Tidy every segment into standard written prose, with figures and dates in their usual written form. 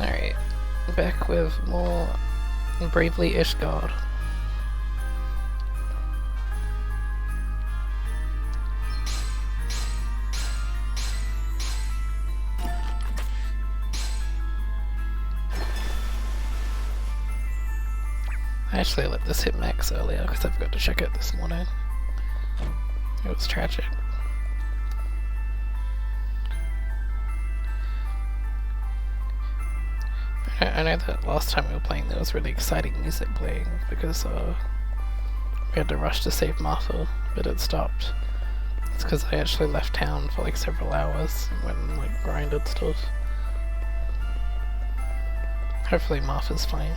Alright, back with more Bravely Ishgard. I actually let this hit max earlier because I forgot to check it this morning. It was tragic. I know that last time we were playing there was really exciting music playing because we had to rush to save Martha, but it stopped. It's because I actually left town for like several hours and went and like grinded stuff. Hopefully Martha's fine.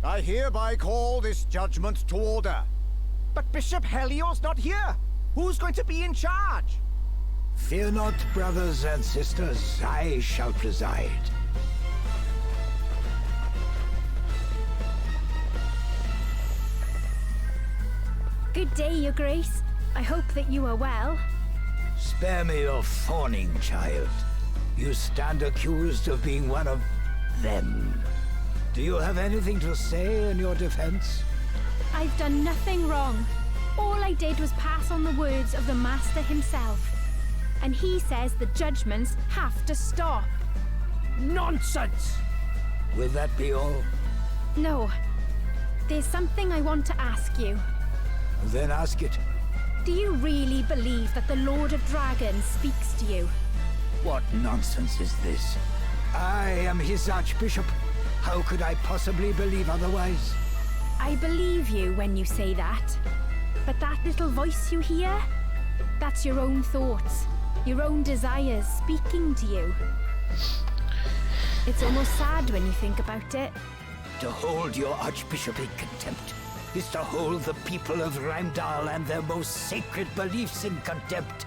I hereby call this judgment to order. But Bishop Helios not here. Who's going to be in charge? Fear not, brothers and sisters, I shall preside. Good day, Your Grace. I hope that you are well. Spare me your fawning, child. You stand accused of being one of them. Do you have anything to say in your defense? I've done nothing wrong. All I did was pass on the words of the Master himself. And he says the judgments have to stop. Nonsense! Will that be all? No. There's something I want to ask you. Then ask it. Do you really believe that the Lord of Dragons speaks to you? What nonsense is this? I am his Archbishop. How could I possibly believe otherwise? I believe you when you say that. But that little voice you hear? That's your own thoughts, your own desires speaking to you. It's almost sad when you think about it. To hold your Archbishop in contempt is to hold the people of Reimdall and their most sacred beliefs in contempt.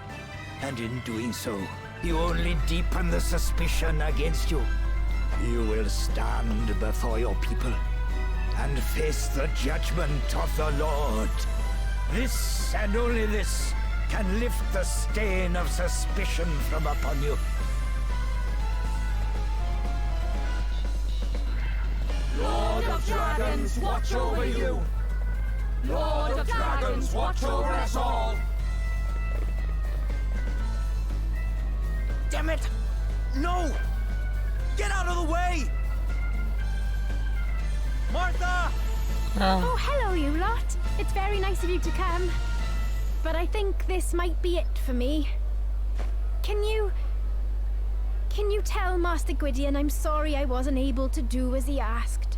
And in doing so, you only deepen the suspicion against you. You will stand before your people and face the judgment of the Lord. This and only this can lift the stain of suspicion from upon you. Lord of Dragons, watch over you! Lord of Dragons, watch over us all! Damn it! No! Get out of the way! Martha! Oh, hello, you lot. It's very nice of you to come. But I think this might be it for me. Can you tell Master Gwydion I'm sorry I wasn't able to do as he asked?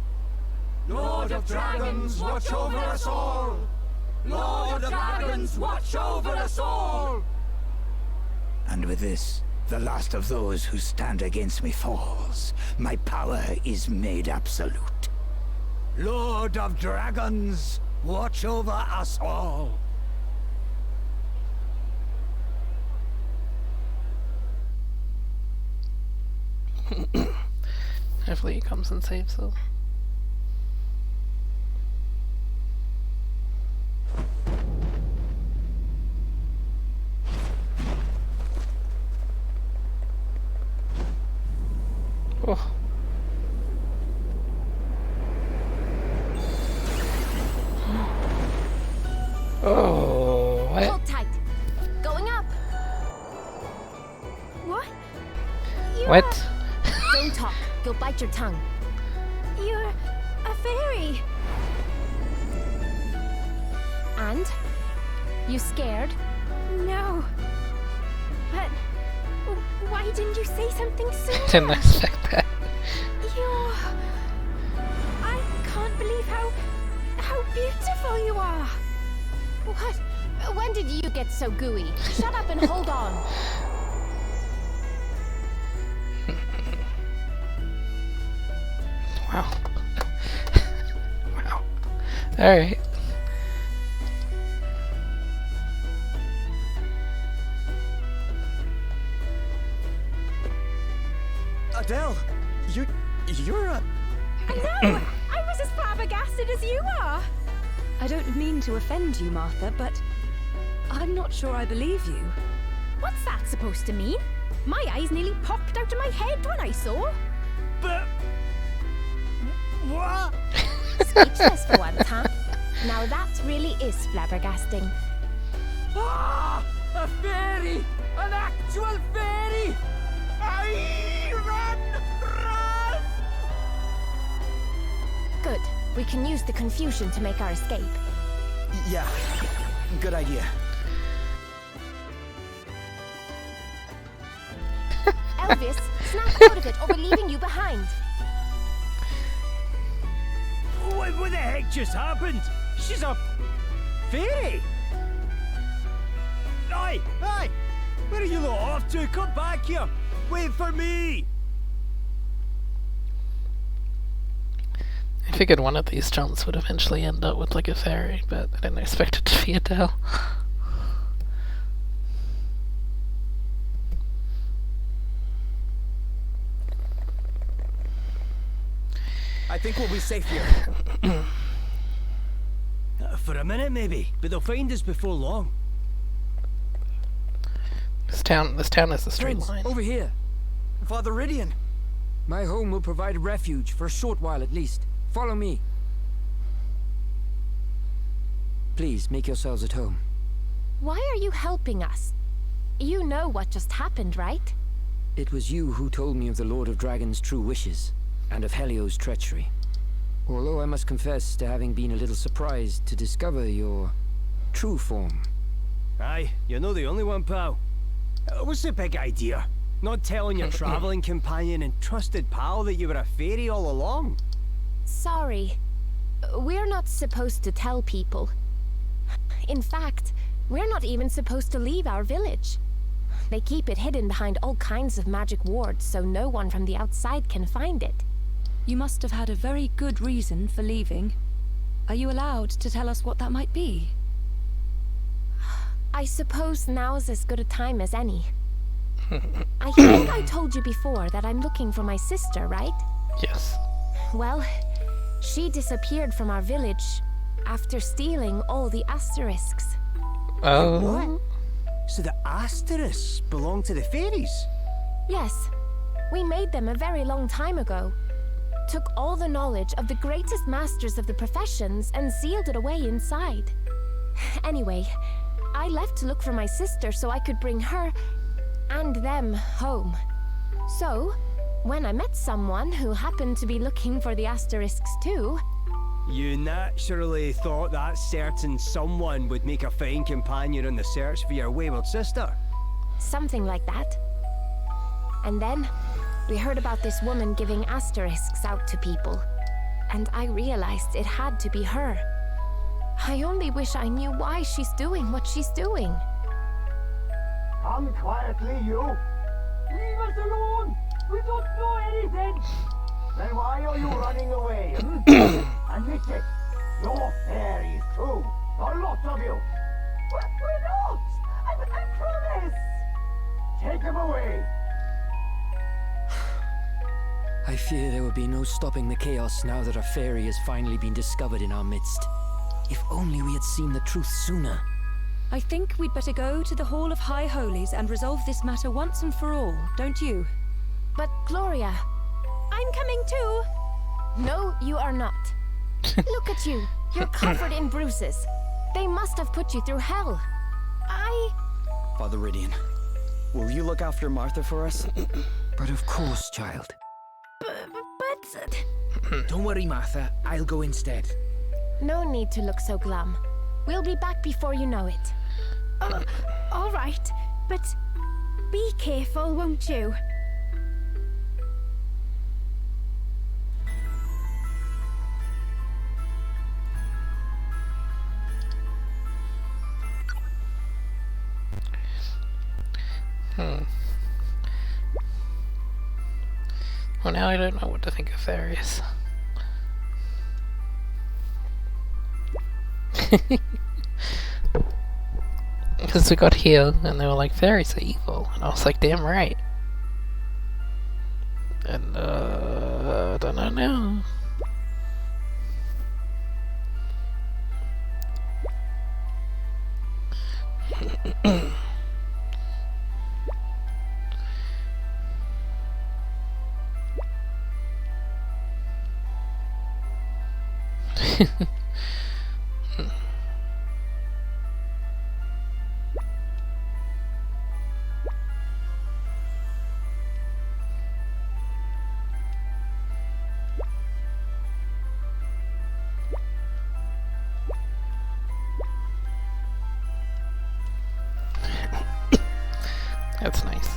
Lord of Dragons, watch over us all! Lord of Dragons, watch over us all! And with this, the last of those who stand against me falls. My power is made absolute. Lord of Dragons, watch over us all. Hopefully he comes and saves us. Oh. Oh, what? Hold tight. Going up. What? What? Don't talk. You'll bite your tongue. You're a fairy. And? You scared? No. But why didn't you say something sooner? Didn't expect that. You're... I can't believe how beautiful you are. What? When did you get so gooey? Shut up and hold on. Wow. Wow. Alright. Adele, you're a... I know! I was as flabbergasted as you are! I don't mean to offend you, Martha, but I'm not sure I believe you. What's that supposed to mean? My eyes nearly popped out of my head when I saw. But... What? Speechless for once, huh? Now that really is flabbergasting. Ah! A fairy! An actual fairy! Aye! Run! Run! Good. We can use the confusion to make our escape. Yeah, good idea. Elvis, snap out of it or we're leaving you behind. What the heck just happened? She's a... fairy! Aye! Aye! Where are you lot off to? Come back here! Wait for me! I figured one of these jumps would eventually end up with like a fairy, but I didn't expect it to be Adele. I think we'll be safe here. For a minute, maybe, but they'll find us before long. This town is a straight Friends, line. over here. Father Ridian. My home will provide refuge for a short while at least. Follow me. Please, make yourselves at home. Why are you helping us? You know what just happened, right? It was you who told me of the Lord of Dragon's true wishes, and of Helio's treachery. Although I must confess to having been a little surprised to discover your true form. Aye, you're not the only one, pal. What's the big idea? Not telling your traveling companion and trusted pal that you were a fairy all along? Sorry. We're not supposed to tell people. In fact, we're not even supposed to leave our village. They keep it hidden behind all kinds of magic wards so no one from the outside can find it. You must have had a very good reason for leaving. Are you allowed to tell us what that might be? I suppose now's as good a time as any. I think I told you before that I'm looking for my sister, right? Yes. Well, she disappeared from our village after stealing all the asterisks. Oh. What? So the asterisks belong to the fairies? Yes, we made them a very long time ago. Took all the knowledge of the greatest masters of the professions and sealed it away inside. Anyway, I left to look for my sister so I could bring her and them home. So, when I met someone who happened to be looking for the asterisks too... You naturally thought that certain someone would make a fine companion in the search for your wayward sister. Something like that. And then, we heard about this woman giving asterisks out to people. And I realized it had to be her. I only wish I knew why she's doing what she's doing. Come quietly, you. Leave us alone. We don't know anything. Then why are you running away? Admit it. You're fairies too. A lot of you. We're not. I promise. Take them away. I fear there will be no stopping the chaos now that a fairy has finally been discovered in our midst. If only we had seen the truth sooner. I think we'd better go to the Hall of High Holies and resolve this matter once and for all, don't you? But Gloria... I'm coming too. No, you are not. Look at you. You're covered in bruises. They must have put you through hell. Father Ridian, will you look after Martha for us? But of course, child. But... Don't worry, Martha. I'll go instead. No need to look so glum. We'll be back before you know it. All right, but be careful, won't you? Well, now I don't know what to think of fairies. Because we got here and they were like, fairies are evil. And I was like, damn right. And, I don't know now. That's nice.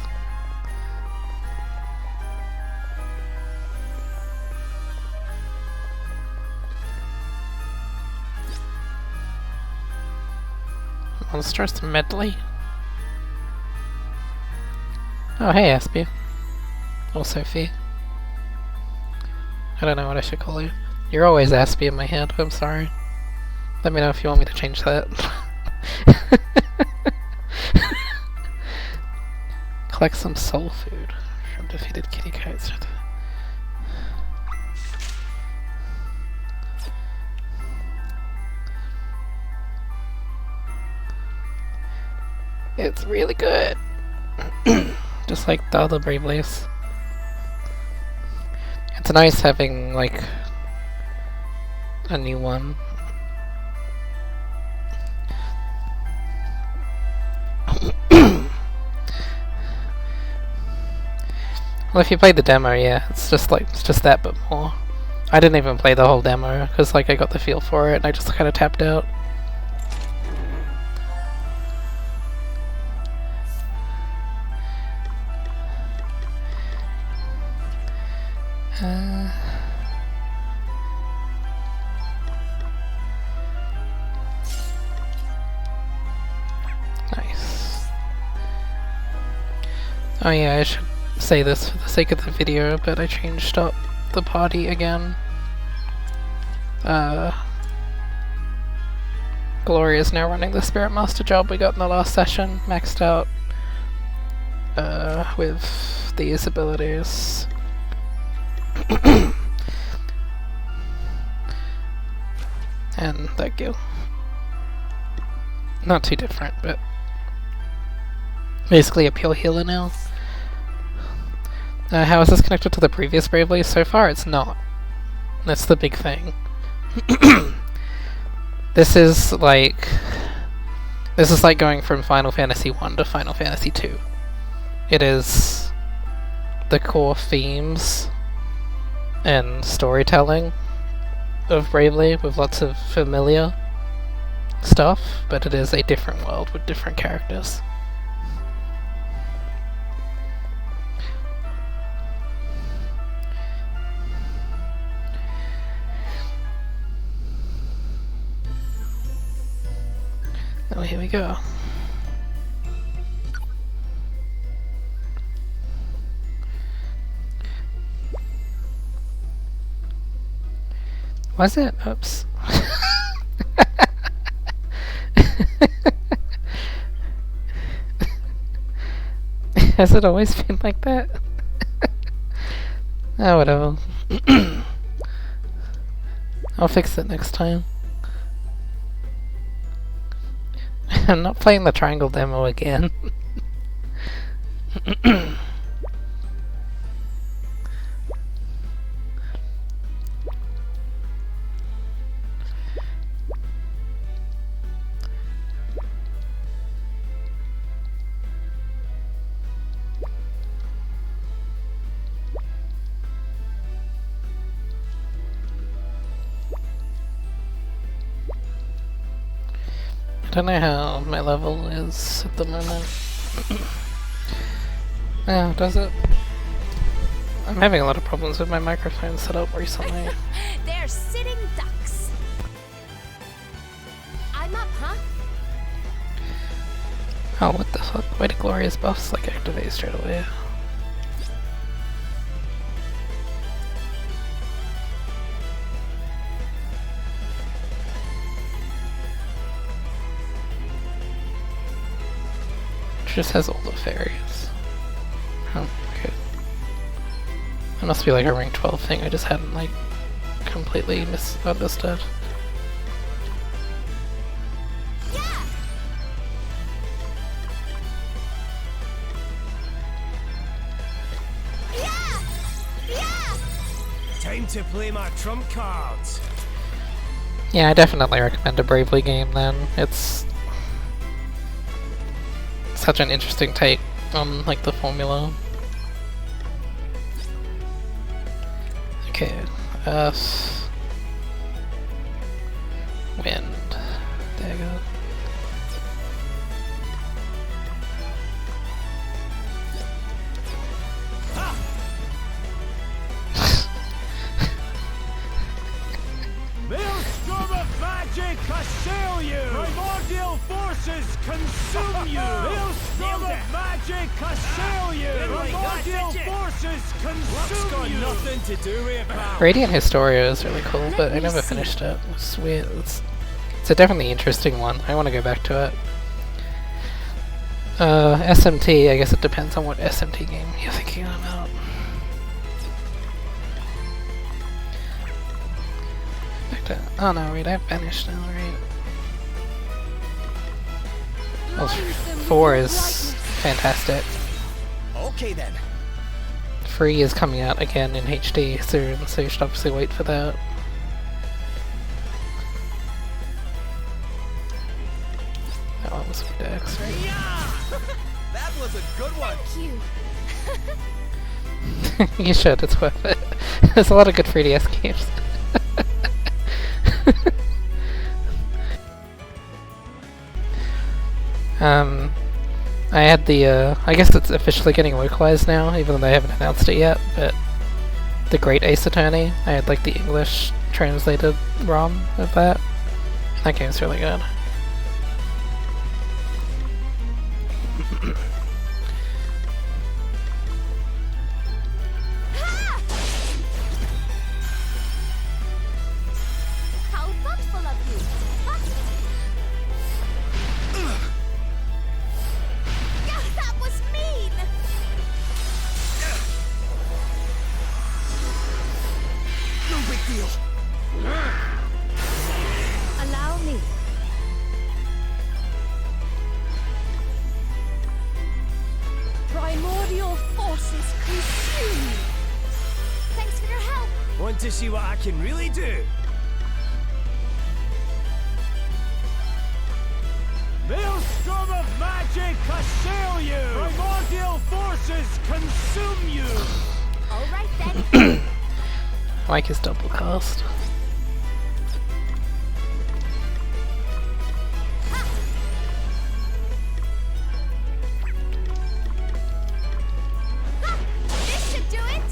Monstrous medley. Oh, hey, Aspia. Or Sophie. I don't know what I should call you. You're always Aspia in my head, I'm sorry. Let me know if you want me to change that. Collect some soul food from defeated kitty cats. It's really good. Just like the other Bravelies. It's nice having like a new one. Well, if you played the demo, yeah, it's just that but more. I didn't even play the whole demo because like I got the feel for it and I just kind of tapped out. Nice. Oh yeah, I should say this for the sake of the video, but I changed up the party again. Gloria's now running the Spirit Master job we got in the last session, maxed out with these abilities. And that gill. Not too different, but basically a pure healer now. How is this connected to the previous Bravely? So far it's not. That's the big thing. This is like going from Final Fantasy 1 to Final Fantasy 2. It is the core themes and storytelling of Bravely with lots of familiar stuff, but it is a different world with different characters. Oh, here we go. Was it? Oops. Has it always been like that? Oh, whatever. I'll fix it next time. I'm not playing the triangle demo again. I don't know how my level is at the moment. Yeah, does it? I'm having a lot of problems with my microphone setup recently. They're sitting ducks. I'm up, huh? Oh, what the fuck? Why do Gloria's buffs like activate straight away? just has all the fairies. Oh, okay. It must be like a rank 12 thing, I just hadn't like completely misunderstood. Time to play my trump cards. Yeah, I definitely recommend a Bravely game then. It's such an interesting take on like the formula. Okay, Earth, Wind, Dagger. Maelstrom of magic assail you! Primordial forces consume you! Maelstrom of magic assail you! Primordial forces consume you! Nothing to do with it. Radiant Historia is really cool, but I never finished it. It's weird. It's a definitely interesting one. I want to go back to it. SMT, I guess it depends on what SMT game you're thinking about. Oh no, wait, I've finished now, right? Well, 4 is fantastic. Okay then. 3 is coming out again in HD soon, so you should obviously wait for that. That one was for Dex, right? Yeah! That was a good one. Thank you. You should, it's worth it. There's a lot of good 3DS games. I had the, I guess it's officially getting localized now, even though they haven't announced it yet, but the Great Ace Attorney, I had like the English translated ROM of that. That game's really good. How thoughtful of you. That was mean. No big deal. Allow me. Primordial forces consume you. Thanks for your help. Want to see what I can really do? Maelstrom of magic assail you! Primordial forces consume you! All right then. I like his double cast. This should do it.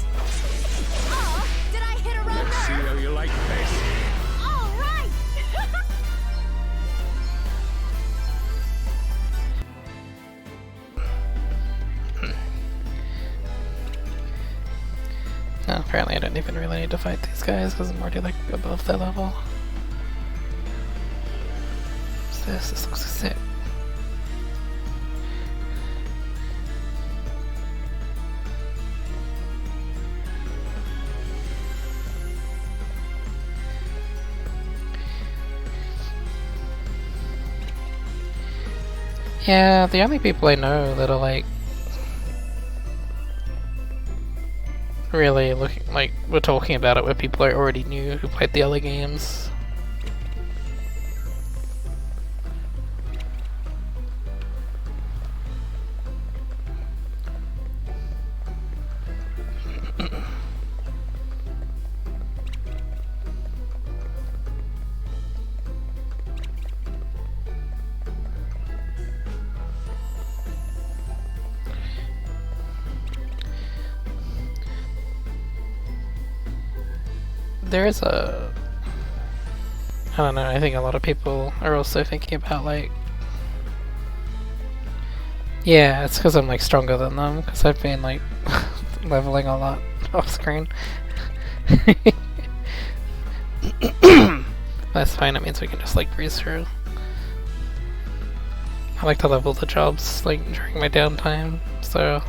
Oh, did I hit a wrong nerve? See how you like this? All right. No, apparently I don't even really need to fight these guys because I'm already like above their level. What's this? This looks sick. Yeah, the only people I know that are like really looking like we're talking about it were people I already knew who played the other games. There is a... I don't know, I think a lot of people are also thinking about like... Yeah, it's because I'm like stronger than them, because I've been like leveling a lot off screen. That's fine, it means we can just like breeze through. I like to level the jobs like during my downtime, so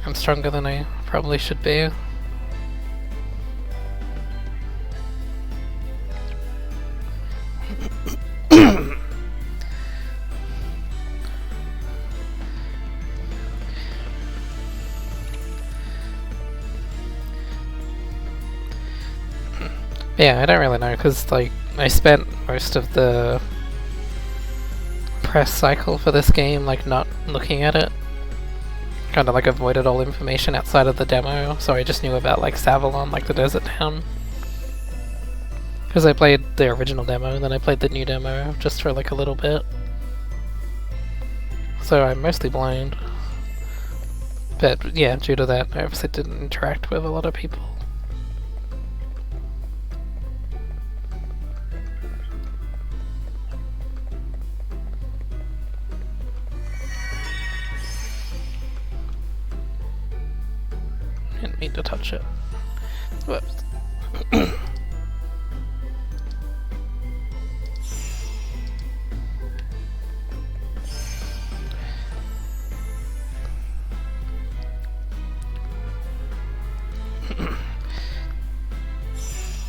I'm stronger than I probably should be. Yeah, I don't really know, because like I spent most of the press cycle for this game like not looking at it. Kind of like avoided all information outside of the demo, so I just knew about like Savalon, like the desert town. Because I played the original demo, and then I played the new demo just for like a little bit. So I'm mostly blind. But yeah, due to that, I obviously didn't interact with a lot of people. Didn't mean to touch it. Whoops.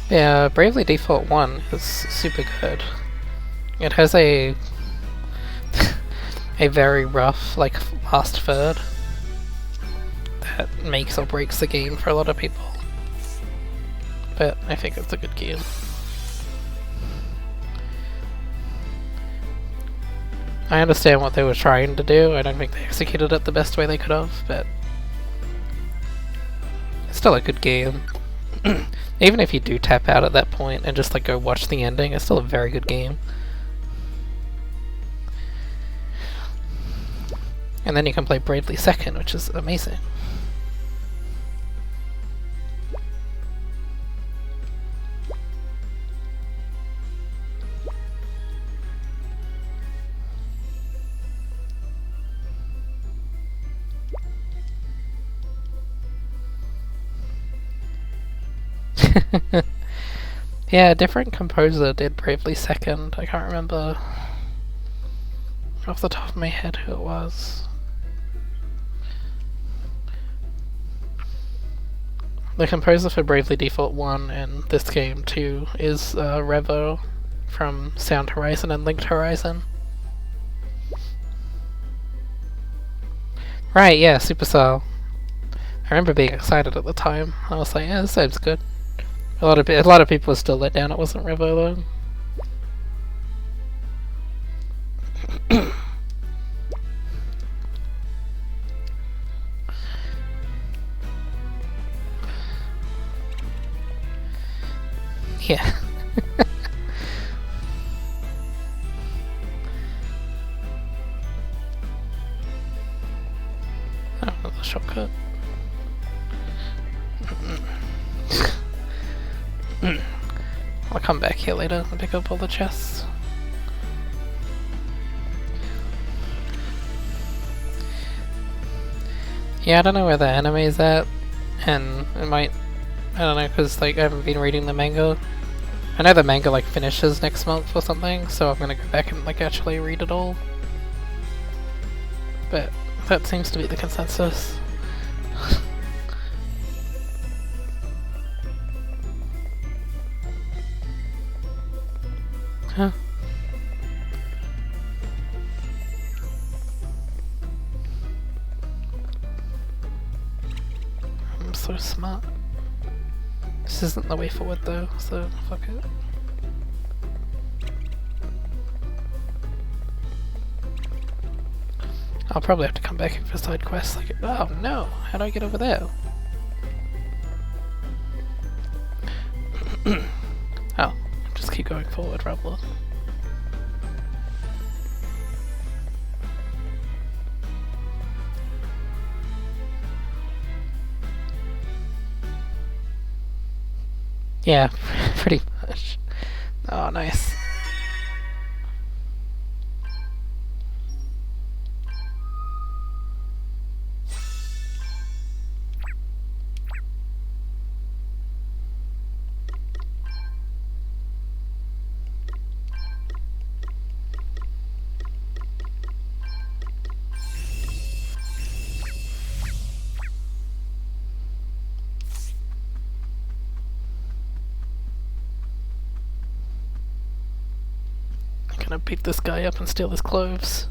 Yeah, Bravely Default 1 is super good. It has a a very rough, like, last third that makes or breaks the game for a lot of people. But I think it's a good game. I understand what they were trying to do. I don't think they executed it the best way they could have, but it's still a good game. Even if you do tap out at that point and just like go watch the ending, it's still a very good game. And then you can play Bravely Second, which is amazing. Yeah, a different composer did Bravely Second. I can't remember off the top of my head who it was. The composer for Bravely Default 1 and this game too is Revo from Sound Horizon and Linked Horizon. Right, yeah, Supercell. I remember being excited at the time. I was like, yeah, this sounds good. A lot of people were still let down. It wasn't Revo though. Yeah. Oh, another shortcut. I'll come back here later and pick up all the chests. Yeah, I don't know where the anime is at, and it might, I don't know, because like I haven't been reading the manga. I know the manga like finishes next month or something, so I'm gonna go back and like actually read it all. But that seems to be the consensus. Huh. I'm so smart. This isn't the way forward though, so fuck it. I'll probably have to come back for side quests like, oh no, how do I get over there? Oh, just keep going forward, Rebel. Yeah, pretty much. Oh, nice. gonna beat this guy up and steal his clothes.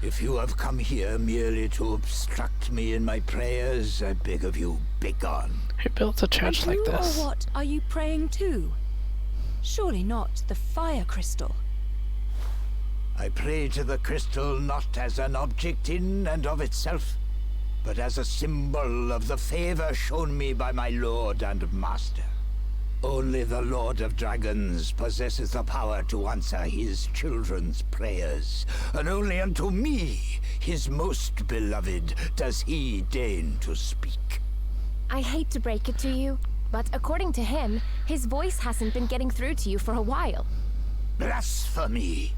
If you have come here merely to obstruct me in my prayers, I beg of you, begone. Who built a church like this? Or what are you praying to? Surely not the fire crystal. I pray to the crystal not as an object in and of itself, but as a symbol of the favor shown me by my lord and master. Only the Lord of Dragons possesses the power to answer his children's prayers, and only unto me, his most beloved, does he deign to speak. I hate to break it to you, but according to him, his voice hasn't been getting through to you for a while. Blasphemy!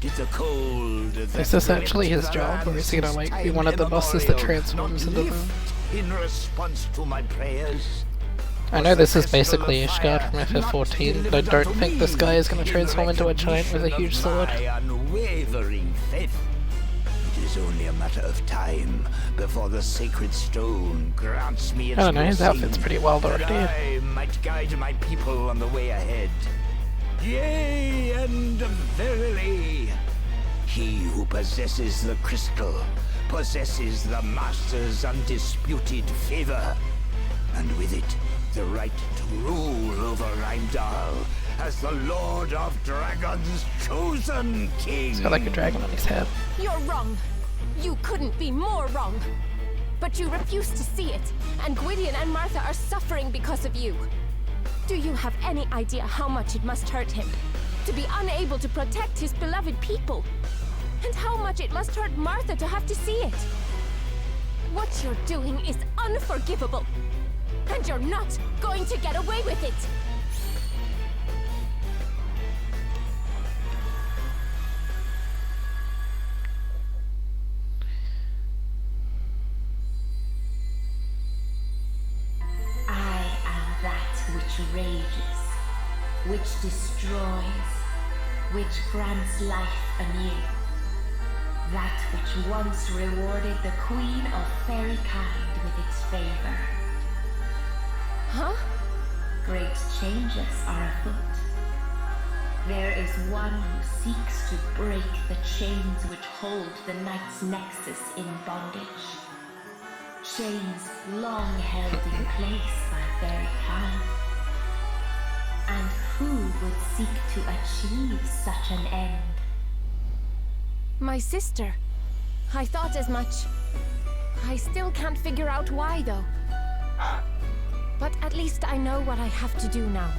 Did the cold... Is this actually his job, or is he gonna like be one of the bosses that transforms into them? In response to my prayers? I know this is basically Ishgard from FF14, but I don't think this guy is going to transform into a giant with a huge sword. My unwavering faith. It is only a matter of time before the sacred stone grants me its I don't know, his blessing, outfit's pretty wild already. that I might guide my people on the way ahead. Yea, and verily, he who possesses the crystal possesses the Master's undisputed favor, and with it, the right to rule over Heimdall as the Lord of Dragons' chosen king. He's got like a dragon on his head. You're wrong. You couldn't be more wrong. But you refuse to see it, and Gwydion and Martha are suffering because of you. Do you have any idea how much it must hurt him to be unable to protect his beloved people? And how much it must hurt Martha to have to see it? What you're doing is unforgivable. And you're not going to get away with it! I am that which rages, which destroys, which grants life anew. That which once rewarded the Queen of Fairykind with its favor. Huh? Great changes are afoot. There is one who seeks to break the chains which hold the Knight's Nexus in bondage. Chains long held in place by Fairykind. And who would seek to achieve such an end? My sister. I thought as much. I still can't figure out why, though. But at least I know what I have to do now.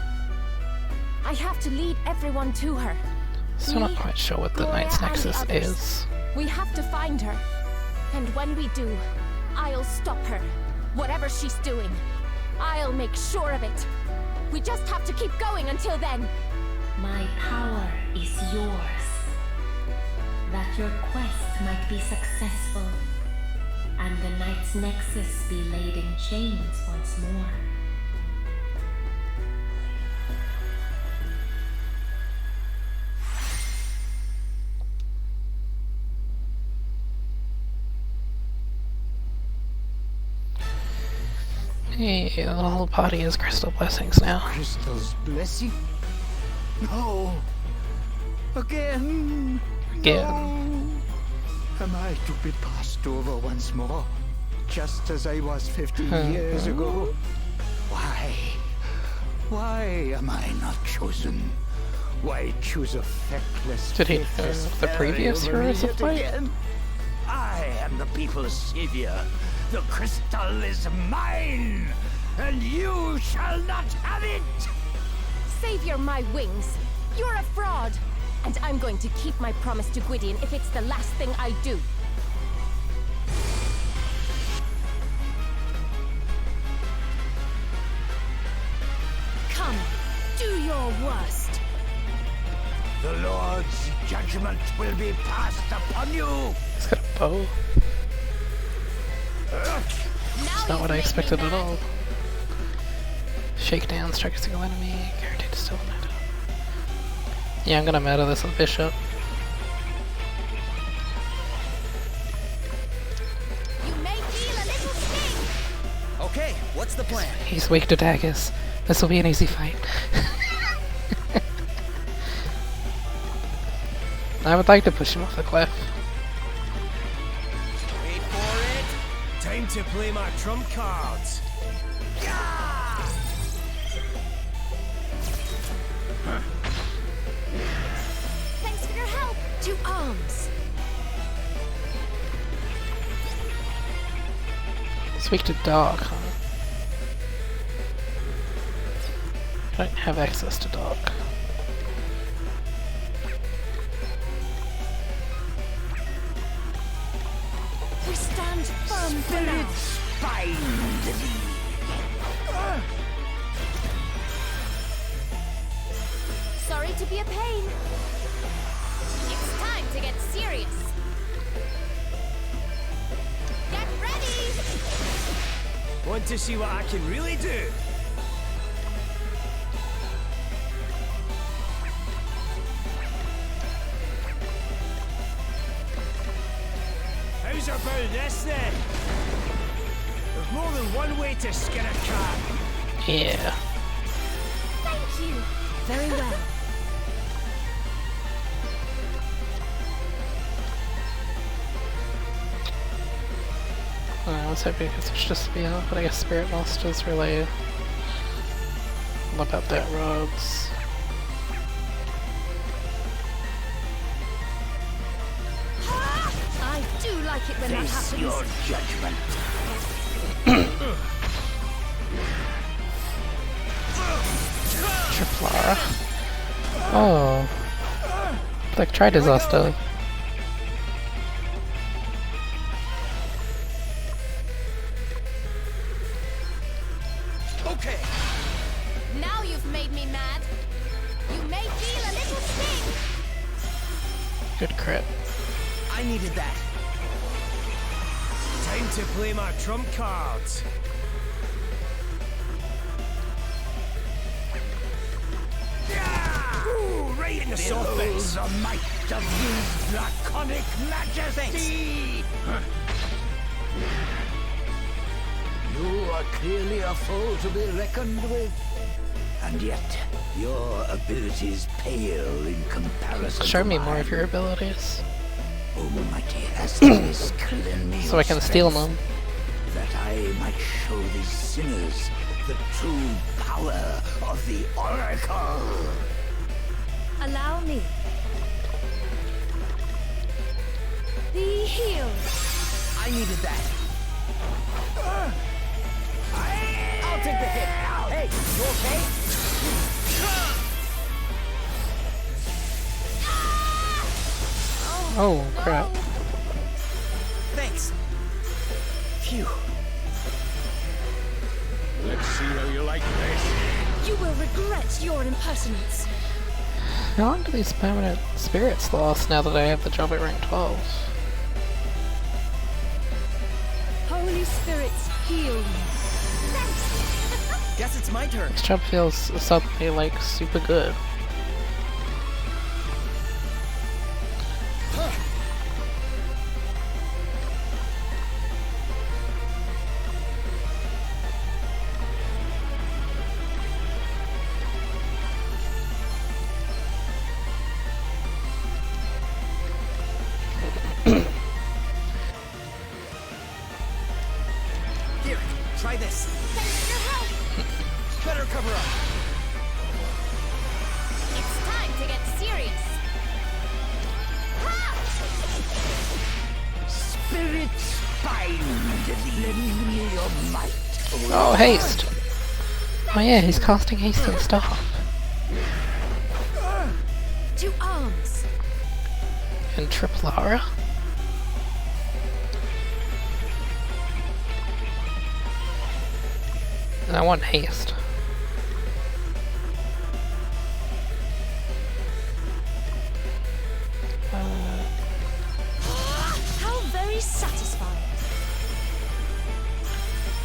I have to lead everyone to her. Still not quite sure what the Knight's Nexus is. We have to find her. And when we do, I'll stop her. Whatever she's doing. I'll make sure of it. We just have to keep going until then. My power is yours. That your quest might be successful, and the Knight's Nexus be laid in chains once more. Hey, the whole party is crystal blessings now. Crystal's blessing? No. Again. Again. No. Am I to be passed over once more? Just as I was 15 years ago? Why? Why am I not chosen? Why choose a feckless, Did he know faithless the fairy previous over heroes me of yet light? again? I am the people's savior. The crystal is mine, and you shall not have it! Savior my wings. You're a fraud. And I'm going to keep my promise to Gwydion if it's the last thing I do. Come, do your worst. The Lord's judgment will be passed upon you! He's got a bow. It's not what I expected at all. Shake down, strike a single enemy, guaranteed to still matter. Yeah, I'm gonna meta this with Bishop. You may feel a little sting. Okay, what's the plan? He's weak to daggers. This will be an easy fight. I would like to push him off the cliff. Wait for it. Time to play my trump cards. Thanks for your help. To arms. It's weak to dark, huh? I don't have access to dark. We stand firm for now. Bind thee. Sorry to be a pain. It's time to get serious. Get ready! Want to see what I can really do? How's about this then? There's more than one way to skin a cat. Yeah. Thank you. Very well. I was hoping it could switch to Spear, but I guess Spirit Master's really all about that rods. I do like it when that Face happens. your judgment. Triflara. Oh. Like Tri-Disaster. Okay. Now you've made me mad. You may feel a little sting. Good crit. I needed that. Time to play my trump cards. Yeah! Ooh, right in the soft bits. The might of his draconic majesty. You are clearly a foe to be reckoned with. And yet, your abilities pale in comparison Show to me more mine. of your abilities, Almighty Asterisk, lend me so your I can steal strength, them. that I might show these sinners the true power of the Oracle. Allow me. Be healed. I needed that. I'll take the hit. Hey, you okay? Oh crap. Thanks. Phew. Let's see how you like this. You will regret your impertinence. How long do these permanent spirits last now that I have the job at rank 12? Holy spirits, heal me. Thanks. Guess it's my turn. This job feels suddenly like super good. Here, try this. Thanks for your help. Better cover up. It's time to get serious. Ha! Spirits bind thee. Lend me your might. Oh, haste! Oh yeah, he's casting haste and stuff. To arms. And Triplara? And I want haste. How very satisfying.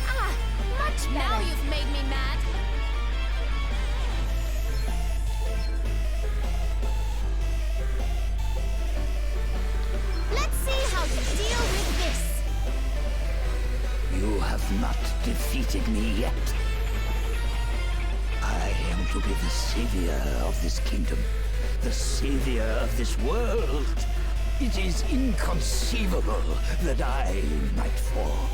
Ah, much better. Now you've made me mad. Let's see how you deal with this. You have not defeated me yet. I am to be the savior of this kingdom, the savior of this world, it is inconceivable that I might fall.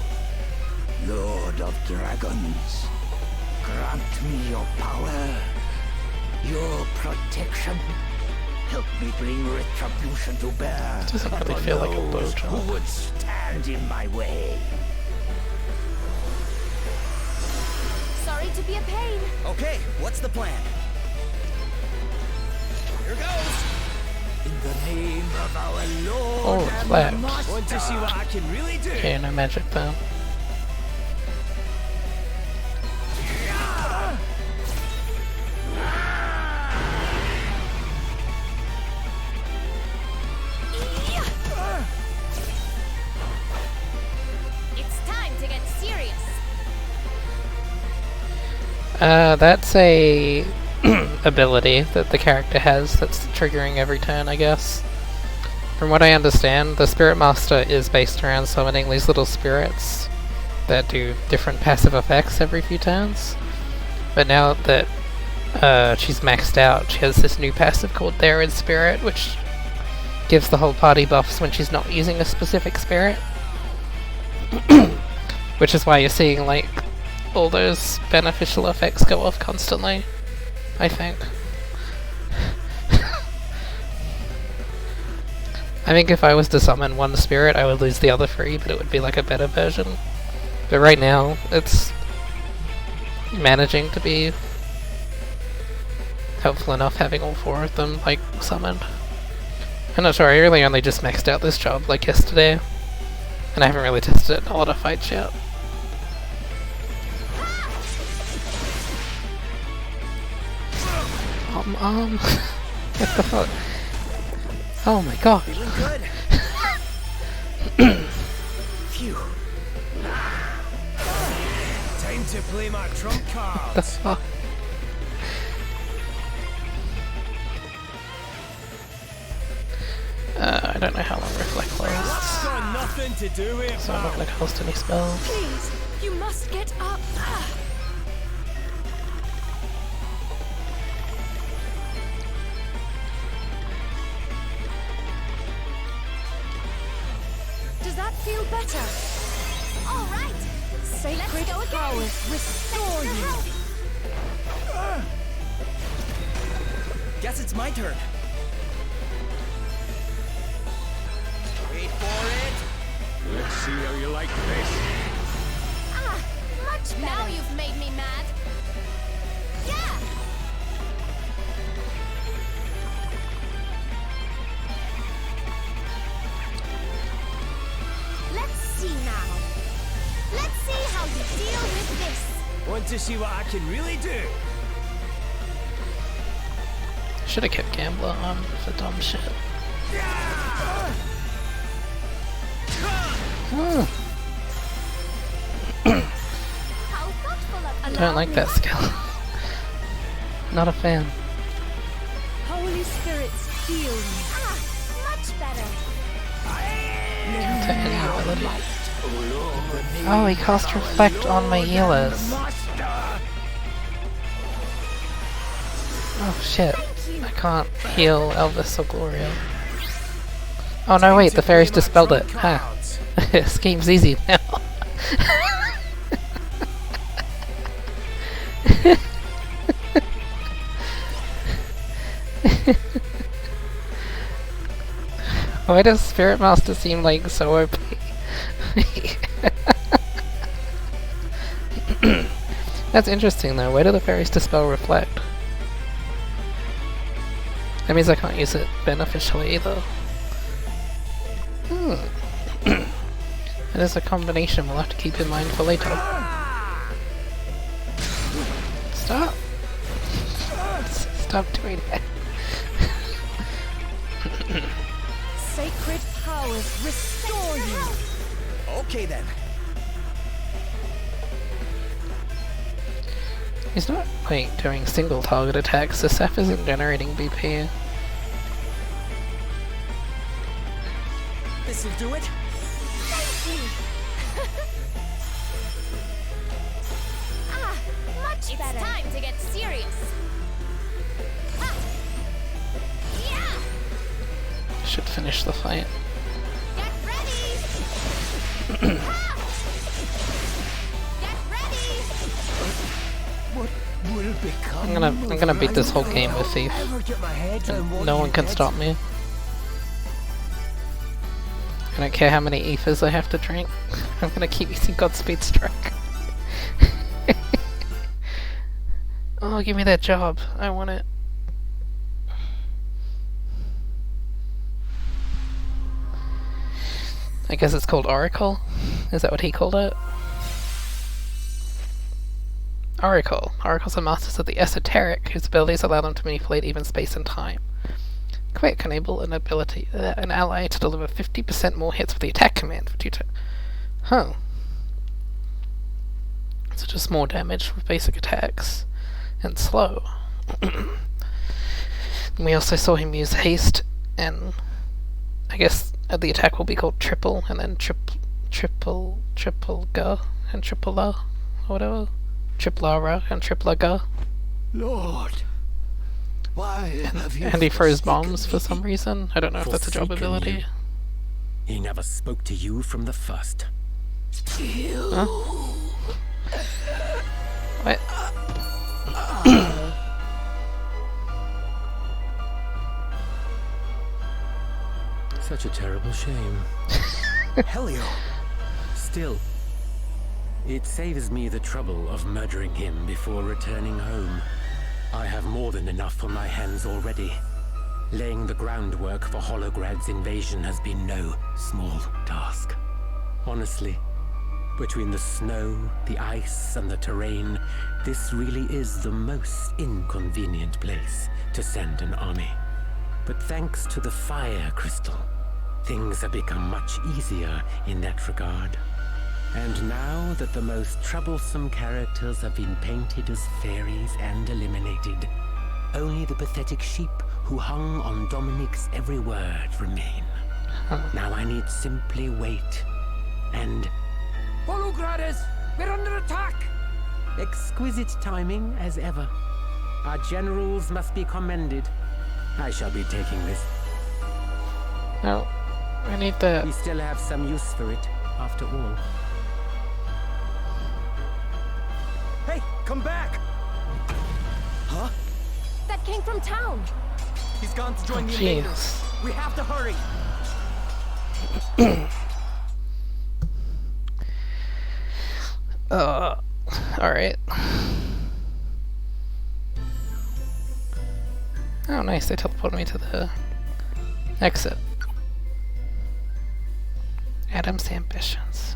Lord of Dragons, grant me your power, your protection. Help me bring retribution to bear Doesn't really upon feel like a those blowjob. who would stand in my way. Sorry to be a pain. Okay, what's the plan? Here goes. In the name of our Lord Oh, and reflect. Master. Want to see what I can really do? Okay, no magic then. It's time to get serious. That's a ability that the character has that's triggering every turn, I guess. From what I understand, the Spirit Master is based around summoning these little spirits that do different passive effects every few turns. But now that she's maxed out, she has this new passive called Therid Spirit, which gives the whole party buffs when she's not using a specific spirit. Which is why you're seeing, like, all those beneficial effects go off constantly, I think. I think if I was to summon one spirit, I would lose the other three, but it would be like a better version. But right now, it's managing to be helpful enough having all four of them, like, summoned. I'm not sure, I really only just maxed out this job, like, yesterday. And I haven't really tested it in a lot of fights yet. What the fuck? Oh my god. Feeling good? Phew. Time to play my trump The cards. fuck? I don't know how long Reflect That's lasts, got nothing to do with it, so I'm not pal. gonna cast any spells. Please, you must get up. Does that feel better? All right. Sacred go again. powers restore you. Guess it's my turn. Wait for it. Let's see how you like this. Ah, much better. Now you've made me mad. Yeah. Let's see now. Let's see how you deal with this. Want to see what I can really do? Should have kept Gambler on for dumb shit. How thoughtful of Don't like that skill. Not a fan. Holy spirits heal me. Ah, much better. To any ability. Oh, he cast Reflect on my healers. Oh shit. I can't heal Elvis or Gloria. Oh no, wait, the fairies dispelled it. Ha. Scheme's easy now. Why does Spirit Master seem like so OP? That's interesting though. Where do the fairies dispel Reflect? That means I can't use it beneficially either. That is a combination we'll have to keep in mind for later. Stop! Stop doing that. Sacred powers restore you. Okay then. He's not, like, doing single target attacks. The Seth isn't generating BP. This'll do it. Thank you. Ah, much better. It's time to get serious. Ha. finish the fight. Get ready! Get ready! What will become I'm gonna beat this whole game with Thief. Ever get my head around what No you one can get? stop me. I don't care how many ethers I have to drink. I'm gonna keep using Godspeed Strike. Oh, give me that job. I want it. I guess it's called Oracle? Is that what he called it? Oracle. Oracles are masters of the esoteric, whose abilities allow them to manipulate even space and time. Quick can enable an ally to deliver 50% more hits with the attack command for 2 turns. Huh. So just more damage with basic attacks. And slow. We also saw him use haste, and I guess the attack will be called triple, and then triple go, and triple la, or whatever. Triplara and triplaga. Lord, why have you And he throws forsaken bombs for me? some reason. I don't know if that's a job Forsaken ability. you. He never spoke to you from the first. Huh? What? Such a terrible shame. Helio. Still, it saves me the trouble of murdering him before returning home. I have more than enough on my hands already. Laying the groundwork for Holograd's invasion has been no small task. Honestly, between the snow, the ice, and the terrain, this really is the most inconvenient place to send an army. But thanks to the fire crystal, things have become much easier in that regard. And now that the most troublesome characters have been painted as fairies and eliminated, only the pathetic sheep who hung on Dominic's every word remain. Now I need simply wait and... Hologrades! We're under attack! Exquisite timing as ever. Our generals must be commended. I shall be taking this. No, I need that. We still have some use for it, after all. Hey, come back! Huh? That came from town. He's gone to join the Jeez. invaders. We have to hurry. Alright. Oh, nice. They teleported me to the exit. Adam's ambitions.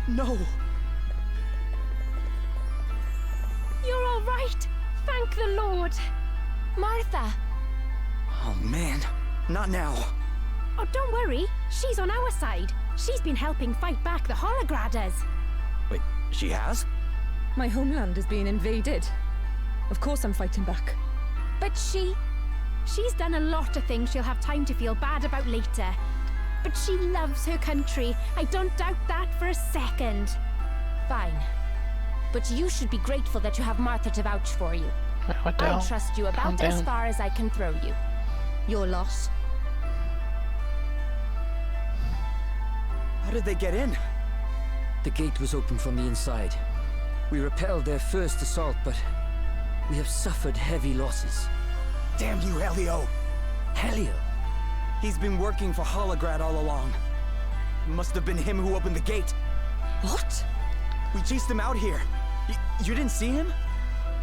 No. You're all right. Thank the Lord. Martha. Oh man, not now. Oh, don't worry. She's on our side. She's been helping fight back the Holograders. Wait, she has? My homeland is being invaded. Of course I'm fighting back. But she's done a lot of things she'll have time to feel bad about later. But she loves her country. I don't doubt that for a second. Fine. But you should be grateful that you have Martha to vouch for you. What I trust you about as far as I can throw you. Your loss. How did they get in? The gate was open from the inside. We repelled their first assault, but we have suffered heavy losses. Damn you, Helio! Helio? He's been working for Holograd all along. It must have been him who opened the gate. What? We chased him out here. You didn't see him?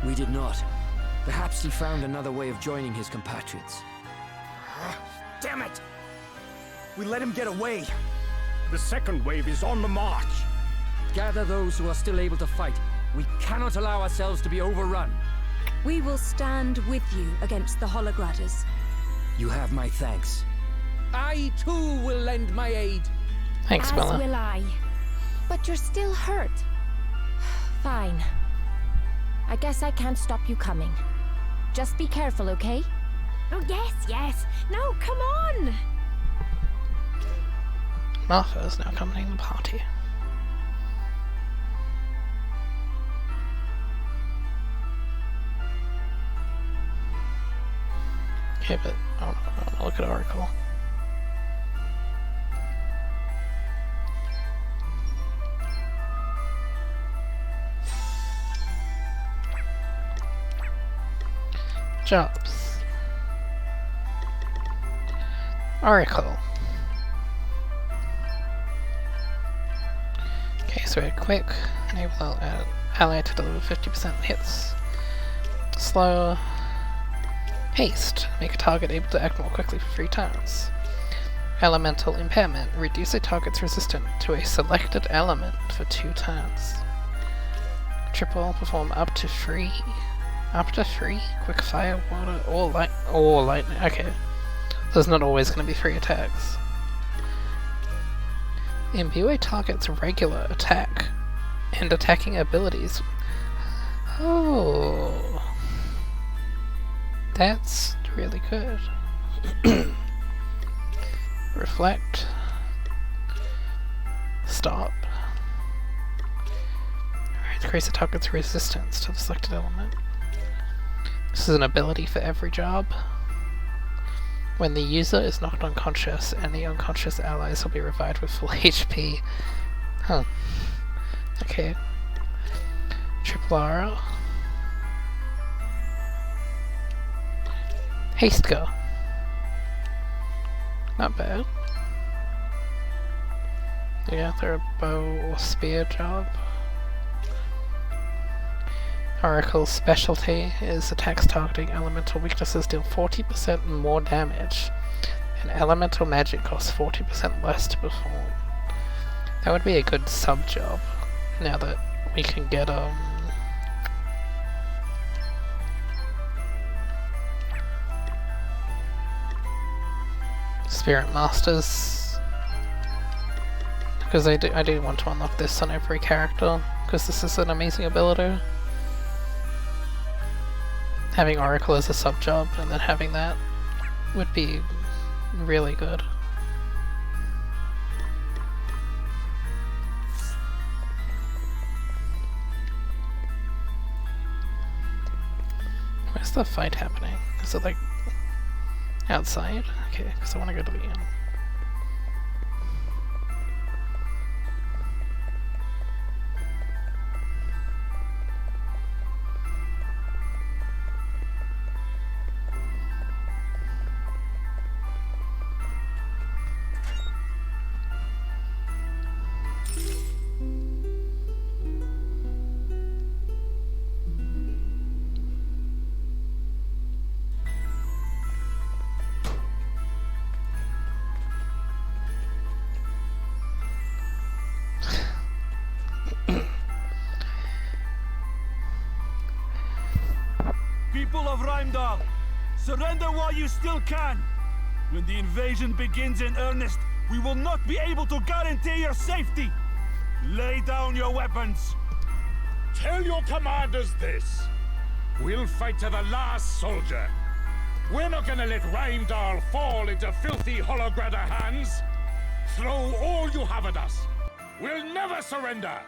We did not. Perhaps he found another way of joining his compatriots. Damn it! We let him get away. The second wave is on the march. Gather those who are still able to fight. We cannot allow ourselves to be overrun. We will stand with you against the Holograders. You have my thanks. I too will lend my aid. Thanks, As Bella. will I. But you're still hurt. Fine. I guess I can't stop you coming. Just be careful, okay? Oh, yes, yes. No, come on. Martha is now accompanying the party. Okay, but I wanna look at Oracle. Jobs. Oracle. Okay, so we're quick. Enable ally to deliver 50% hits. Slow. Haste. Make a target able to act more quickly for 3 turns. Elemental impairment. Reduce a target's resistance to a selected element for 2 turns. Triple. Perform up to 3. Up to 3? Quick fire, water, or lightning. Okay. There's not always going to be 3 attacks. Imbue a target's regular attack and attacking abilities. Oh. That's really good. Reflect. Stop. Alright, increase the target's resistance to the selected element. This is an ability for every job. When the user is knocked unconscious, any unconscious allies will be revived with full HP. Huh. Okay. Triple R. Haste go. Not bad. Yeah, they're a bow or spear job. Oracle's specialty is attacks targeting elemental weaknesses deal 40% more damage, and elemental magic costs 40% less to perform. That would be a good sub-job, now that we can get, Spirit Masters, because I do want to unlock this on every character, because this is an amazing ability. Having Oracle as a sub-job and then having that would be really good. Where's the fight happening? Is it like outside? Okay, because I want to go to the inn. People of Reimdall, surrender while you still can. When the invasion begins in earnest, we will not be able to guarantee your safety. Lay down your weapons. Tell your commanders this. We'll fight to the last soldier. We're not gonna let Reimdall fall into filthy Holograder hands. Throw all you have at us. We'll never surrender.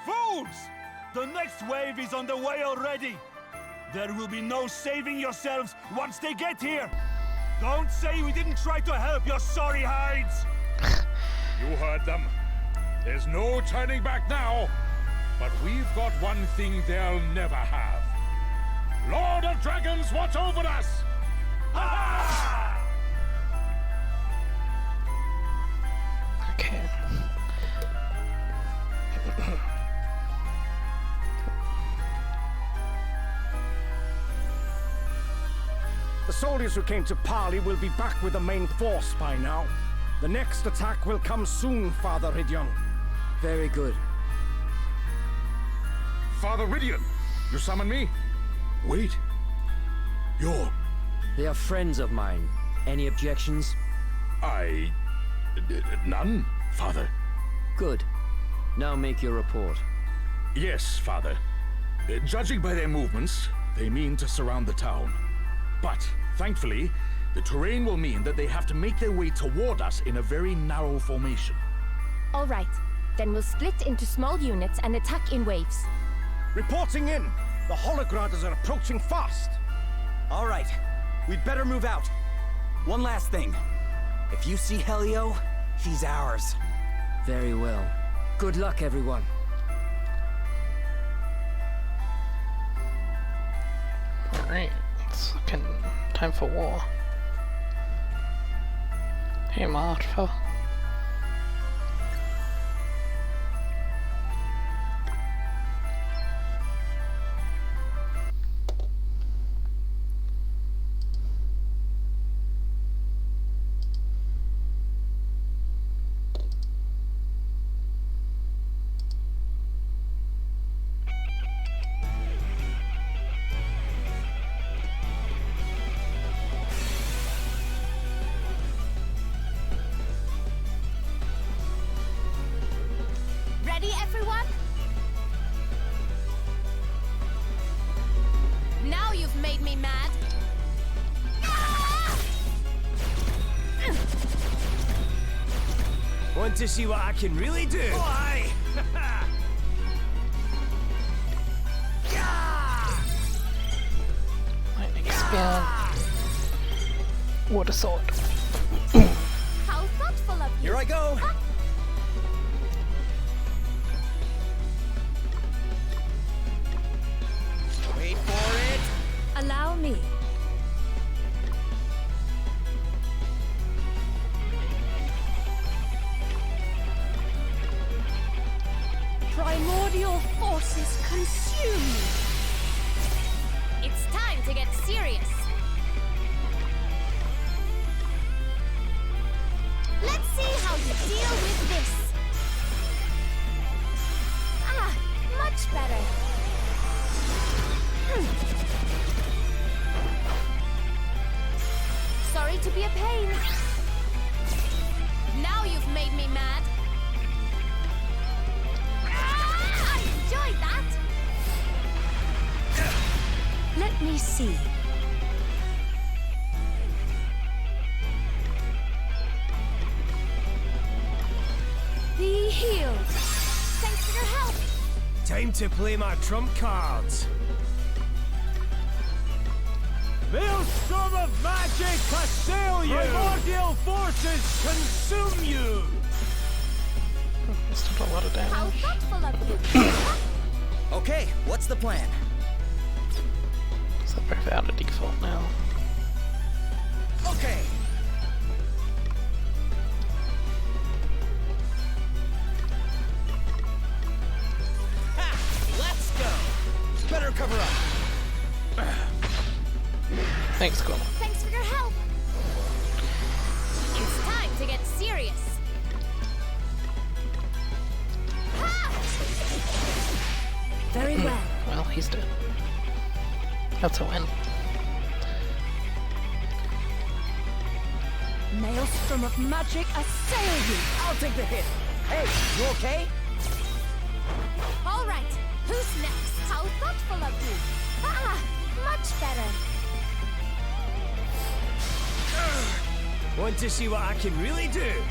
Fools! The next wave is on the way already. There will be no saving yourselves once they get here. Don't say we didn't try to help your sorry hides. You heard them. There's no turning back now. But we've got one thing they'll never have. Lord of Dragons, watch over us! The soldiers who came to parley will be back with the main force by now. The next attack will come soon, Father Ridion. Very good. Father Ridion, you summon me? Wait. You're... They are friends of mine. Any objections? None, Father. Good. Now make your report. Yes, Father. Judging by their movements, they mean to surround the town. But, thankfully, the terrain will mean that they have to make their way toward us in a very narrow formation. All right. Then we'll split into small units and attack in waves. Reporting in! The Holograders are approaching fast! All right. We'd better move out. One last thing. If you see Helio, he's ours. Very well. Good luck, everyone. Alright, it's looking time for war. Hey Martha. Ready, everyone? Now you've made me mad. Want to see what I can really do? Oh, aye! Lightning spear. Water sword. How thoughtful of you. Here I go! Wait for it! Allow me. Primordial forces consume you. It's time to get serious. Let's see how you deal with this. Ah, much better. Sorry to be a pain. Now you've made me mad. I enjoyed that. Let me see. Be healed. Thanks for your help. Time to play my trump cards. Maelstrom of magic assail you! Primordial forces consume you! That's not a lot of How damage. thoughtful of you. Okay, what's the plan? So we're without a default now. Okay! Ha! Let's go! Better cover up! Thanks, Gorman. Thanks for your help. It's time to get serious. Very well. Well, he's dead. That's a win. Maelstrom of magic assail you! I'll take the hit! Hey, you okay? All right, who's next? How thoughtful of you. Ah, much better. Want to see what I can really do?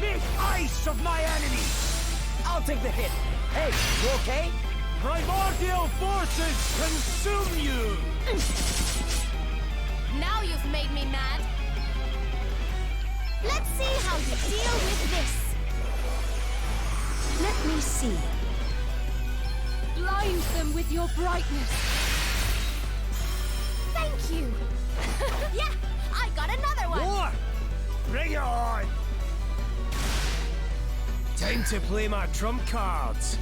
Make ice of my enemies! I'll take the hit! Hey, you okay? Primordial forces consume you! Now you've made me mad. Let's see how you deal with this. Let me see. Blind them with your brightness. Thank you. Yeah, I got another one. More! Bring it on! Time to play my trump cards.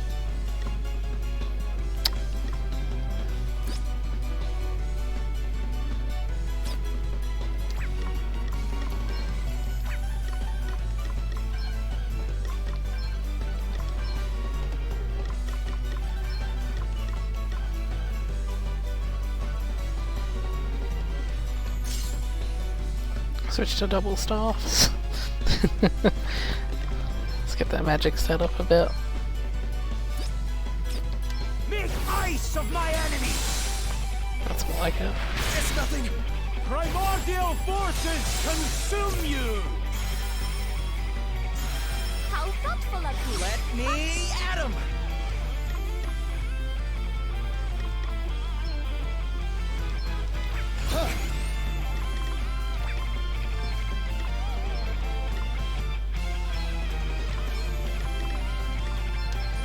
Switch to double staffs. Let's get that magic set up a bit. Make ice of my enemies! That's more like it. It's nothing! Primordial forces consume you! How thoughtful of you! Let me at him!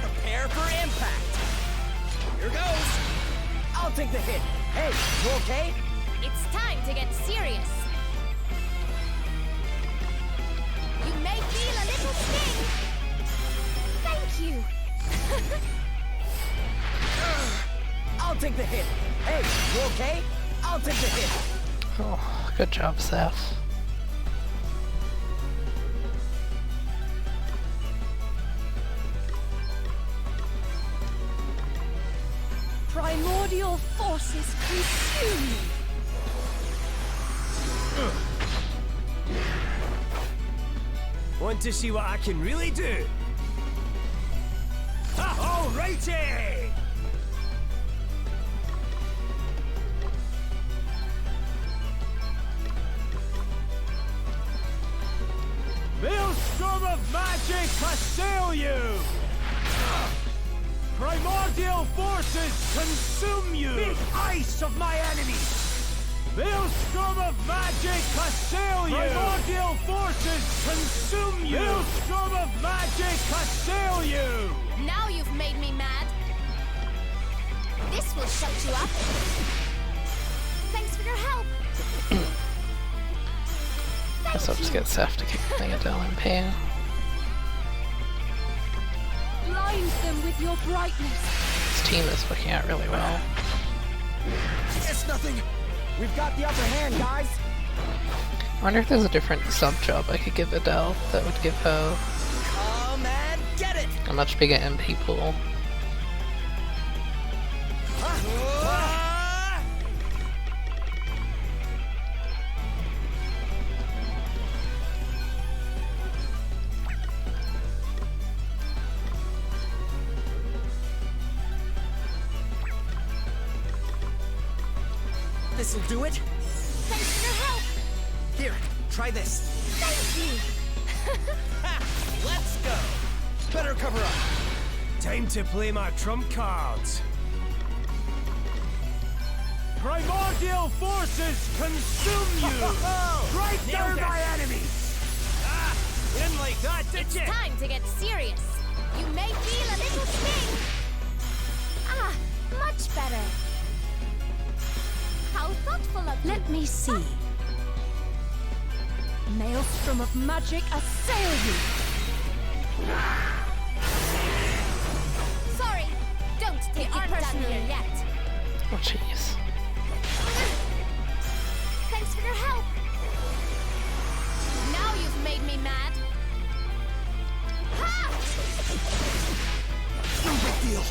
Prepare for impact! Here goes! I'll take the hit! Hey, you okay? It's time to get serious. You may feel a little sting. Thank you. I'll take the hit. Hey, you okay? I'll take the hit. Oh, good job, Seth. Primordial forces consume me. Want to see what I can really do? Alrighty! Maelstrom of magic assail you! Primordial forces consume you! Make ice of my enemies! Maelstrom of magic assail you! Primordial forces consume you! Maelstrom of magic assail you! Now you've made me mad. This will shut you up. Thanks for your help. Guess I'll just get Seth to kick the thing down in pain. Blind them with your brightness. This team is working out really well. It's nothing! We've got the upper hand, guys! I wonder if there's a different sub-job I could give Adele that would give her Come and get it! a much bigger MP pool. This'll do it? Thanks for your help. Here, try this. Thank you. Ha! Let's go! Better cover up. Time to play my trump cards. Primordial forces consume you! Strike down my enemies! Ah! You didn't like that, did It's you? time to get serious. You may feel a little sting. Ah, much better. How thoughtful of you. Let me see. Maelstrom of magic assail you! Sorry, don't take it personally yet. Oh jeez. Thanks for your help. Now you've made me mad. Ha! No big deal.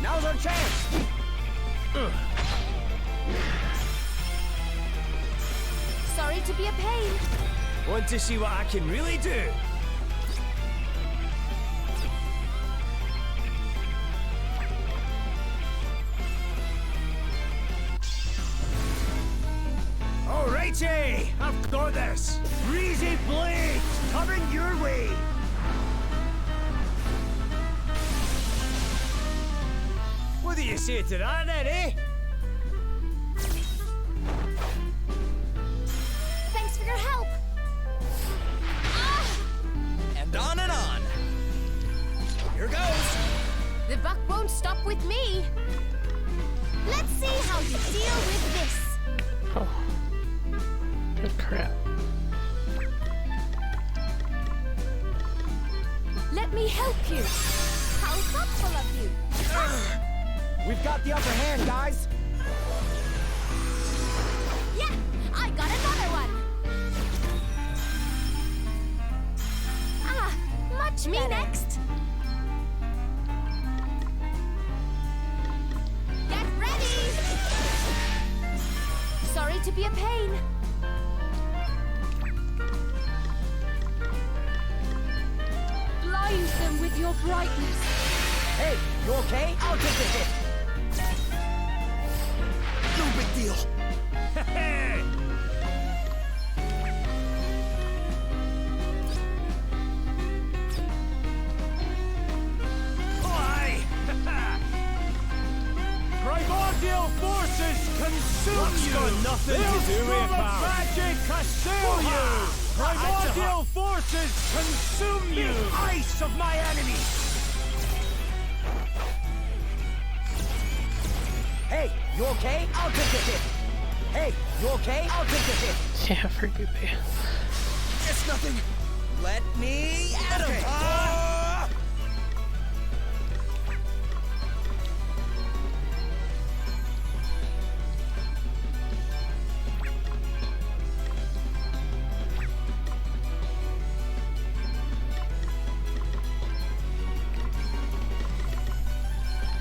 Now's our chance. Sorry to be a pain. Want to see what I can really do? Alrighty, I've got this. Breezy blades coming your way. What do you say to that, then, eh? Thanks for your help. Ah! And on and on. Here goes. The buck won't stop with me. Let's see how you deal with this. Oh. Good crap. Let me help you! How thoughtful of you. We've got the upper hand, guys. Yeah, I got another one. Ah, much me better. Next. Get ready. Sorry to be a pain. your brightness. Hey, you okay? I'll take the hit. No big deal. Primordial forces consume Luck's you! got nothing to do with Maelstrom of power. magic assail you! Primordial forces consume you! The ice of my enemies! Hey, you okay? I'll take the hit. Hey, you okay? I'll take the hit. Yeah, forgive me. It's nothing. Let me at him.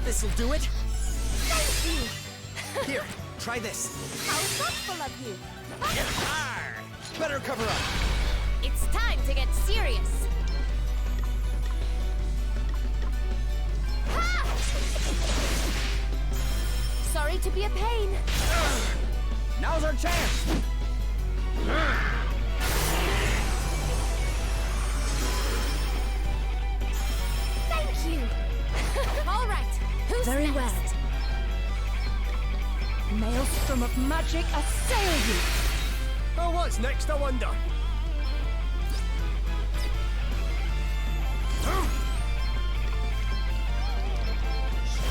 This'll do it. Thank you! Here, try this. How thoughtful of you! Better cover up. It's time to get serious! Ha! Sorry to be a pain. Now's our chance. Thank you! All right, who's Very next? well. Maelstrom of magic assail you! Oh, what's next, I wonder?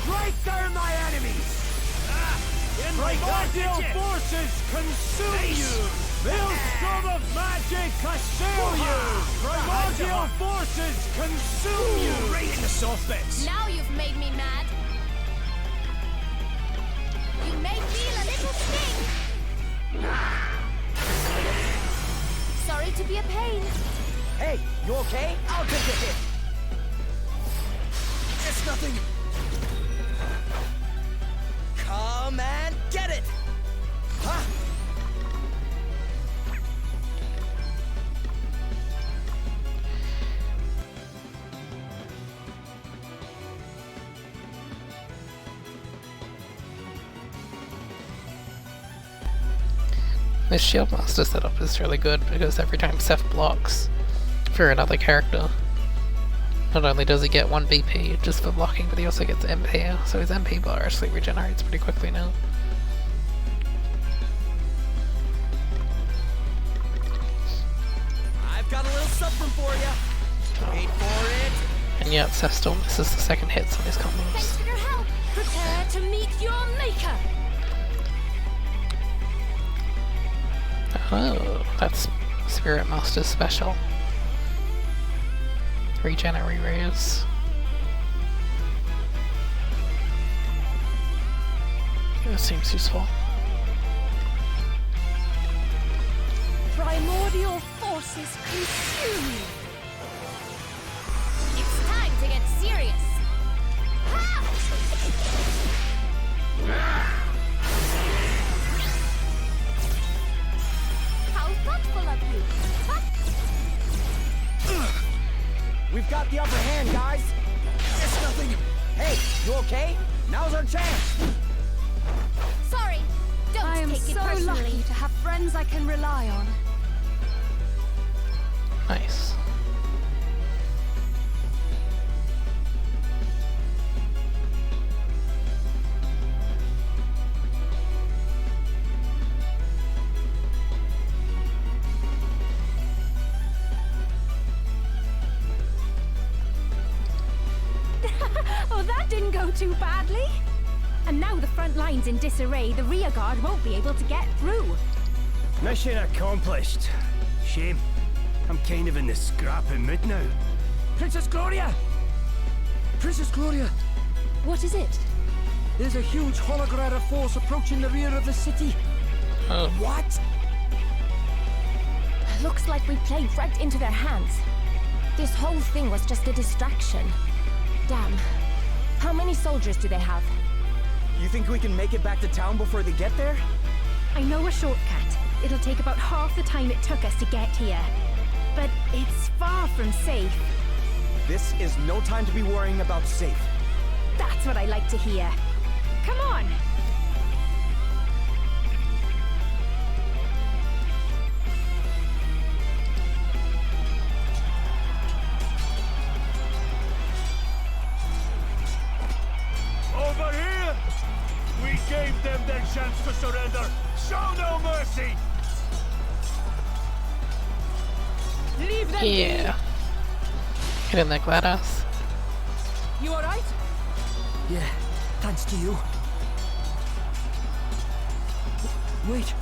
Strike down my enemies! Primordial forces consume you! Maelstrom of magic assail you! Primordial forces consume you! Right in the soft bits. Now you've made me mad. You may feel a little sting. Sorry to be a pain. Hey, you okay? I'll take the hit. It's nothing. Come and get it. Huh? This shield master setup is really good because every time Seth blocks for another character, not only does he get 1 BP just for blocking, but he also gets MP, so his MP bar actually regenerates pretty quickly now. I've got a little something for you. Wait for it. And yet Seth still misses the second hits on his Thanks combos. for your help. Prepare to meet your maker. Oh, that's Spirit Master's special. Regenerate. That seems useful. Primordial forces consume you. It's time to get serious. Ha! How thoughtful of you. We've got the upper hand, guys. It's nothing. Hey, you okay? Now's our chance. Sorry. Don't I am take it so personally. lucky to have friends I can rely on. Nice. Oh, that didn't go too badly. And now the front line's in disarray, the rear guard won't be able to get through. Mission accomplished. Shame. I'm kind of in the scrapping mood now. Princess Gloria! Princess Gloria! What is it? There's a huge Holograda force approaching the rear of the city. Oh. What? Looks like we played right into their hands. This whole thing was just a distraction. Damn. How many soldiers do they have? You think we can make it back to town before they get there? I know a shortcut. It'll take about half the time it took us to get here. But it's far from safe. This is no time to be worrying about safe. That's what I like to hear. Come on! Over here! We gave them their chance to surrender. Show no mercy! Leave them Yeah. Get in there, GLaDOS. be! You alright? Yeah, thanks to you. Wait.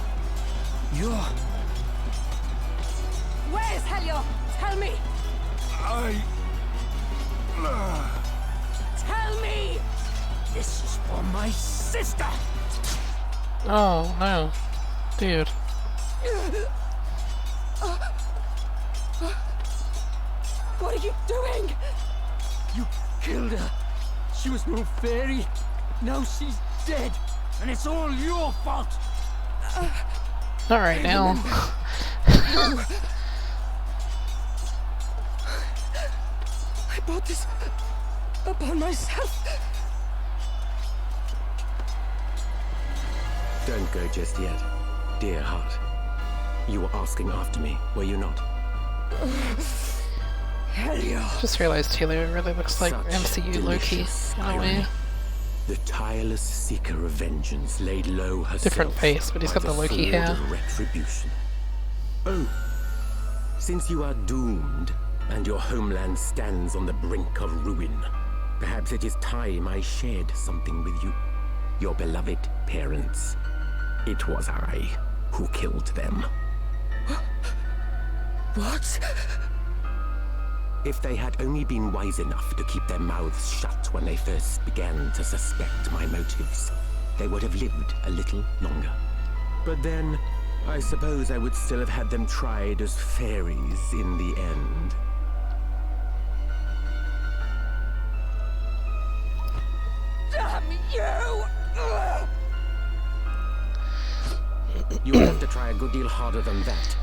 You're... Where's Helio? Tell me! Tell me! This is for my sister! Oh, no. Dude. What are you doing? You killed her. She was no fairy. Now she's dead. And it's all your fault. Not right now. I brought this upon myself. Don't go just yet, dear heart. You were asking after me, were you not? Helio. Just realized Taylor really looks like Such MCU Loki delicious in a irony. way. The tireless seeker of vengeance laid low herself. Different face, but he's got by the Loki sword hair. of retribution. Oh, since you are doomed and your homeland stands on the brink of ruin, perhaps it is time I shared something with you. Your beloved parents. It was I who killed them. What? If they had only been wise enough to keep their mouths shut when they first began to suspect my motives, they would have lived a little longer. But then, I suppose I would still have had them tried as fairies in the end. Damn you! You will have to try a good deal harder than that.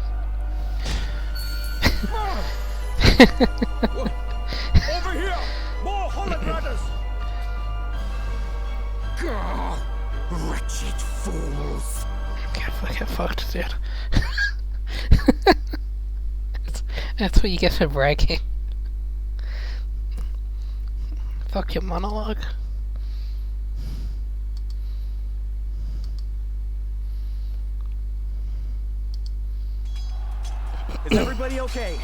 Over here! More holograders! Gah! Wretched fools! Get fucked, dude. That's what you get for bragging. Fuck your monologue. Is everybody okay?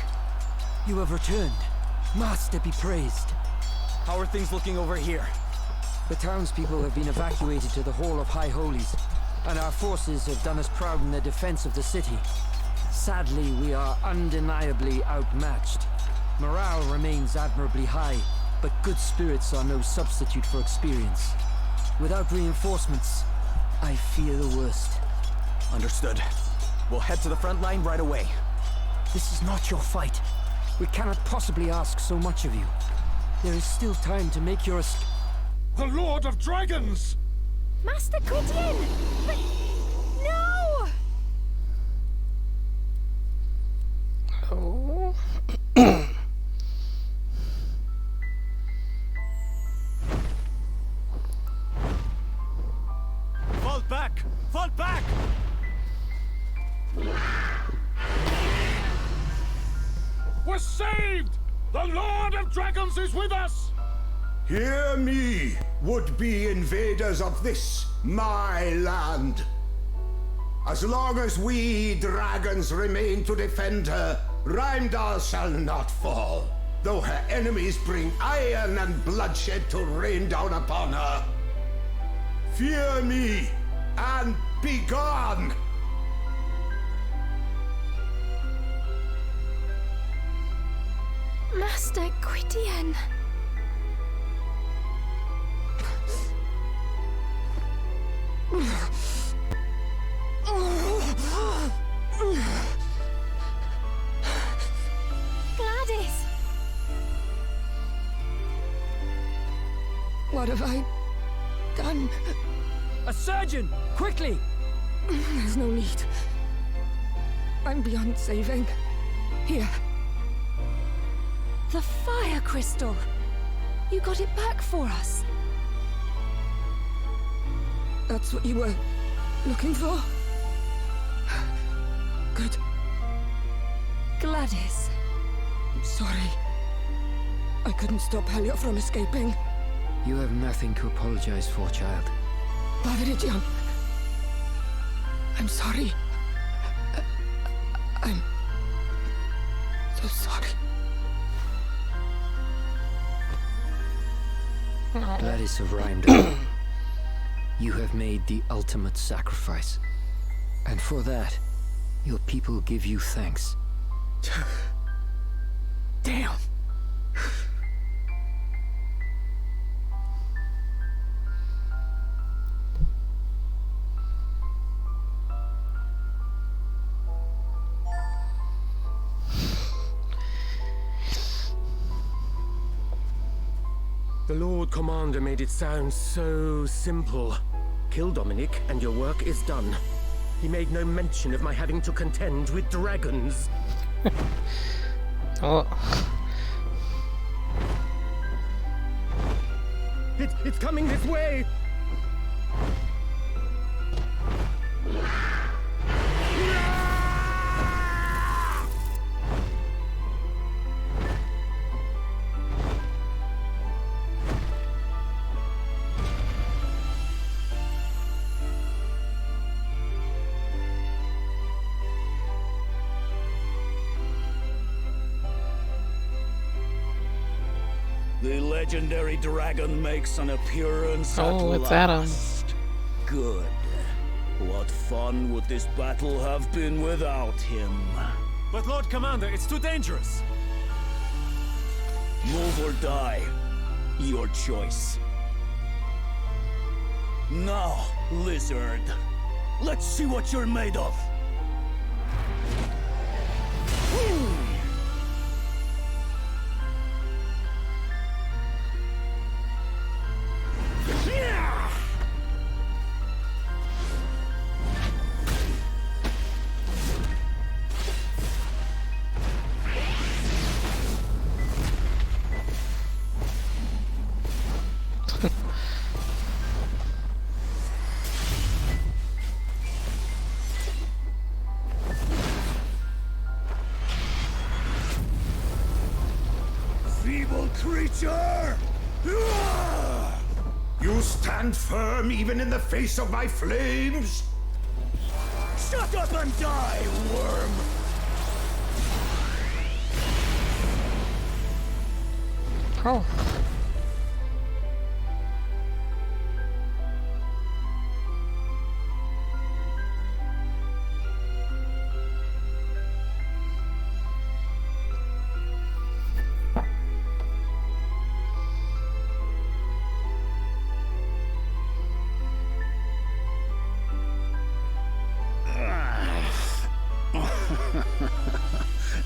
You have returned. Master be praised. How are things looking over here? The townspeople have been evacuated to the Hall of High Holies, and our forces have done us proud in their defense of the city. Sadly, we are undeniably outmatched. Morale remains admirably high, but good spirits are no substitute for experience. Without reinforcements, I fear the worst. Understood. We'll head to the front line right away. This is not your fight. We cannot possibly ask so much of you. There is still time to make your escape. The Lord of Dragons! Master Gwydion! But... no! Oh. Fall back! Fall back! We're saved! The Lord of Dragons is with us! Hear me, would-be invaders of this, my land. As long as we dragons remain to defend her, Reimdall shall not fall, though her enemies bring iron and bloodshed to rain down upon her. Fear me, and be gone! Master Gwydion. GLaDOS! What have I done? A surgeon! Quickly! There's no need. I'm beyond saving. Here. The fire crystal! You got it back for us. That's what you were looking for? Good. Gladys. I'm sorry. I couldn't stop Helio from escaping. You have nothing to apologize for, child. Pavirijan. I'm sorry. I'm so sorry. Gladys of Rheimdall, you have made the ultimate sacrifice. And for that, your people give you thanks. Damn. The Lord Commander made it sound so simple. Kill Dominic and your work is done. He made no mention of my having to contend with dragons. Oh. It's coming this way! The legendary dragon makes an appearance at Oh, it's last. Adam. Good. What fun would this battle have been without him? But Lord Commander, it's too dangerous. Move or die. Your choice. Now, lizard. Let's see what you're made of. Feeble creature! You stand firm even in the face of my flames? Shut up and die, worm! Oh.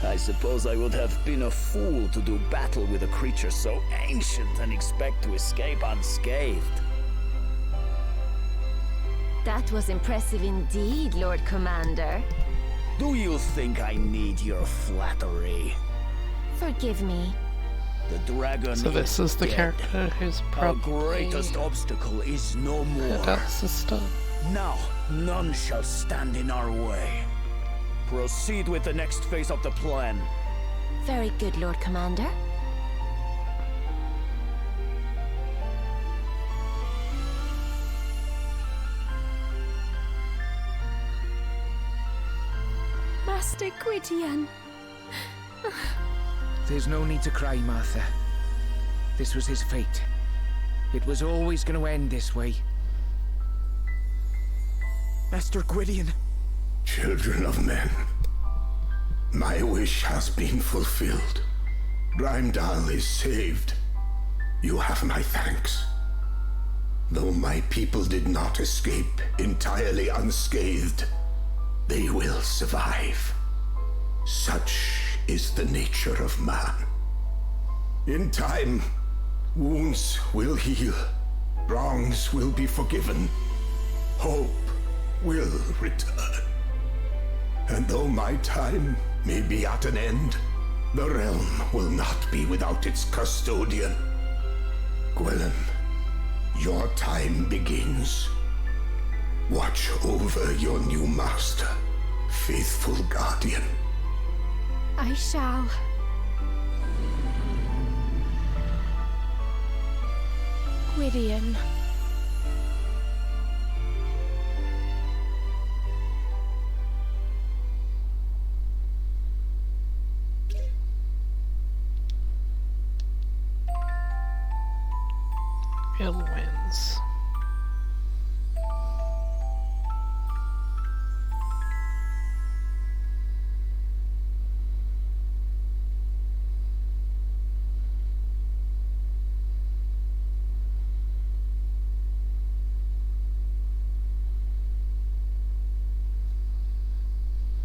I suppose I would have been a fool to do battle with a creature so ancient and expect to escape unscathed. That was impressive indeed, Lord Commander. Do you think I need your flattery? Forgive me. The dragon So this is the dead. character who's Our probably greatest obstacle is no more. That's stuff. Now, none shall stand in our way. Proceed with the next phase of the plan. Very good, Lord Commander. Master Gwydion. There's no need to cry, Martha. This was his fate. It was always going to end this way. Master Gwydion. Children of men, my wish has been fulfilled. Rheimdall is saved. You have my thanks. Though my people did not escape entirely unscathed, they will survive. Such is the nature of man. In time, wounds will heal, wrongs will be forgiven, hope will return. And though my time may be at an end, The realm will not be without its custodian. Gwillem, your time begins. Watch over your new master, faithful guardian. I shall. Gwydion. Ill winds.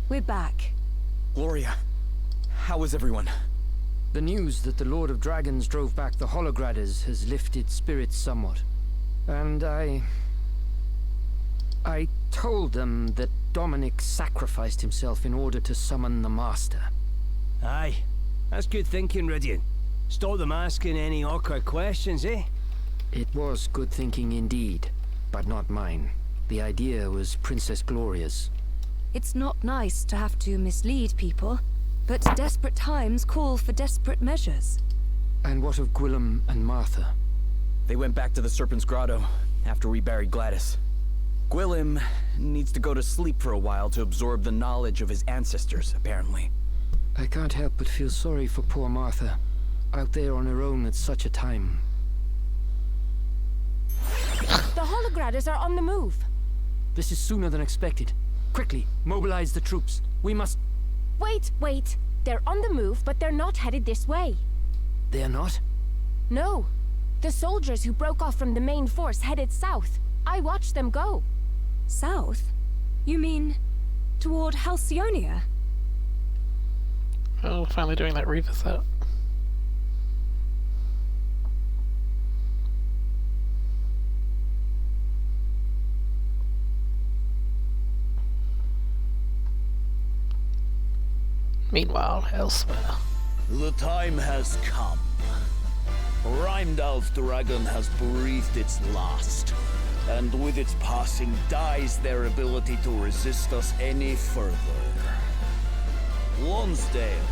We're back. Gloria, how is everyone? The news that the Lord of Dragons drove back the Hologradders has lifted spirits somewhat. And I told them that Dominic sacrificed himself in order to summon the Master. Aye, that's good thinking, Rydian. Stop them asking any awkward questions, eh? It was good thinking indeed, but not mine. The idea was Princess Gloria's. It's not nice to have to mislead people, but desperate times call for desperate measures. And what of Gwillem and Martha? They went back to the Serpent's Grotto after we buried Gladys. Gwillem needs to go to sleep for a while to absorb the knowledge of his ancestors, apparently. I can't help but feel sorry for poor Martha, out there on her own at such a time. The Hologradders are on the move. This is sooner than expected. Quickly, mobilize the troops. We must... Wait. They're on the move, but they're not headed this way. They're not? No. The soldiers who broke off from the main force headed south. I watched them go. South? You mean toward Halcyonia? Oh, finally doing that revisit. Meanwhile, elsewhere. The time has come. Reimdall's dragon has breathed its last, and with its passing dies their ability to resist us any further. Lonsdale,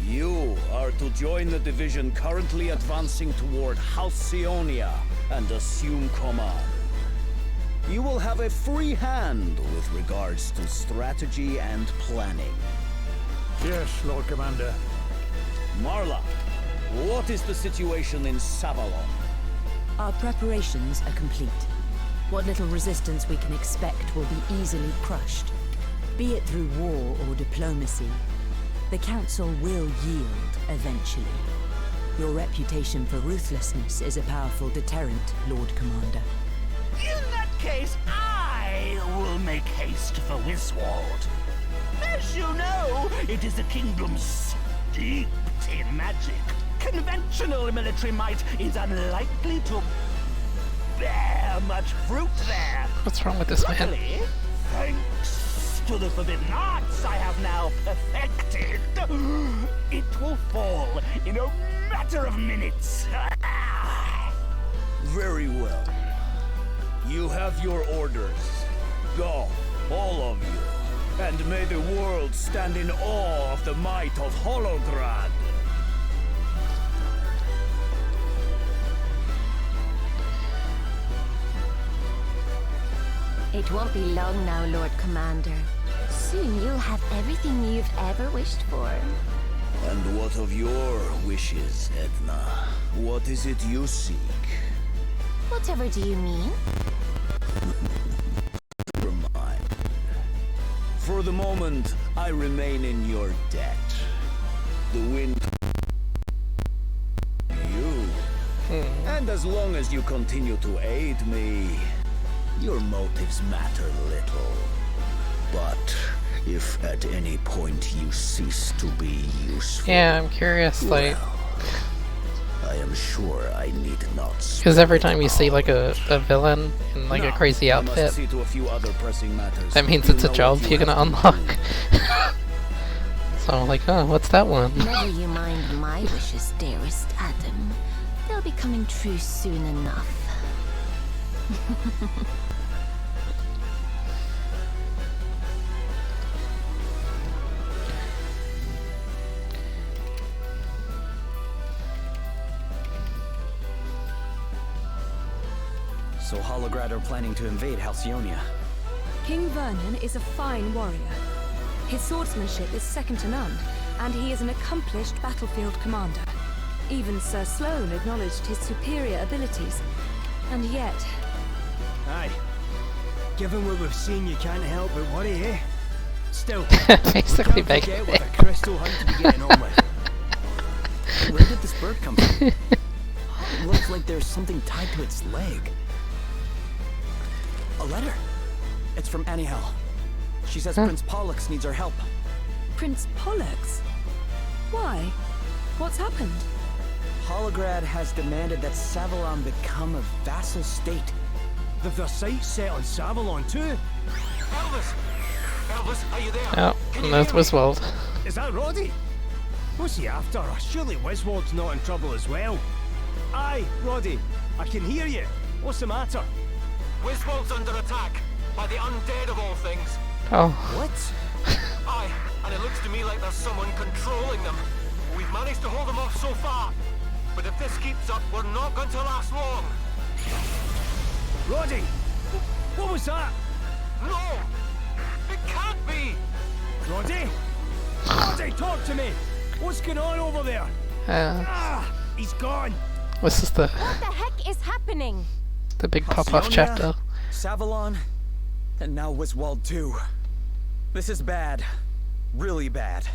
you are to join the division currently advancing toward Halcyonia and assume command. You will have a free hand with regards to strategy and planning. Yes, Lord Commander. Marla, what is the situation in Savalon? Our preparations are complete. What little resistance we can expect will be easily crushed. Be it through war or diplomacy, the Council will yield eventually. Your reputation for ruthlessness is a powerful deterrent, Lord Commander. In that case, I will make haste for Wiswald. As you know, it is a kingdom steeped in magic. Conventional military might is unlikely to bear much fruit there. What's wrong with this man? Luckily, thanks to the forbidden arts I have now perfected, it will fall in a matter of minutes. Very well. You have your orders. Go, all of you. And may the world stand in awe of the might of Holograd. It won't be long now, Lord Commander. Soon you'll have everything you've ever wished for. And what of your wishes, Edna? What is it you seek? Whatever do you mean? Never mind. For the moment, I remain in your debt. The wind... you. And as long as you continue to aid me, your motives matter little. But if at any point you cease to be useful... Yeah, I'm curious, like... I am sure I need not... Because every time you see like a villain in like a crazy I must outfit, see to a few other pressing matters. that means it's a job you're gonna unlock. So I'm like, oh, what's that one? Never you mind my wishes, dearest Adam. They'll be coming true soon enough. So Holograd are planning to invade Halcyonia. King Vernon is a fine warrior. His swordsmanship is second to none, and he is an accomplished battlefield commander. Even Sir Sloane acknowledged his superior abilities, and yet... Aye. Given what we've seen, you can't help but worry, eh? Still, basically we can't begging. forget what a crystal hunt to be getting on with. Where did this bird come from? It looks like there's something tied to its leg. A letter. It's from Anihel. She says Prince Pollux needs our help. Prince Pollux? Why? What's happened? Holograd has demanded that Savalon become a vassal state. Their sights set on Savalon too. Elvis! Elvis, are you there? Oh, and there's Wiswold. Is that Roddy? What's he after? Surely Wiswold's not in trouble as well. Aye, Roddy, I can hear you. What's the matter? Wiswold's under attack by the undead of all things. Oh. What? Aye, and it looks to me like there's someone controlling them. We've managed to hold them off so far, but if this keeps up, we're not going to last long. Roddy! What was that? No! It can't be! Roddy? Roddy, talk to me! What's going on over there? He's gone! This is the What the heck is happening? big pop-off chapter. Savalon, and now Wiswold too. This is bad. Really bad.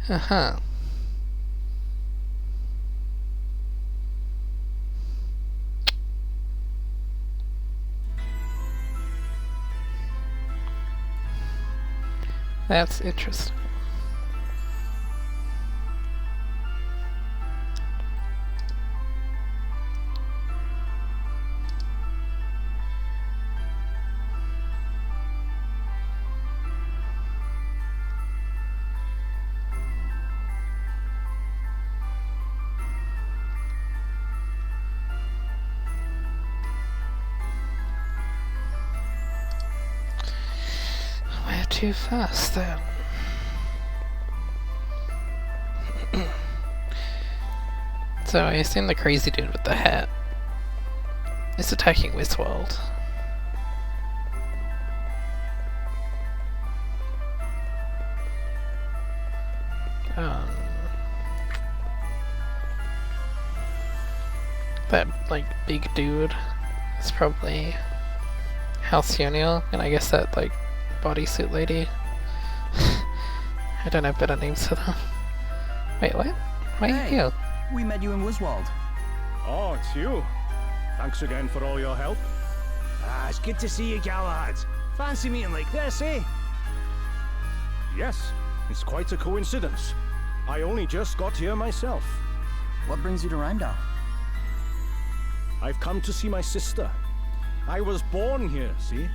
Uh-huh. That's interesting. We're too fast then. So I assume the crazy dude with the hat is attacking Wiswold. That like big dude is probably Halcyonia, and I guess that like bodysuit lady. I don't have better names for them. Wait, what? Why are you here? We met you in Wiswold. Oh, it's you. Thanks again for all your help. It's good to see you, Galahad. Fancy meeting like this, eh? Yes, it's quite a coincidence. I only just got here myself. What brings you to Rheimdall? I've come to see my sister. I was born here, see?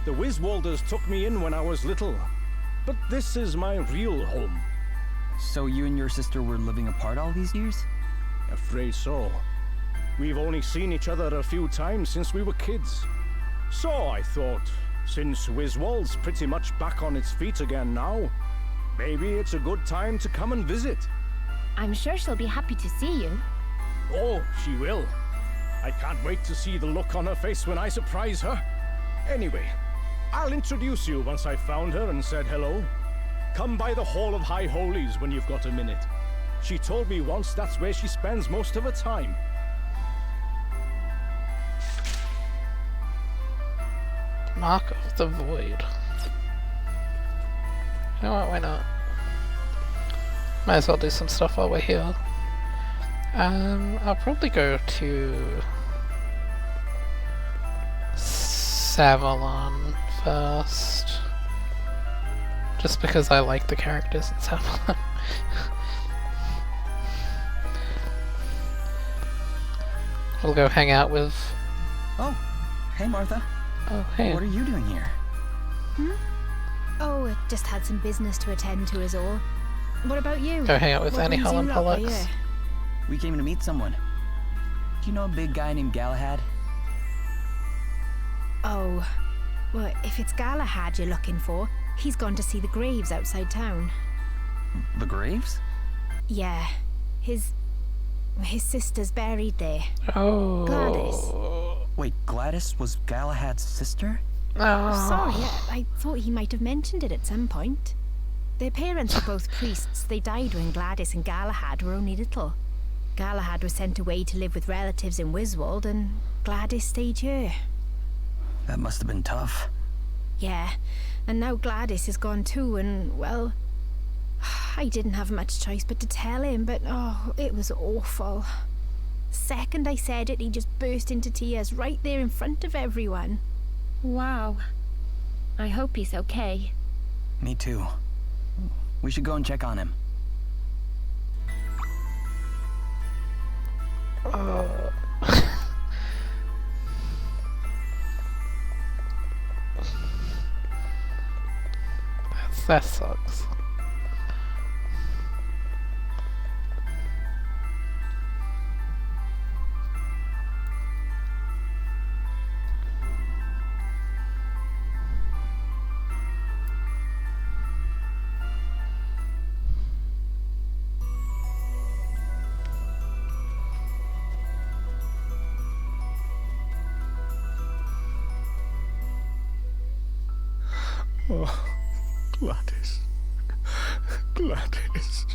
The Wiswolders took me in when I was little. But this is my real home. So you and your sister were living apart all these years? Afraid so. We've only seen each other a few times since we were kids. So I thought, since Wiswold's pretty much back on its feet again now, maybe it's a good time to come and visit. I'm sure she'll be happy to see you. Oh, she will. I can't wait to see the look on her face when I surprise her. Anyway, I'll introduce you once I've found her and said hello. Come by the Hall of High Holies when you've got a minute. She told me once that's where she spends most of her time. Mark of the Void. You know what, why not? Might as well do some stuff while we're here. I'll probably go to Savalon first. Just because I like the characters in Savalon. we'll go hang out with... Oh, hey Martha. Oh, hey. What are you doing here? Oh, it just had some business to attend to is all. What about you? Go hang out with What Annie brings you Holland lot by Pollux. here? We came to meet someone. Do you know a big guy named Galahad? Oh, well, if it's Galahad you're looking for, he's gone to see the graves outside town. The graves? Yeah, his sister's buried there. Oh. Gladys. Wait, Gladys was Galahad's sister? Oh. Sorry, I thought he might have mentioned it at some point. Their parents were both priests. They died when Gladys and Galahad were only little. Galahad was sent away to live with relatives in Wiswold, and Gladys stayed here. That must have been tough. Yeah, and now Gladys is gone too, and, well, I didn't have much choice but to tell him, but, oh, it was awful. Second I said it, he just burst into tears right there in front of everyone. Wow. I hope he's okay. Me too. We should go and check on him. That sucks. Oh, Gladys. Gladys.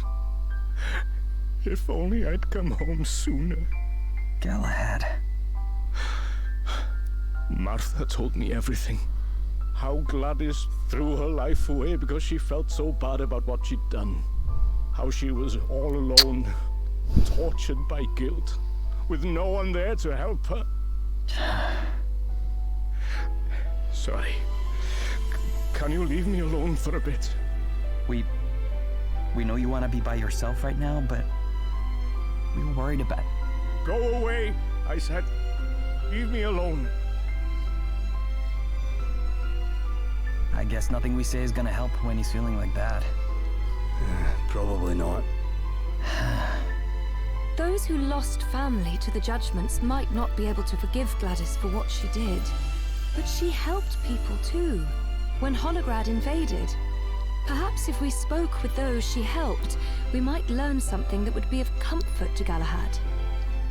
If only I'd come home sooner. Galahad. Martha told me everything. How Gladys threw her life away because she felt so bad about what she'd done. How she was all alone, tortured by guilt, with no one there to help her. Sorry. Can you leave me alone for a bit? We know you want to be by yourself right now, but we were worried about... Go away, I said. Leave me alone. I guess nothing we say is gonna help when he's feeling like that. Probably not. Those who lost family to the judgments might not be able to forgive Gladys for what she did. But she helped people too. When Holograd invaded, perhaps if we spoke with those she helped, we might learn something that would be of comfort to Galahad.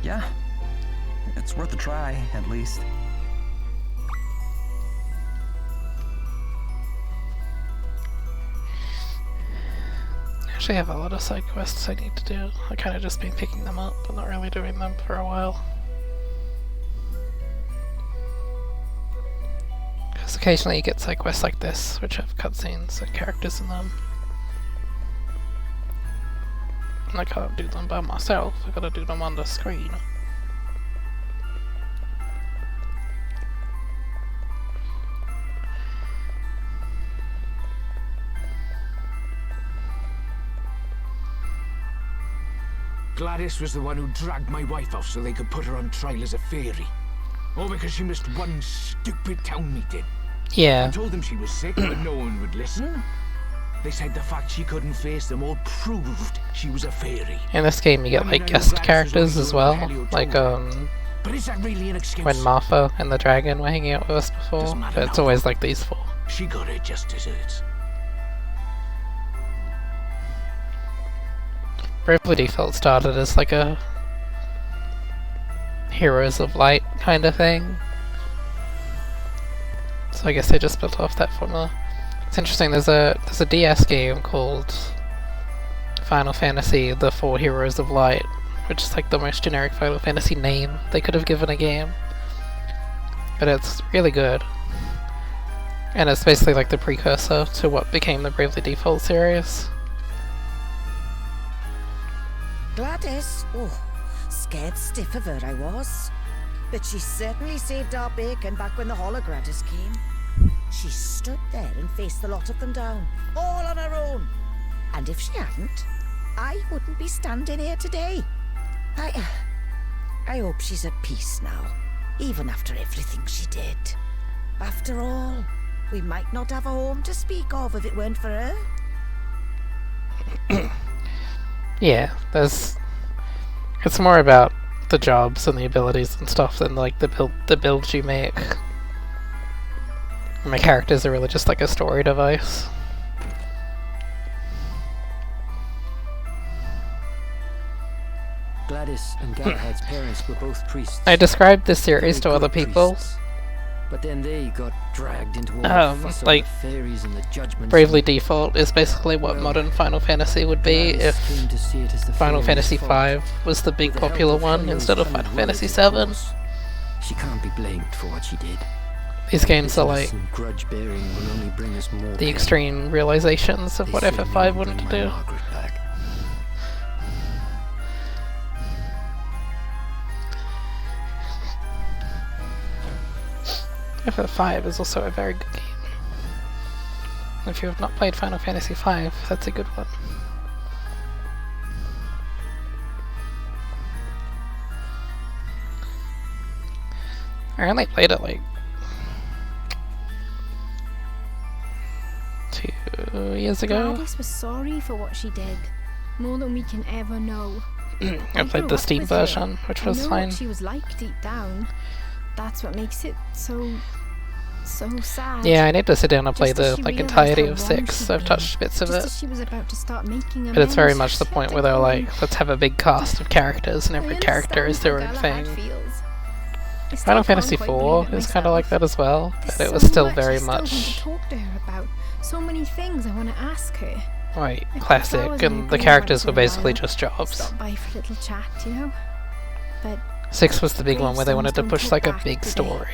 Yeah. It's worth a try, at least. Actually, I have a lot of side quests I need to do. I kind of just been picking them up, but not really doing them for a while. Because occasionally you get side quests like this, which have cutscenes and characters in them. And I can't do them by myself, I gotta do them on the screen. Gladys was the one who dragged my wife off so they could put her on trial as a fairy. All because she missed one stupid town meeting. Yeah. I told them she was sick, but no one would listen. They said the fact she couldn't face them all proved she was a fairy. In this game you get like guest characters as well, like But is that really an excuse? when Martha and the dragon were hanging out with us before, but it's always like these four. She got it just as it's. Bravely Default started as like a Heroes of Light kind of thing. So I guess they just built off that formula. It's interesting, there's a DS game called Final Fantasy The Four Heroes of Light, which is like the most generic Final Fantasy name they could have given a game. But it's really good. And it's basically like the precursor to what became the Bravely Default series. Gladys? Oh, scared stiff of her I was. But she certainly saved our bacon back when the Holograders came. She stood there and faced the lot of them down, all on her own. And if she hadn't, I wouldn't be standing here today. I I hope she's at peace now, even after everything she did. After all, we might not have a home to speak of if it weren't for her. Yeah, it's more about the jobs and the abilities and stuff than like the builds you make. My characters are really just like a story device. Gladys and Galahad's parents were both priests. I described this series to other people. But then they got dragged into all the fuss like of the fairies and the judgments. Bravely Default is basically what modern Final Fantasy would be if Final Fantasy V was the big popular one instead of Final Fantasy VII. She can't be blamed for what she did. These games are like grudge bearing will only bring us more the extreme realizations of what FF5 wanted to do. FF5 is also a very good game. If you have not played Final Fantasy V, that's a good one. I only played it like 2 years ago. Gladys was sorry for what she did, more than we can ever know. I played the Steam version, which was fine. What she was like deep down. That's what makes it so sad. Yeah, I need to sit down and play the she like realised entirety how of wrong 6. she'd I've been. touched bits of Just it. as she was about to start making But it's very amends, much the she point let where it they're go. like, let's have a big cast of characters and every character is their own thing. Final Fantasy IV is kind of like that as well, but it was still very much talk to her about so many things I want to ask her. right, Like, classic, flowers and and the green characters once were in a basically while. just jobs. Stop by for a little chat, you know. But 6 was the big one where they wanted to Gravestones push don't like a talk big back, do they? story.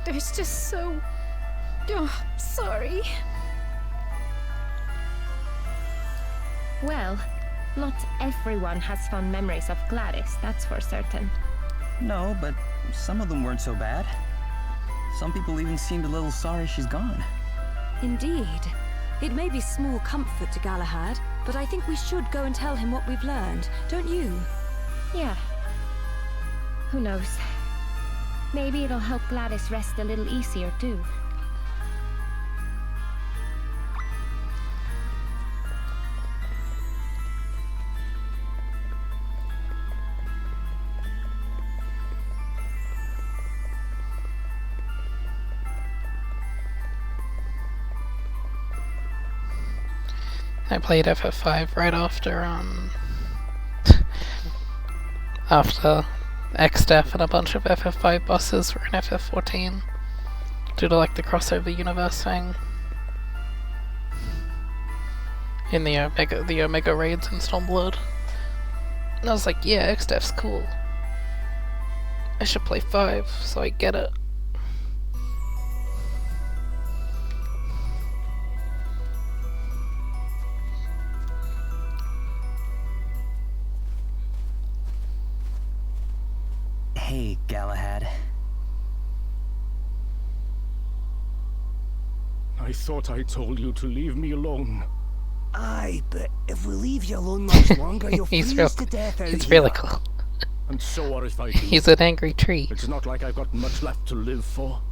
There's just so... Oh, sorry. Well, not everyone has fond memories of Gladys, that's for certain. No, but some of them weren't so bad. Some people even seemed a little sorry she's gone. Indeed. It may be small comfort to Galahad, but I think we should go and tell him what we've learned, don't you? Yeah. Who knows? Maybe it'll help Gladys rest a little easier too. I played FF5 right after after X-Death and a bunch of FF5 bosses were in FF14 due to like the crossover universe thing in the Omega raids in Stormblood. And I was like, yeah, X-Death's cool. I should play 5 so I get it. Hey, Galahad. I thought I told you to leave me alone. Aye, but if we leave you alone much longer, you'll He's freeze to death out He's here. really cool. And so what if I do? He's an angry tree. It's not like I've got much left to live for.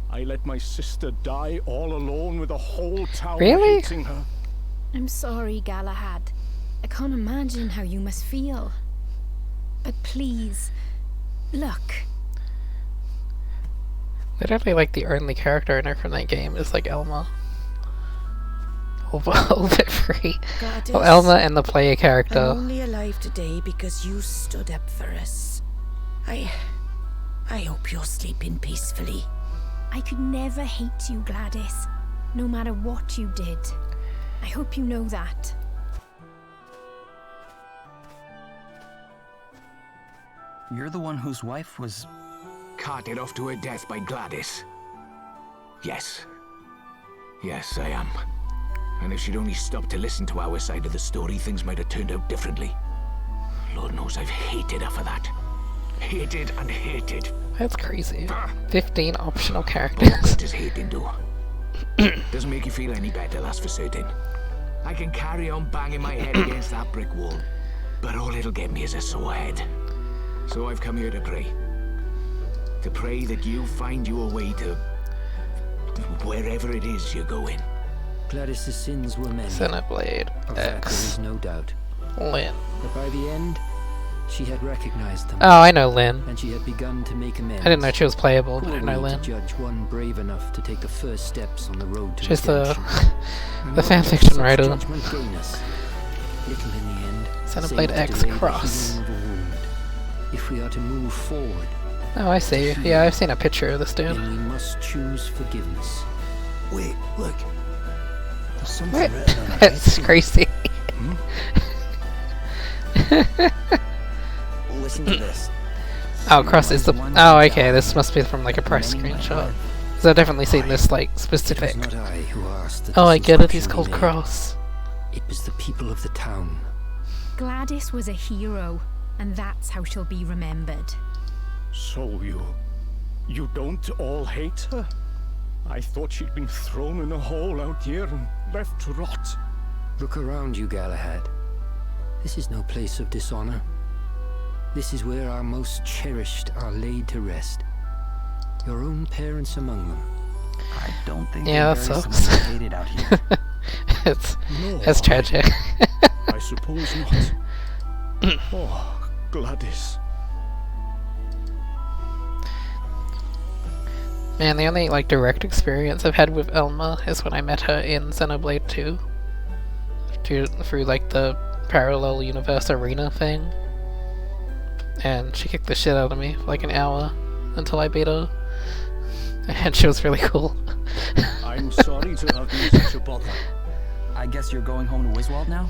I let my sister die all alone with a whole town Really? hating her. I'm sorry, Galahad. I can't imagine how you must feel. But please, look. Literally, like, the only character in her from that game is, like, Elma. All but free. Gladys, Well, Elma and the player character. I'm only alive today because you stood up for us. I hope you're sleeping peacefully. I could never hate you, Gladys. No matter what you did. I hope you know that. You're the one whose wife was... carted off to her death by Gladys. Yes. Yes, I am. And if she'd only stopped to listen to our side of the story, things might have turned out differently. Lord knows I've hated her for that. Hated and hated. That's crazy. 15 optional characters. What does hating do? Doesn't make you feel any better, that's for certain. I can carry on banging my head against that brick wall. But all it'll get me is a sore head. So I've come here to pray. To pray that you find your way to wherever it is you're going. Gladys' sins were many. Xenoblade Of that there X. is no doubt. Lynn. But by the end, she had recognized them. Oh, I know Lynn. And she had begun to make amends. I didn't know she was playable, but Who I are know we to Lynn. judge one brave enough to take the first steps on the road to She's the redemption? And the what will fanfiction such writer. judgment gain us? Little in the end. Xenoblade save to X delay the Cross. healing of a wound. If we are to move forward, Oh, I see. Yeah, I've seen a picture of this dude. then we must choose forgiveness. Wait, look. There's something What? written on our That's crazy. Listen to this. Oh, Cross is the. Oh, okay. This must be from like a press screenshot. Because I've definitely seen this like specific. It was not I who asked that Oh, I this get it. He's inscription called be made. Cross. It was the people of the town. Gladys was a hero, and that's how she'll be remembered. So you don't all hate her? I thought she'd been thrown in a hole out here and left to rot. Look around you, Galahad. This is no place of dishonor. This is where our most cherished are laid to rest. Your own parents among them. I don't think Yeah, they that bury sucks. someone they hated out here. It's tragic. I suppose not. Oh, Gladys. Man, the only like direct experience I've had with Elma is when I met her in Xenoblade 2. Through like the parallel universe arena thing. And she kicked the shit out of me for like an hour until I beat her. And she was really cool. I'm sorry to have been such a bother. I guess you're going home to Wiswald now?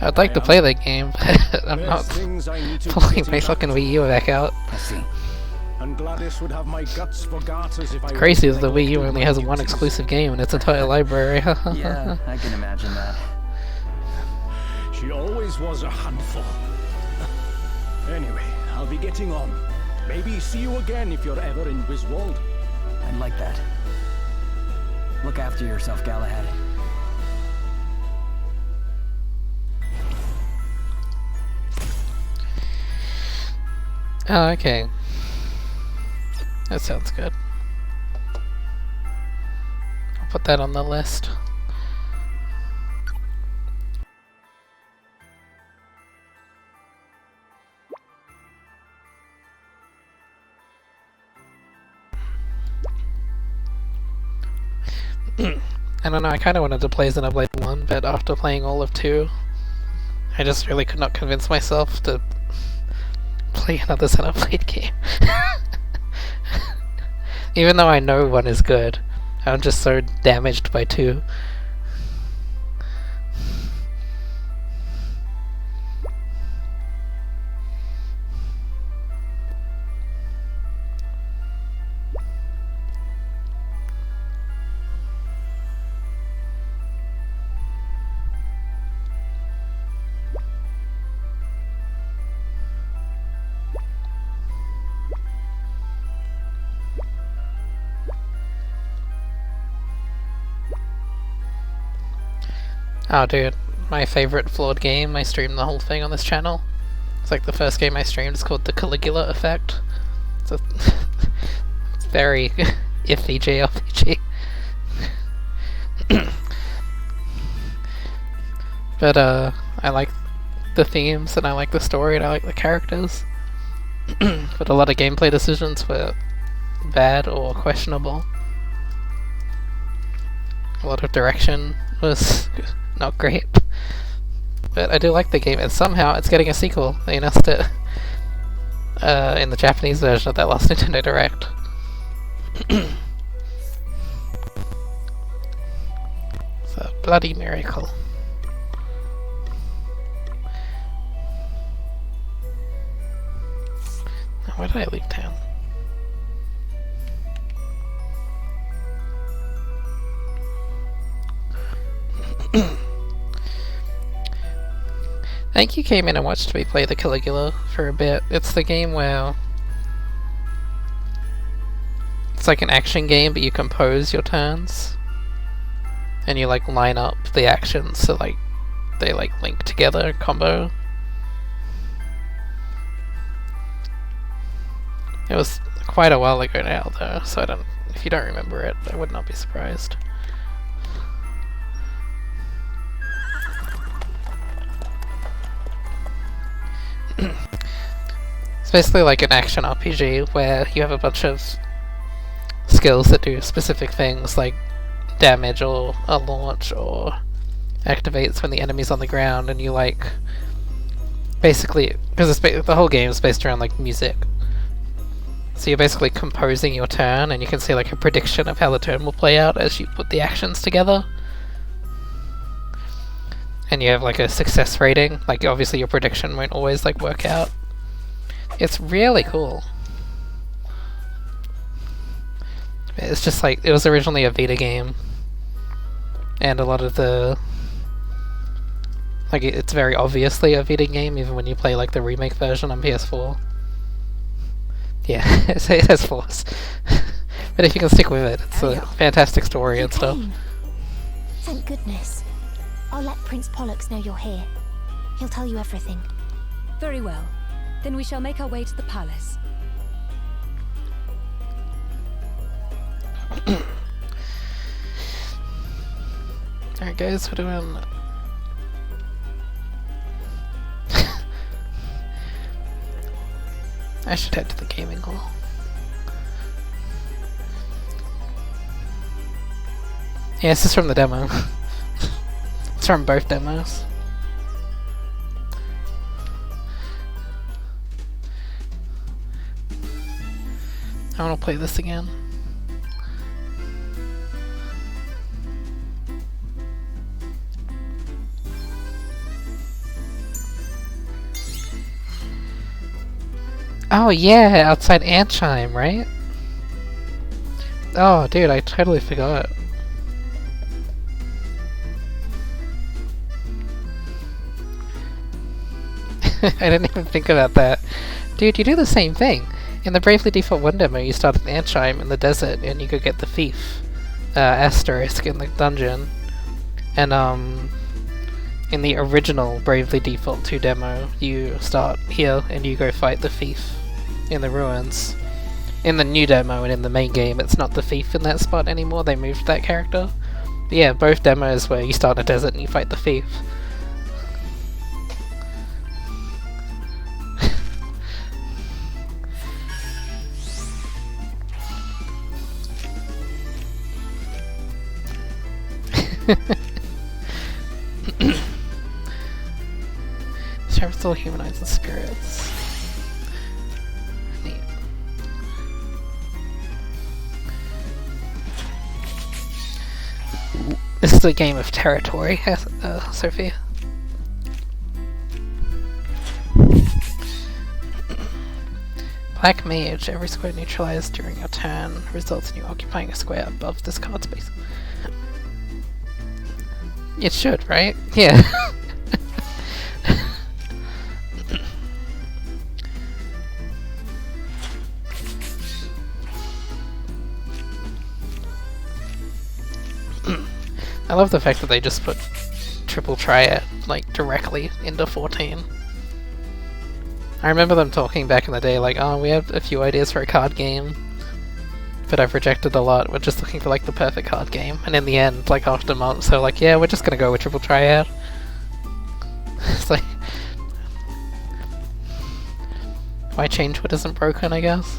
I'd like to play that game, but I'm There's not things I need to pulling get my in fucking back. Wii U back out. I see. And Gladys would have my guts for garters if I Crazy is the Wii U neglected only my has one duties. exclusive game in its entire library. Yeah, I can imagine that. She always was a handful. Anyway, I'll be getting on. Maybe see you again if you're ever in Wiswald. I'd like that. Look after yourself, Galahad. Oh, okay. That sounds good. I'll put that on the list. I don't know, I kind of wanted to play Xenoblade 1, but after playing all of 2, I just really could not convince myself to play another Xenoblade game. Even though I know 1 is good, I'm just so damaged by 2. Oh dude, my favorite flawed game, I streamed the whole thing on this channel. It's like the first game I streamed is called The Caligula Effect. It's a it's very iffy JRPG. But I like the themes and I like the story and I like the characters. But a lot of gameplay decisions were bad or questionable. A lot of direction was not great. But I do like the game, and somehow it's getting a sequel. They announced it in the Japanese version of that last Nintendo Direct. It's a bloody miracle. Now, where did I leave town? I think you came in and watched me play the Caligula for a bit. It's the game where it's like an action game, but you compose your turns and you like line up the actions so like they like link together, combo. It was quite a while ago now, though, so I don't. If you don't remember it, I would not be surprised. It's basically like an action RPG where you have a bunch of skills that do specific things, like damage or a launch or activates when the enemy's on the ground, and you like basically, because the whole game is based around like music, so you're basically composing your turn, and you can see like a prediction of how the turn will play out as you put the actions together. And you have like a success rating, like obviously your prediction won't always like work out. It's really cool. It's just like, it was originally a Vita game, and a lot of the, like, it's very obviously a Vita game even when you play like the remake version on PS4. Yeah, it has flaws. But if you can stick with it, it's a fantastic story and stuff. Thank goodness. I'll let Prince Pollux know you're here. He'll tell you everything. Very well. Then we shall make our way to the palace. Alright guys, we're doing... I should head to the gaming hall. Yeah, this is from the demo. It's from both demos. I want to play this again. Oh yeah, outside Antchime, right? Oh dude, I totally forgot. I didn't even think about that. Dude, you do the same thing. In the Bravely Default 1 demo, you start at Antchime in the desert and you go get the thief, Asterisk, in the dungeon. And in the original Bravely Default 2 demo, you start here and you go fight the thief in the ruins. In the new demo and in the main game, it's not the thief in that spot anymore, they moved that character. But yeah, both demos where you start in a desert and you fight the thief. Sheriff still humanizing spirits. Neat. This is a game of territory, Sophia. Black Mage. Every square neutralized during your turn results in you occupying a square above this card space. It should, right? Yeah. I love the fact that they just put Triple Triad, like, directly into 14. I remember them talking back in the day, like, oh, we have a few ideas for a card game, but I've rejected a lot. We're just looking for, like, the perfect card game. And in the end, like, after months, they're like, yeah, we're just gonna go with Triple Triad. It's like, why change what isn't broken, I guess?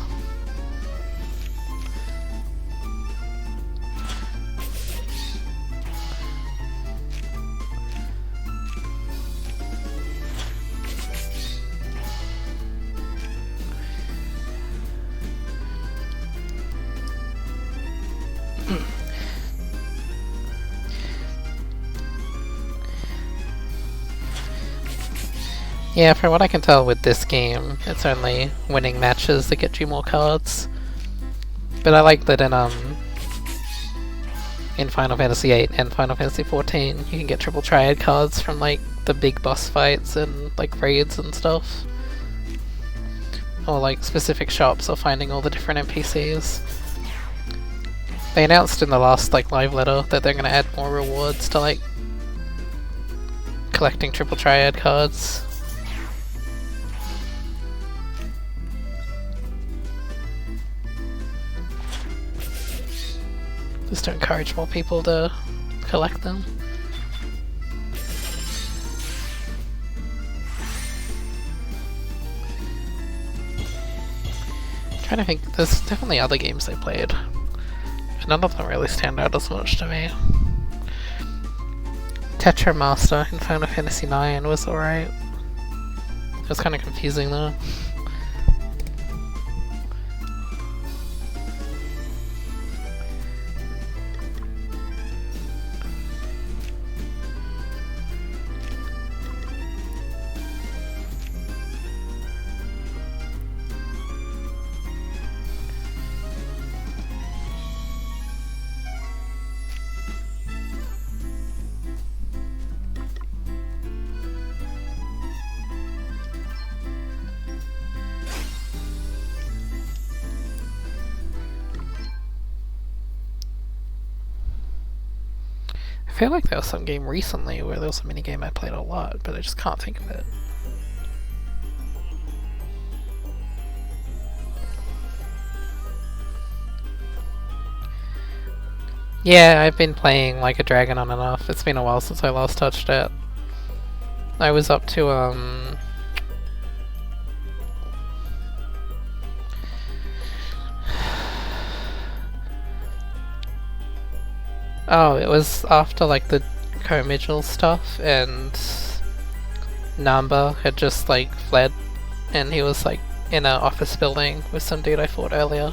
Yeah, from what I can tell with this game, it's only winning matches that get you more cards. But I like that in Final Fantasy VIII and Final Fantasy XIV, you can get Triple Triad cards from like the big boss fights and like raids and stuff. Or like specific shops or finding all the different NPCs. They announced in the last like live letter that they're gonna add more rewards to like collecting Triple Triad cards. Just to encourage more people to collect them. Trying to think, there's definitely other games they played. But none of them really stand out as much to me. Tetra Master in Final Fantasy IX was alright. It was kind of confusing though. I feel like there was some game recently where there was a minigame I played a lot, but I just can't think of it. Yeah, I've been playing Like a Dragon on and off. It's been a while since I last touched it. I was up to, oh, it was after like the Comigel stuff, and Namba had just like fled, and he was like in an office building with some dude I fought earlier,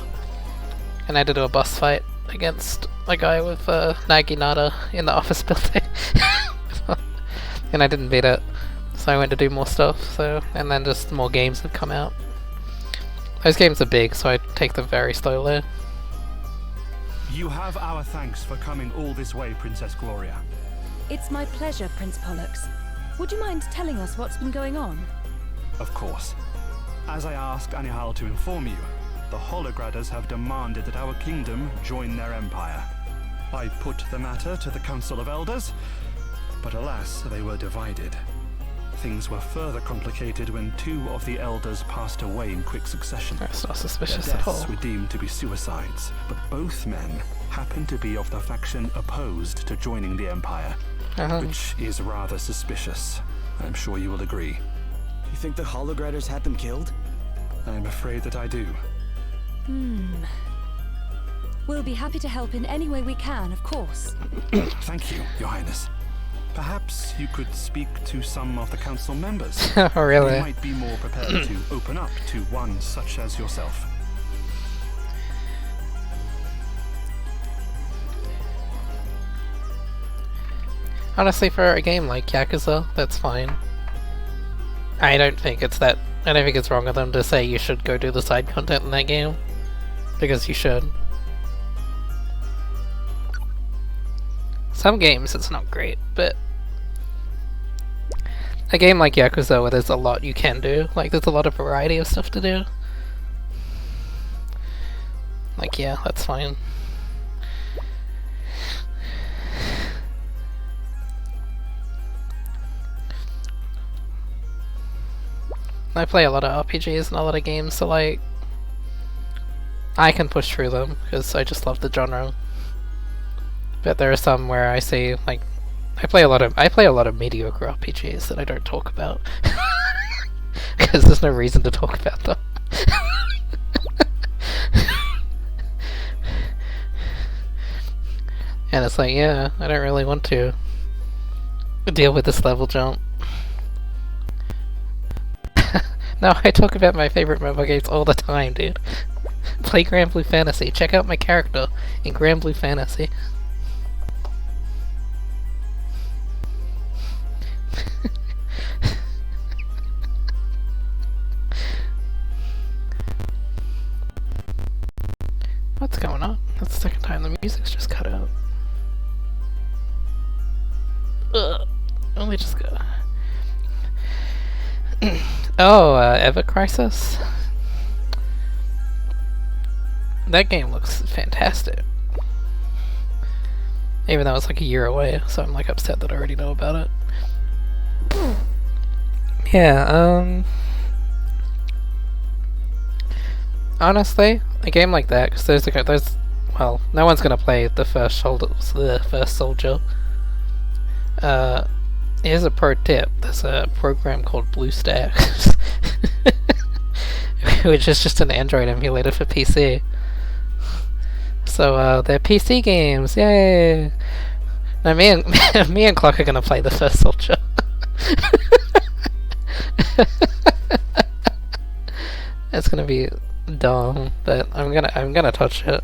and I had to do a boss fight against a guy with Naginata in the office building, and I didn't beat it, so I went to do more stuff. So, and then just more games have come out. Those games are big, so I take them very slowly. You have our thanks for coming all this way, Princess Gloria. It's my pleasure, Prince Pollux. Would you mind telling us what's been going on? Of course. As I asked Anihal to inform you, the Hologradders have demanded that our kingdom join their empire. I put the matter to the Council of Elders, but alas, they were divided. Things were further complicated when two of the elders passed away in quick succession. That's not suspicious Their at all. deaths were deemed to be suicides, but both men happened to be of the faction opposed to joining the Empire, which is rather suspicious. I'm sure you will agree. You think the Hologradders had them killed? I'm afraid that I do. We'll be happy to help in any way we can, of course. Thank you, Your Highness. Perhaps you could speak to some of the council members. Oh, really? They might be more prepared to open up to one such as yourself. Honestly, for a game like Yakuza, that's fine. I don't think it's wrong of them to say you should go do the side content in that game. Because you should. Some games it's not great, but a game like Yakuza where there's a lot you can do, like there's a lot of variety of stuff to do. Like, yeah, that's fine. I play a lot of RPGs and a lot of games, so like I can push through them because I just love the genre. But there are some where I say like I play a lot of mediocre RPGs that I don't talk about because there's no reason to talk about them. And it's like, yeah, I don't really want to deal with this level jump. No, I talk about my favorite mobile games all the time, dude. Play Grand Blue Fantasy. Check out my character in Grand Blue Fantasy. What's going on? That's the second time the music's just cut out. Ugh. Only just go. Oh, Ever Crisis? That game looks fantastic. Even though it's like a year away, so I'm like upset that I already know about it. Yeah, honestly, a game like that, because there's well, no one's gonna play the first soldier. Here's a pro tip. There's a program called BlueStacks, which is just an Android emulator for PC. So they're PC games, yay! Now me and Clock are gonna play the first soldier. It's gonna be dumb, but I'm gonna touch it.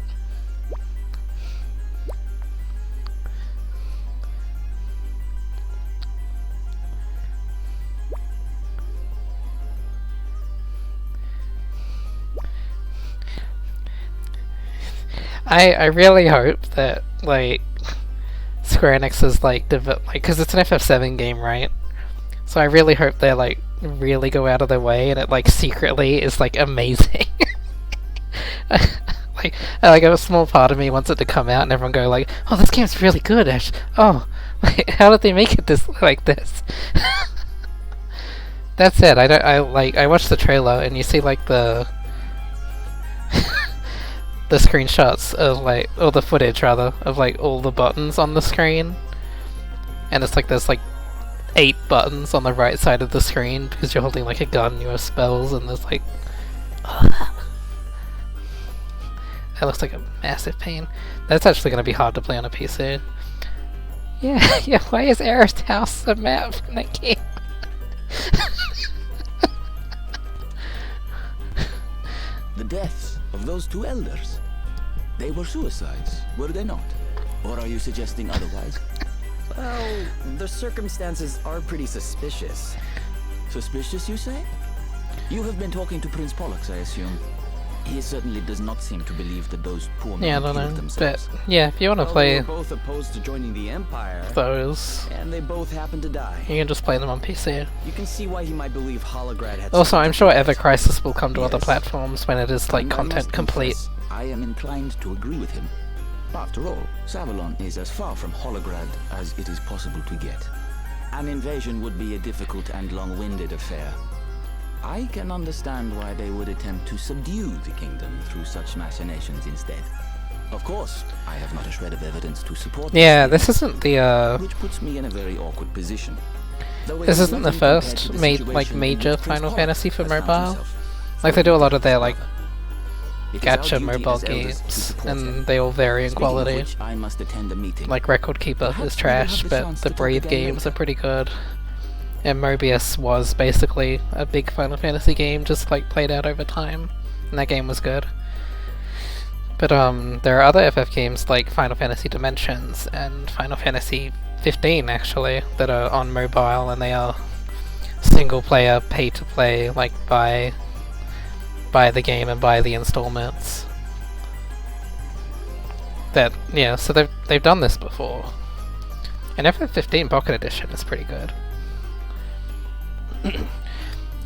I really hope that like Square Enix is like because it's an FF7 game, right? So I really hope they like really go out of their way and it like secretly is like amazing. like a small part of me wants it to come out and everyone go like, oh, this game's really good, Ash. Oh, like, how did they make it this like this? That's it. I watched the trailer and you see like the the screenshots of like, or the footage rather, of like all the buttons on the screen, and it's like there's like 8 buttons on the right side of the screen because you're holding like a gun, you have spells, and there's like that looks like a massive pain. That's actually going to be hard to play on a PC. Yeah, yeah, why is Aerith's house a map in the game? The deaths of those 2 elders. They were suicides, were they not? Or are you suggesting otherwise? Well, the circumstances are pretty suspicious. Suspicious, you say? You have been talking to Prince Pollux, I assume. He certainly does not seem to believe that those poor men yeah, I don't killed know. themselves. But yeah, if you want to play they were both opposed to joining the Empire, those, and they both happened to die. You can just play them on PC. You can see why he might believe Holograd had. Also, I'm sure Ever Crisis will come to other platforms when it is like content complete. I am inclined to agree with him. After all, Savalon is as far from Holograd as it is possible to get. An invasion would be a difficult and long-winded affair. I can understand why they would attempt to subdue the kingdom through such machinations instead. Of course, I have not a shred of evidence to support this isn't the which puts me in a very awkward position. This isn't the first major Final Fantasy for mobile. Like they do a lot of their like gacha mobile games, and they all vary in quality. I must attend a meeting. Like Record Keeper is trash, but the Brave games are pretty good. And Mobius was basically a big Final Fantasy game, just like played out over time, and that game was good. But there are other FF games like Final Fantasy Dimensions and Final Fantasy 15 actually that are on mobile, and they are single player, pay to play, like buy the game and buy the installments. That so they've done this before. And FF15 Pocket Edition is pretty good.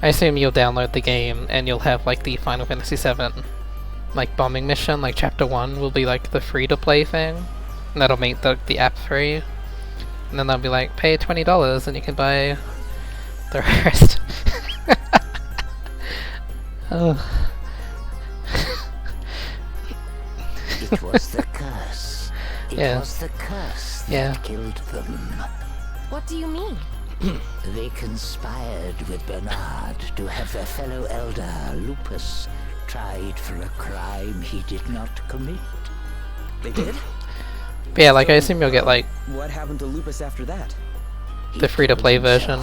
I assume you'll download the game and you'll have like the Final Fantasy VII like bombing mission, like chapter 1 will be like the free to play thing, and that'll make the app free, and then they'll be like pay $20 and you can buy the rest. Oh. It was the curse. It was the curse that killed them. What do you mean? They conspired with Bernard to have their fellow elder, Lupus, tried for a crime he did not commit. They did? But yeah, like I assume you'll get like what happened to Lupus after that? The free-to-play version,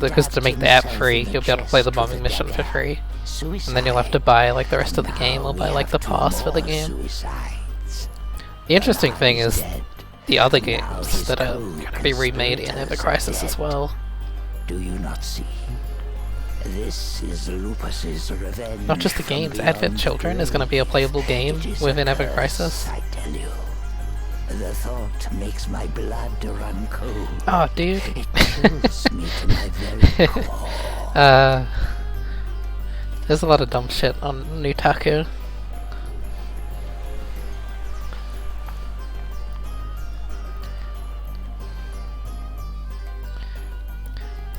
because to make the app free, you'll be able to play the bombing mission for free, and then you'll have to buy like the rest of the game, or buy like the pass for the game. The interesting thing is the other games that are going to be remade in Ever Crisis as well. Do you not see? This is Lupus's revenge. Not just the games, Advent Children is going to be a playable game within Ever Crisis. I tell you, the thought makes my blood run cold. Oh, dude. It chills me to my very core. There's a lot of dumb shit on Nutaku.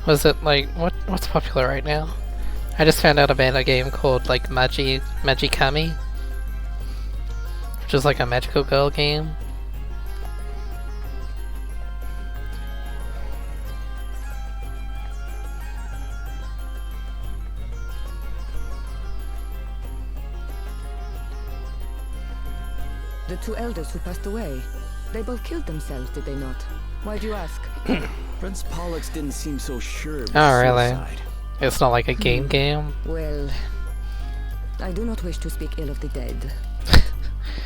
Was it like what's popular right now? I just found out about a game called like Magikami which is like a magical girl game. The two elders who passed away, they both killed themselves, did they not? Why do you ask? Prince Pollux didn't seem so sure about Oh, really? suicide. It's not like a game. Well, I do not wish to speak ill of the dead.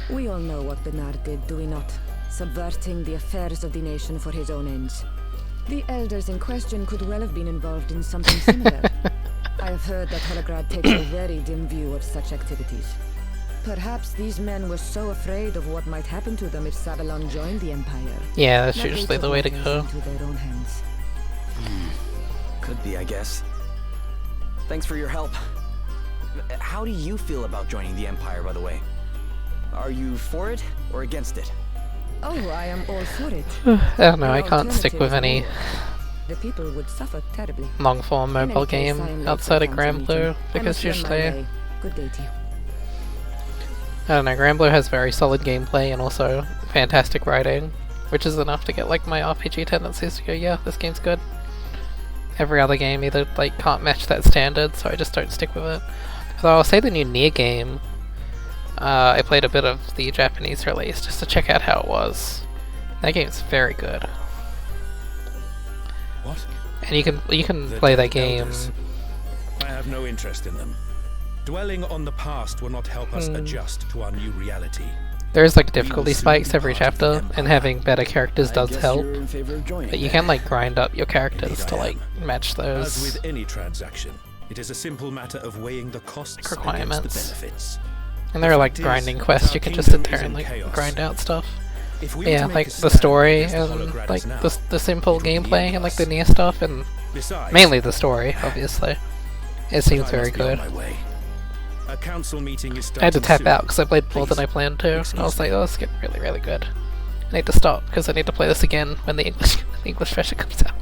We all know what Bernard did, do we not? Subverting the affairs of the nation for his own ends. The elders in question could well have been involved in something similar. I have heard that Holograd takes a very dim view of such activities. Perhaps these men were so afraid of what might happen to them if Savalon joined the Empire. Yeah, that's that they usually the took way to matters go. into their own hands. Could be, I guess. Thanks for your help. How do you feel about joining the Empire, by the way? Are you for it or against it? Oh, I am all for it. I don't know, The I can't stick with any alternative is war. The people would suffer terribly. long form In mobile any case, game I am late for outside of the council Granblue meeting. I because must be on my usually way. Good day to you. I don't know, Granblue has very solid gameplay and also fantastic writing, which is enough to get like my RPG tendencies to go, yeah, this game's good. Every other game either like can't match that standard, so I just don't stick with it. Although I'll say the new Nier game, I played a bit of the Japanese release just to check out how it was. That game's very good. What? And you can The play that Dead game. Elders. I have no interest in them. Dwelling on the past will not help us adjust to our new reality. There's like difficulty spikes every chapter, and having better characters does help. You're in favor of joining But you then. can like grind up your characters to like match As those with any transaction, it is a simple matter of weighing the costs requirements. against the benefits. And there are like The fact grinding is, quests our you can just sit kingdom there is and in like chaos. grind out stuff. If we But were yeah, to make like a the stand story against the and Hologradders like now, the simple it would be gameplay and like the aimless. Nier stuff and Besides, mainly the story, obviously. It seems I very must be on good. my way. A council meeting is I had to starting tap soon. out because I played more than I planned to, and I was like, oh, this is getting really, really good. I need to stop because I need to play this again when the English version comes out.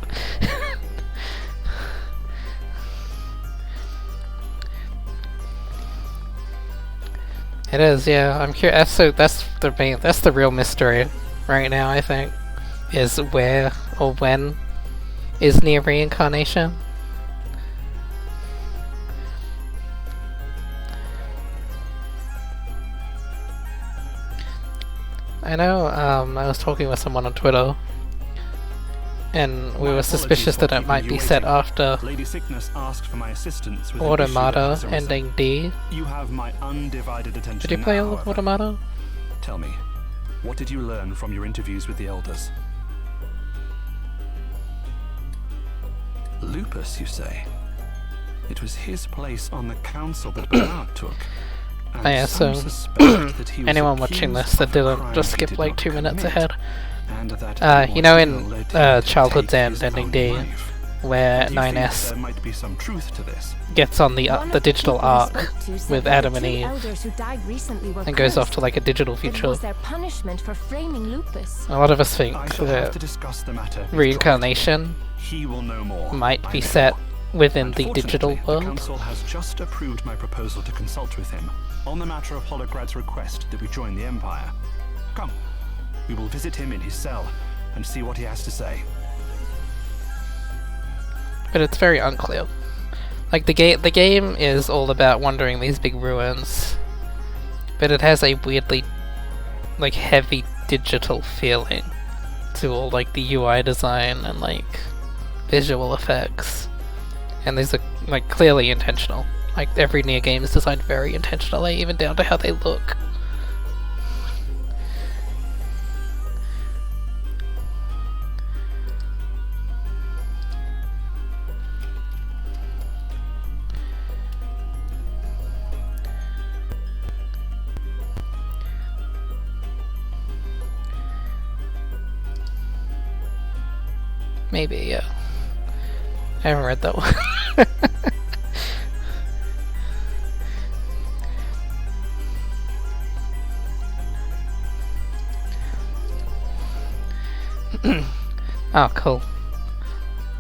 It is, yeah. I'm curious. So that's the real mystery right now. I think is where or when is Nier Reincarnation. I know. I was talking with someone on Twitter, and we were suspicious that it might be set after Lady Sickness asked for my assistance with an issue that Automata has arisen. ending D. You have my undivided attention. Did you play now, all of however. Automata? Tell me, what did you learn from your interviews with the elders? Lupus, you say? It was his place on the council that Bernard took. And I some assume suspect that he was anyone watching accused this that of a didn't crime just he skip did like not 2 minutes commit, ahead. and that he You know, was in led him to Childhood take End his ending own D, life. where Do you think 9S there might be some truth to this? gets on the One the of digital people I arc spoke to said with that Adam the and two Eve, elders who died recently were and goes off cursed. to like a digital It future. was their punishment for framing Lupus. A lot of us think I shall have that to discuss the matter. reincarnation He will know more. might by be then. set within the digital Unfortunately, world. The council has just approved my proposal to consult with him on the matter of Holograd's request that we join the Empire. Come, we will visit him in his cell and see what he has to say. But it's very unclear. Like the game is all about wandering these big ruins, but it has a weirdly like heavy digital feeling to all like the UI design and like visual effects, and these are like clearly intentional. Like every Nier game is designed very intentionally, even down to how they look. Maybe, yeah. I haven't read that one. Oh, cool.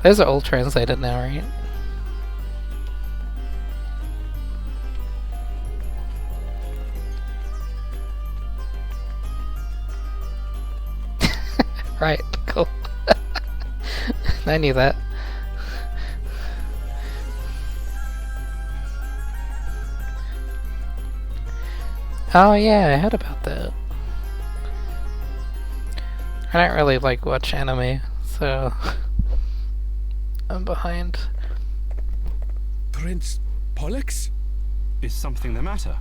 Those are all translated now, right? Right, cool. I knew that. Oh yeah, I heard about that. I don't really like watch anime, so I'm behind. Prince Pollux? Is something the matter?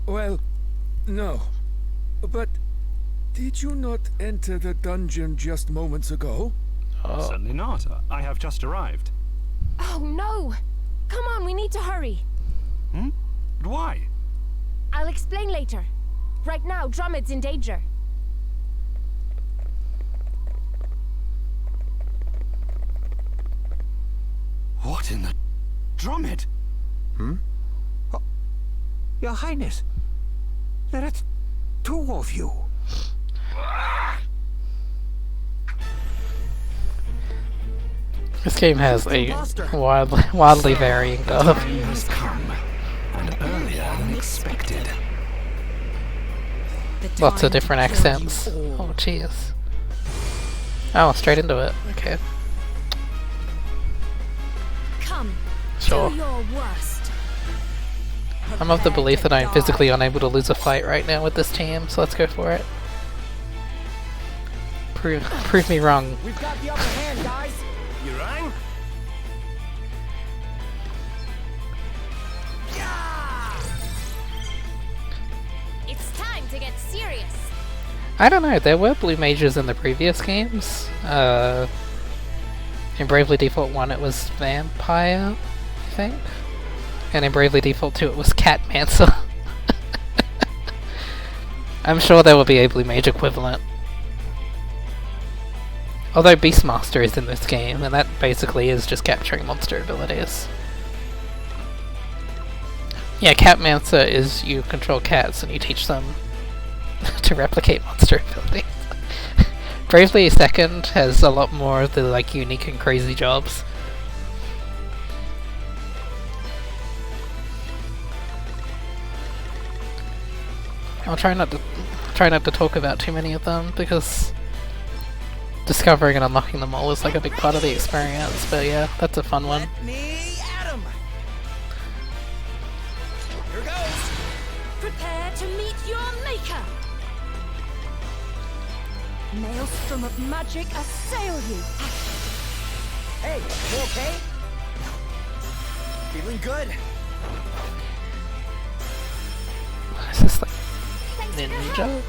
Well, no. But did you not enter the dungeon just moments ago? Oh. Certainly not. I have just arrived. Oh no! Come on, we need to hurry. Hmm? But why? I'll explain later. Right now, Drummond's in danger. What in the... Drummond? Hmm? Oh, Your Highness, there are two of you. This game has a wildly varying Time has come, and earlier than expected. Lots of different accents. Oh jeez. Oh, straight into it. Okay. Come. Sure. Do your worst. I'm of the belief that I'm physically unable to lose a fight right now with this team, so let's go for it. Prove me wrong. We've got the upper hand, guys. You rang? It's time to get serious. I don't know, there were blue mages in the previous games. In Bravely Default 1 it was Vampire, I think. And in Bravely Default 2 it was Catmancer. I'm sure there will be a blue mage equivalent. Although Beastmaster is in this game, and that basically is just capturing monster abilities. Yeah, Catmancer is you control cats and you teach them to replicate monster abilities. Bravely Second has a lot more of the like unique and crazy jobs. I'll try not to talk about too many of them because discovering and unlocking them all is like a big part of the experience. But yeah, that's a fun one. Here goes. Prepare to meet your maker. Maelstrom of magic assail you. Hey, you okay? Feeling good? Is this like ninja?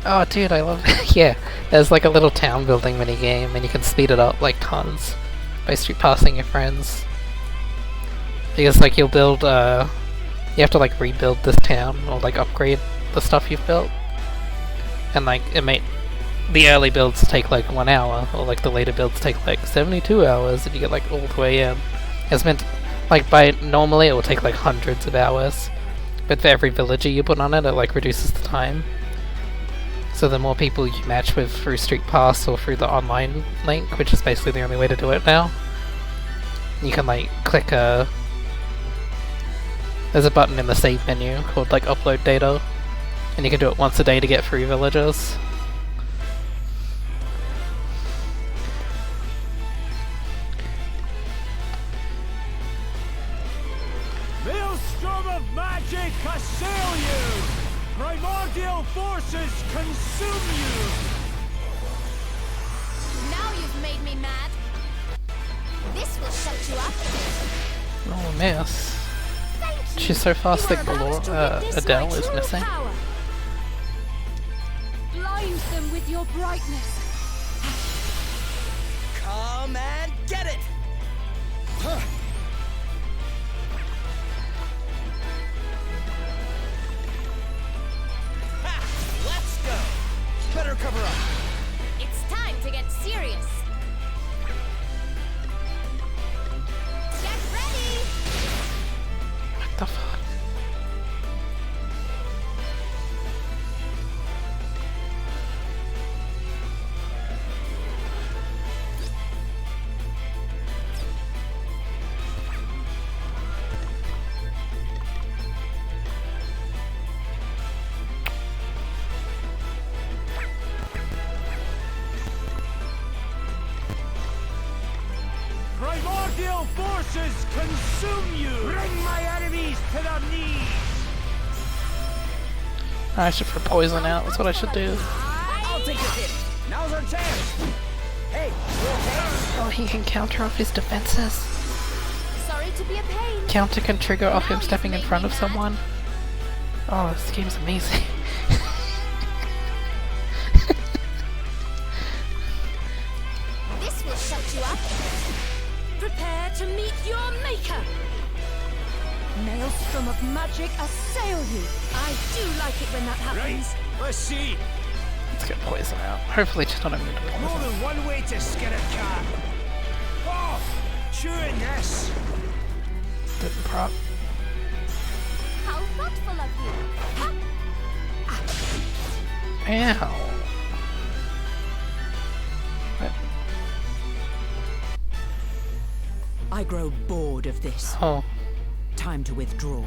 Oh dude, I love it. Yeah, there's like a little town building mini game and you can speed it up like tons by street passing your friends. Because like you'll build you have to like rebuild this town or like upgrade the stuff you've built. And like the early builds take like 1 hour, or like the later builds take like 72 hours if you get like all the way in. It's meant like normally it will take like hundreds of hours, but for every villager you put on it, it like reduces the time. So the more people you match with through Street Pass or through the online link, which is basically the only way to do it now, you can like click there's a button in the save menu called like upload data, and you can do it once a day to get free villagers. Maelstrom of magic assail you! Primordial forces consume you! Now you've made me mad. This will shut you up. Oh, miss. She's so fast that Adele is missing. Blind them with your brightness. Come and get it! Huh. Let's go! Better cover up. It's time to get serious. Get ready! What the fuck? forces consume you! Bring my enemies to their knees! I should pour poison out. That's what I should do. I'll take a hit. Now's our chance. Hey, you okay? Oh, he can counter off his defenses. Sorry to be a pain. Counter can trigger off him stepping in front of someone. Oh, this game's amazing. This will shut you up. Prepare to meet your maker! Maelstrom of magic assail you! I do like it when that happens. Right, let's see. Let's get poison out. Hopefully just not immune to More poison. than one way to skin a cat. Oh, chewing this. Didn't prop. How thoughtful of you. Ow. What? I grow bored of this. Oh. Time to withdraw.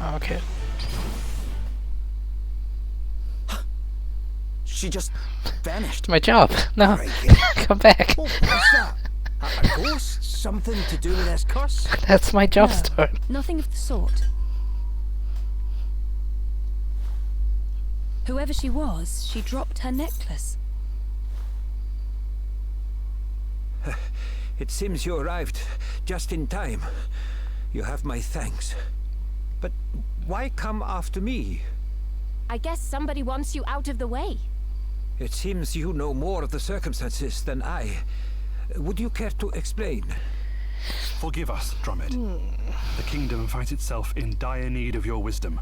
Oh, okay. She just vanished. It's my job. No. Come back. Oh, what's that? A ghost? Something to do with this curse? That's my job No, stone. nothing of the sort. Whoever she was, she dropped her necklace. It seems you arrived just in time. You have my thanks. But why come after me? I guess somebody wants you out of the way. It seems you know more of the circumstances than I. Would you care to explain? Forgive us, Drummond. The kingdom finds itself in dire need of your wisdom.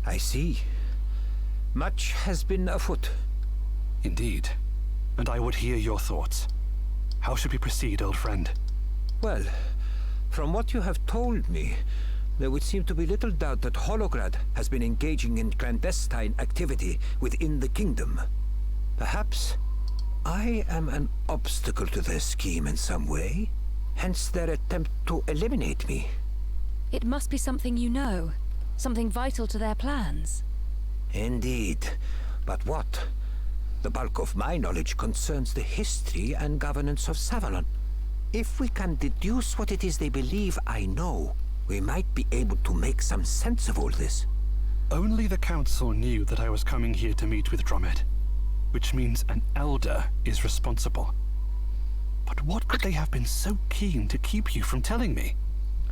I see. Much has been afoot. Indeed. And I would hear your thoughts. How should we proceed, old friend? Well, from what you have told me, there would seem to be little doubt that Holograd has been engaging in clandestine activity within the kingdom. Perhaps I am an obstacle to their scheme in some way, hence their attempt to eliminate me. It must be something you know. Something vital to their plans. Indeed. But what? The bulk of my knowledge concerns the history and governance of Savalon. If we can deduce what it is they believe I know, we might be able to make some sense of all this. Only the council knew that I was coming here to meet with Drummond, which means an elder is responsible. But what could they have been so keen to keep you from telling me?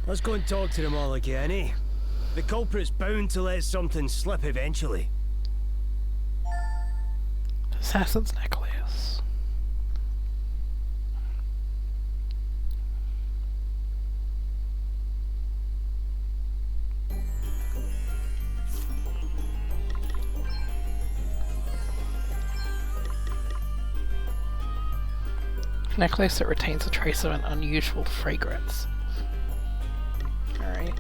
Let's go and talk to them all again, eh? The culprit's bound to let something slip eventually. Assassin's necklace. Necklace that retains a trace of an unusual fragrance. Alright.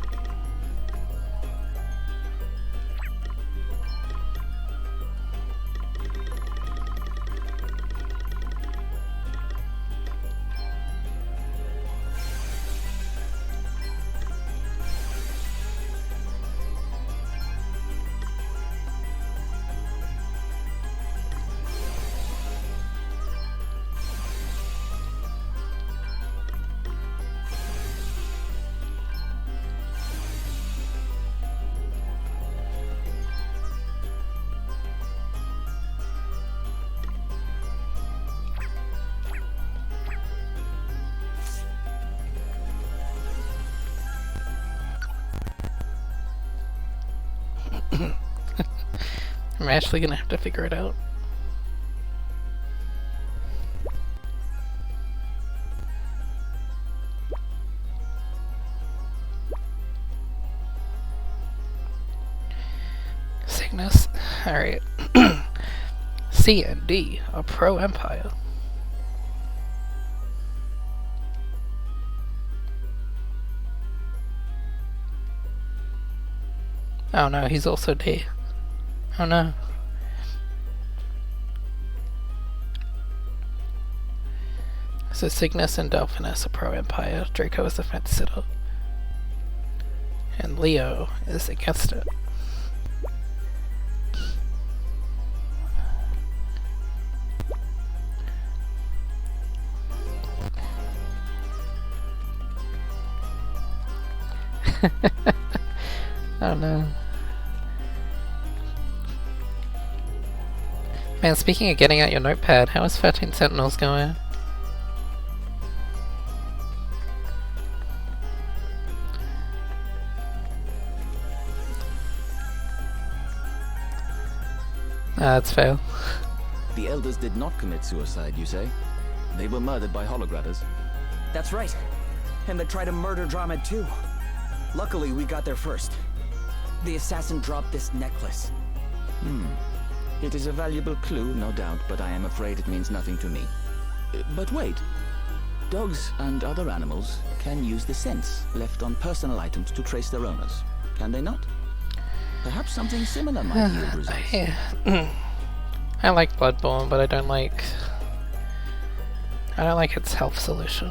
I'm actually gonna have to figure it out. Cygnus. Alright. C and D are pro-Empire. Oh no, he's also D. Oh no. So Cygnus and Delphinus are pro-Empire, Draco is the fence sitter. And Leo is against it. Oh no. Man, speaking of getting out your notepad, how is 13 Sentinels going? That's fail. The elders did not commit suicide, you say? They were murdered by Hologradders. That's right. And they tried to murder Dromed too. Luckily, we got there first. The assassin dropped this necklace. It is a valuable clue, no doubt, but I am afraid it means nothing to me. But wait. Dogs and other animals can use the scents left on personal items to trace their owners, can they not? Perhaps something similar might yield results. I like Bloodborne, but I don't like its health solution.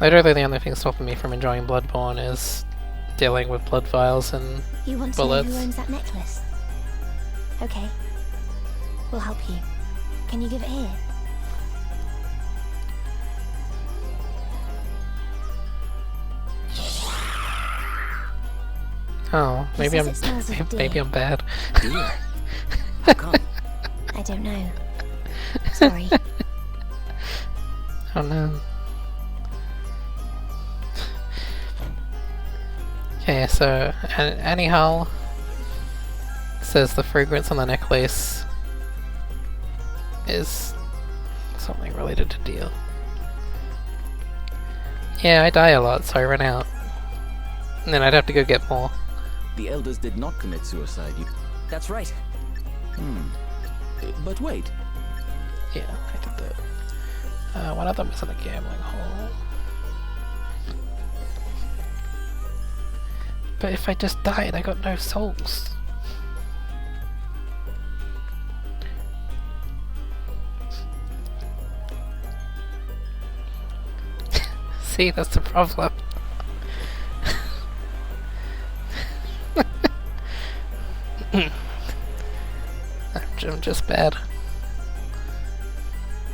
Literally the only thing stopping me from enjoying Bloodborne is dealing with blood vials and You want to know bullets. who owns that necklace? Okay. We'll help you. Can you give it here? Oh, maybe says it smells of maybe deer. I'm bad. Dear. How come? I don't know. Sorry. Oh no. Okay, so anyhow, says the fragrance on the necklace is something related to deer. Yeah, I die a lot, so I run out. And then I'd have to go get more. The elders did not commit suicide, you... That's right. But wait. Yeah, I did that. One of them was in a gambling hole. But if I just died, I got no souls. See, that's the problem. I'm just bad.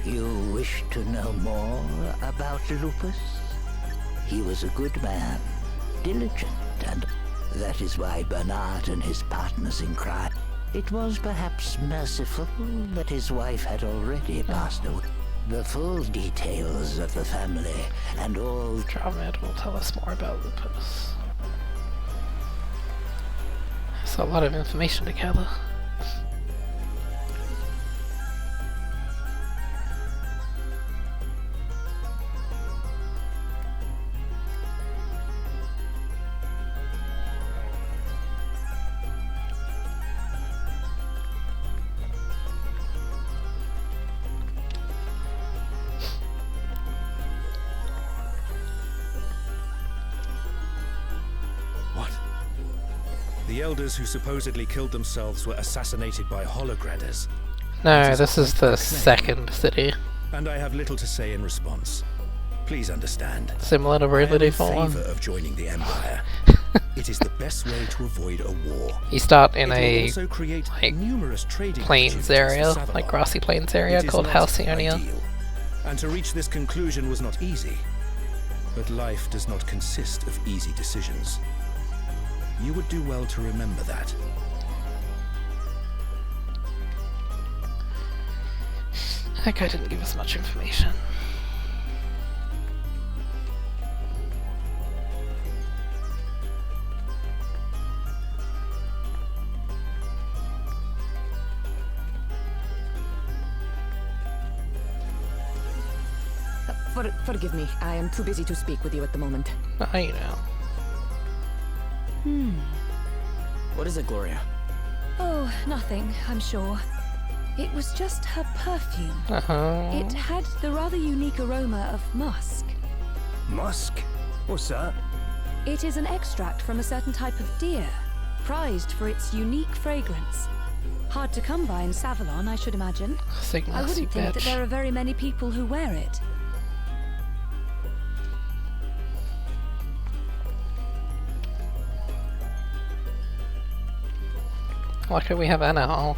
You wish to know more about Lupus? He was a good man, diligent, and that is why Bernard and his partners in crime. It was perhaps merciful that his wife had already passed away. The full details of the family and all... Dromed will tell us more about Lupus. That's a lot of information to gather. The elders who supposedly killed themselves were assassinated by Hologradders. No, this is the second city. And I have little to say in response. Please understand. Similar to Bravely I am in Default 1. favor of joining the Empire. It is the best way to avoid a war. You start in It will a also create numerous trading plains opportunities area, for Savalon. like grassy plains area It is called not Halcyonia. ideal, and to reach this conclusion was not easy. But life does not consist of easy decisions. You would do well to remember that. That guy didn't give us much information. Forgive me, I am too busy to speak with you at the moment. Oh, you know. What is it, Gloria? Oh, nothing, I'm sure. It was just her perfume. It had the rather unique aroma of musk. Musk? What's that? It is an extract from a certain type of deer, prized for its unique fragrance. Hard to come by in Savalon, I should imagine. Sigmas, I wouldn't think that there are very many people who wear it. Luckily we have Anna Hall.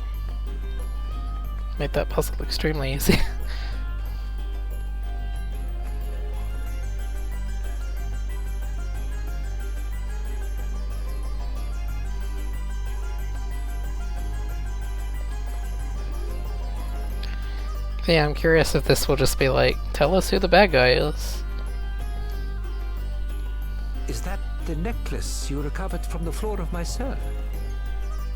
Made that puzzle extremely easy. Yeah, I'm curious if this will just be like, tell us who the bad guy is. Is that the necklace you recovered from the floor of my cell?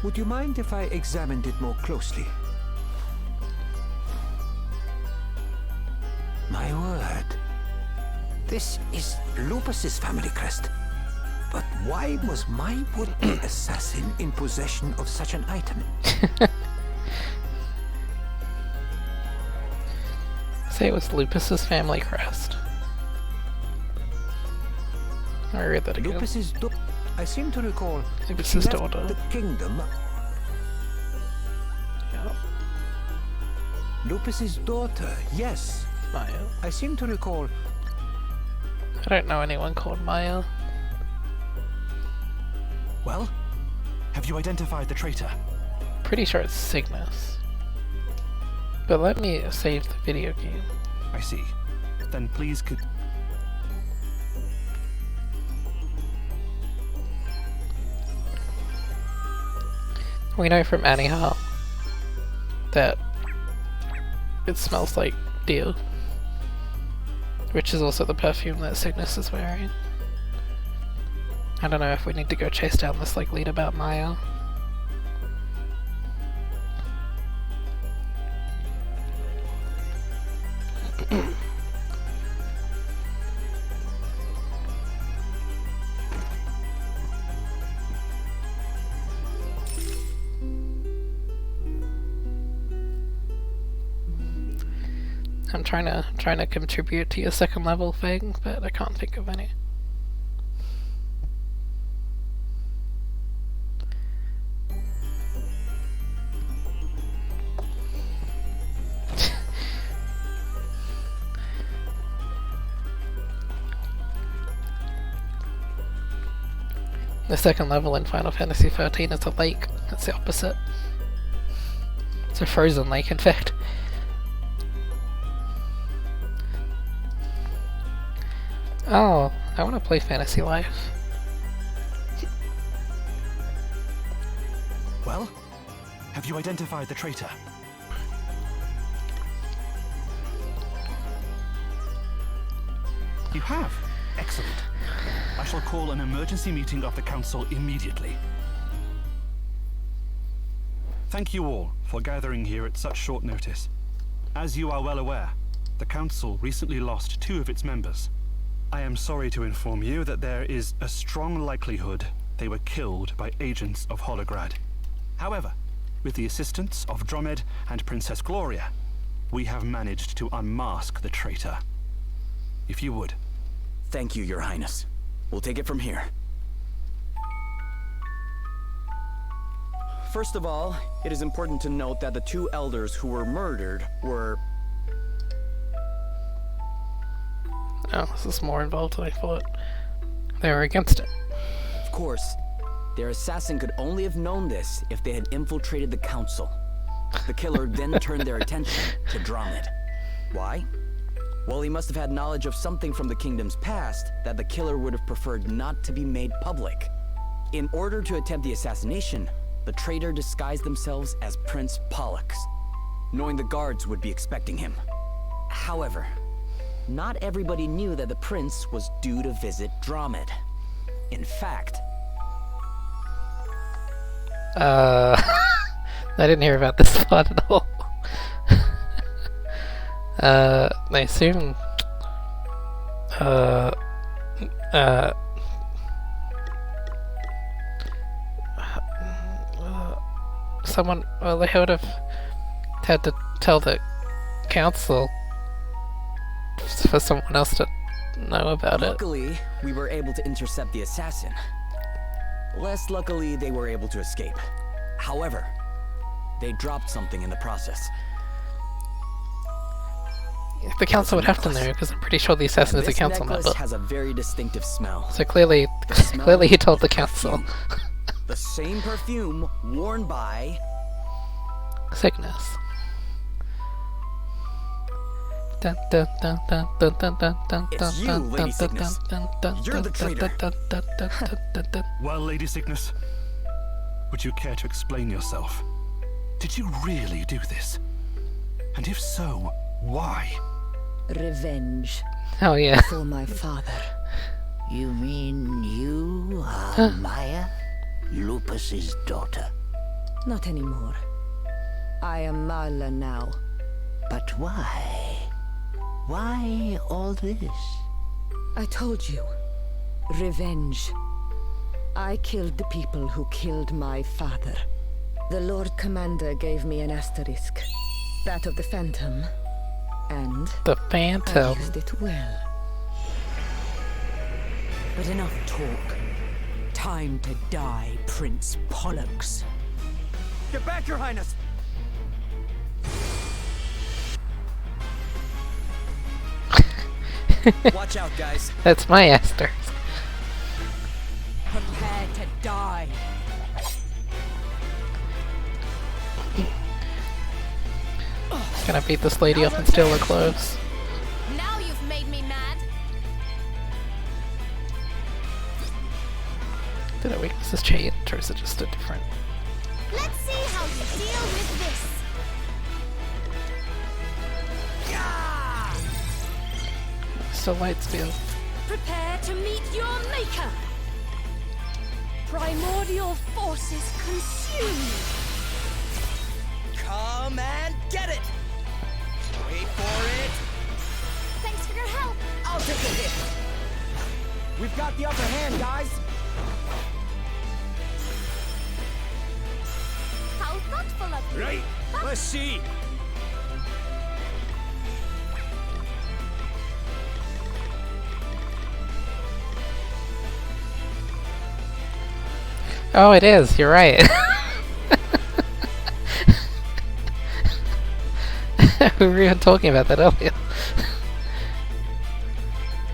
Would you mind if I examined it more closely? My word. This is Lupus's family crest. But why was my would-be assassin in possession of such an item? Say it was Lupus's family crest. I read that again. Lupus's I seem to recall Lupus's she left daughter. the kingdom. Yeah. Lupus's daughter, yes. Maya. I seem to recall. I don't know anyone called Maya. Well, have you identified the traitor? Pretty sure it's Cygnus. But let me save the video game. I see. Then please could... We know from Annie Hall that it smells like deer, which is also the perfume that Cygnus is wearing. I don't know if we need to go chase down this like lead about Maya. I'm trying to contribute to your second level thing, but I can't think of any. The second level in Final Fantasy XIII is a lake. That's the opposite. It's a frozen lake, in fact. Oh, I want to play Fantasy Life. Well, have you identified the traitor? You have? Excellent. I shall call an emergency meeting of the Council immediately. Thank you all for gathering here at such short notice. As you are well aware, the Council recently lost 2 of its members. I am sorry to inform you that there is a strong likelihood they were killed by agents of Holograd. However, with the assistance of Dromed and Princess Gloria, we have managed to unmask the traitor. If you would. Thank you, Your Highness. We'll take it from here. First of all, it is important to note that the 2 elders who were murdered were... Oh, this is more involved than I thought. They were against it. Of course, their assassin could only have known this if they had infiltrated the Council. The killer then turned their attention to Dromed. Why? Well, he must have had knowledge of something from the kingdom's past that the killer would have preferred not to be made public. In order to attempt the assassination, the traitor disguised themselves as Prince Pollux, knowing the guards would be expecting him. However, not everybody knew that the prince was due to visit Dromed. In fact... I didn't hear about this part at all. I assume... someone, well, they would have had to tell the council for someone else to know about it. Luckily, we were able to intercept the assassin. Less luckily, they were able to escape. However, they dropped something in the process. The council would have to know, because I'm pretty sure the assassin is a council member. This necklace has a very distinctive smell. So clearly he told the council. The same perfume worn by... Cygnus. Dun, dun, dun, dun, dun, dun, dun, dun, It's you, Lady Cygnus. You're the traitor. Well, Lady Cygnus, would you care to explain yourself? Did you really do this? And if so, why? Revenge. Oh yeah. For my father. You mean you are Maya? Lupus's daughter? Not anymore. I am Marla now. But why? Why all this? I told you. Revenge. I killed the people who killed my father. The Lord Commander gave me an asterisk. That of the Phantom. And the Phantom. I used it well. But enough talk. Time to die, Prince Pollux. Get back, Your Highness! Watch out, guys. That's my asterisk. Prepare to die. Gonna beat this lady up and steal her clothes. Now you've made me mad. Did her weaknesses change, or is it just a different? Let's see how you deal with this. Still light speed. Prepare to meet your maker. Primordial forces consume you. Come and get it! Wait for it! Thanks for your help. I'll take a hit! We've got the upper hand, guys! How thoughtful of you. Right, let's see. Oh, it is. You're right. We were even talking about that earlier.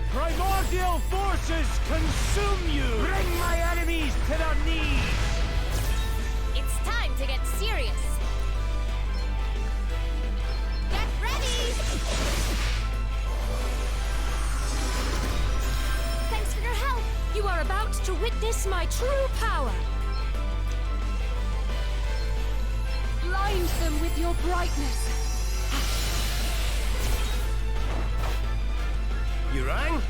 Primordial forces consume you. Bring my enemies to their knees. It's time to get serious. Get ready. Thanks for your help. You are about to witness my true power. Blind them with your brightness. You rang?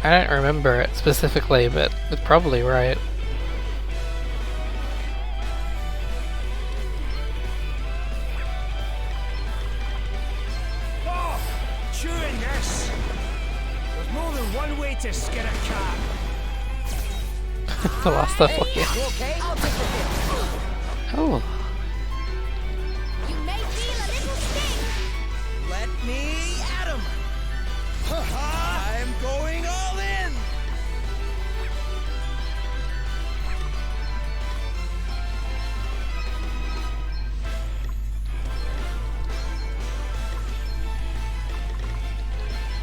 I don't remember it specifically, but it's probably right. Oh, chewing this. There's more than one way to skin a cat. The last stuff like You okay? I'll take a hit. Oh. You may feel a little sting. Let me at him! I'm going all in!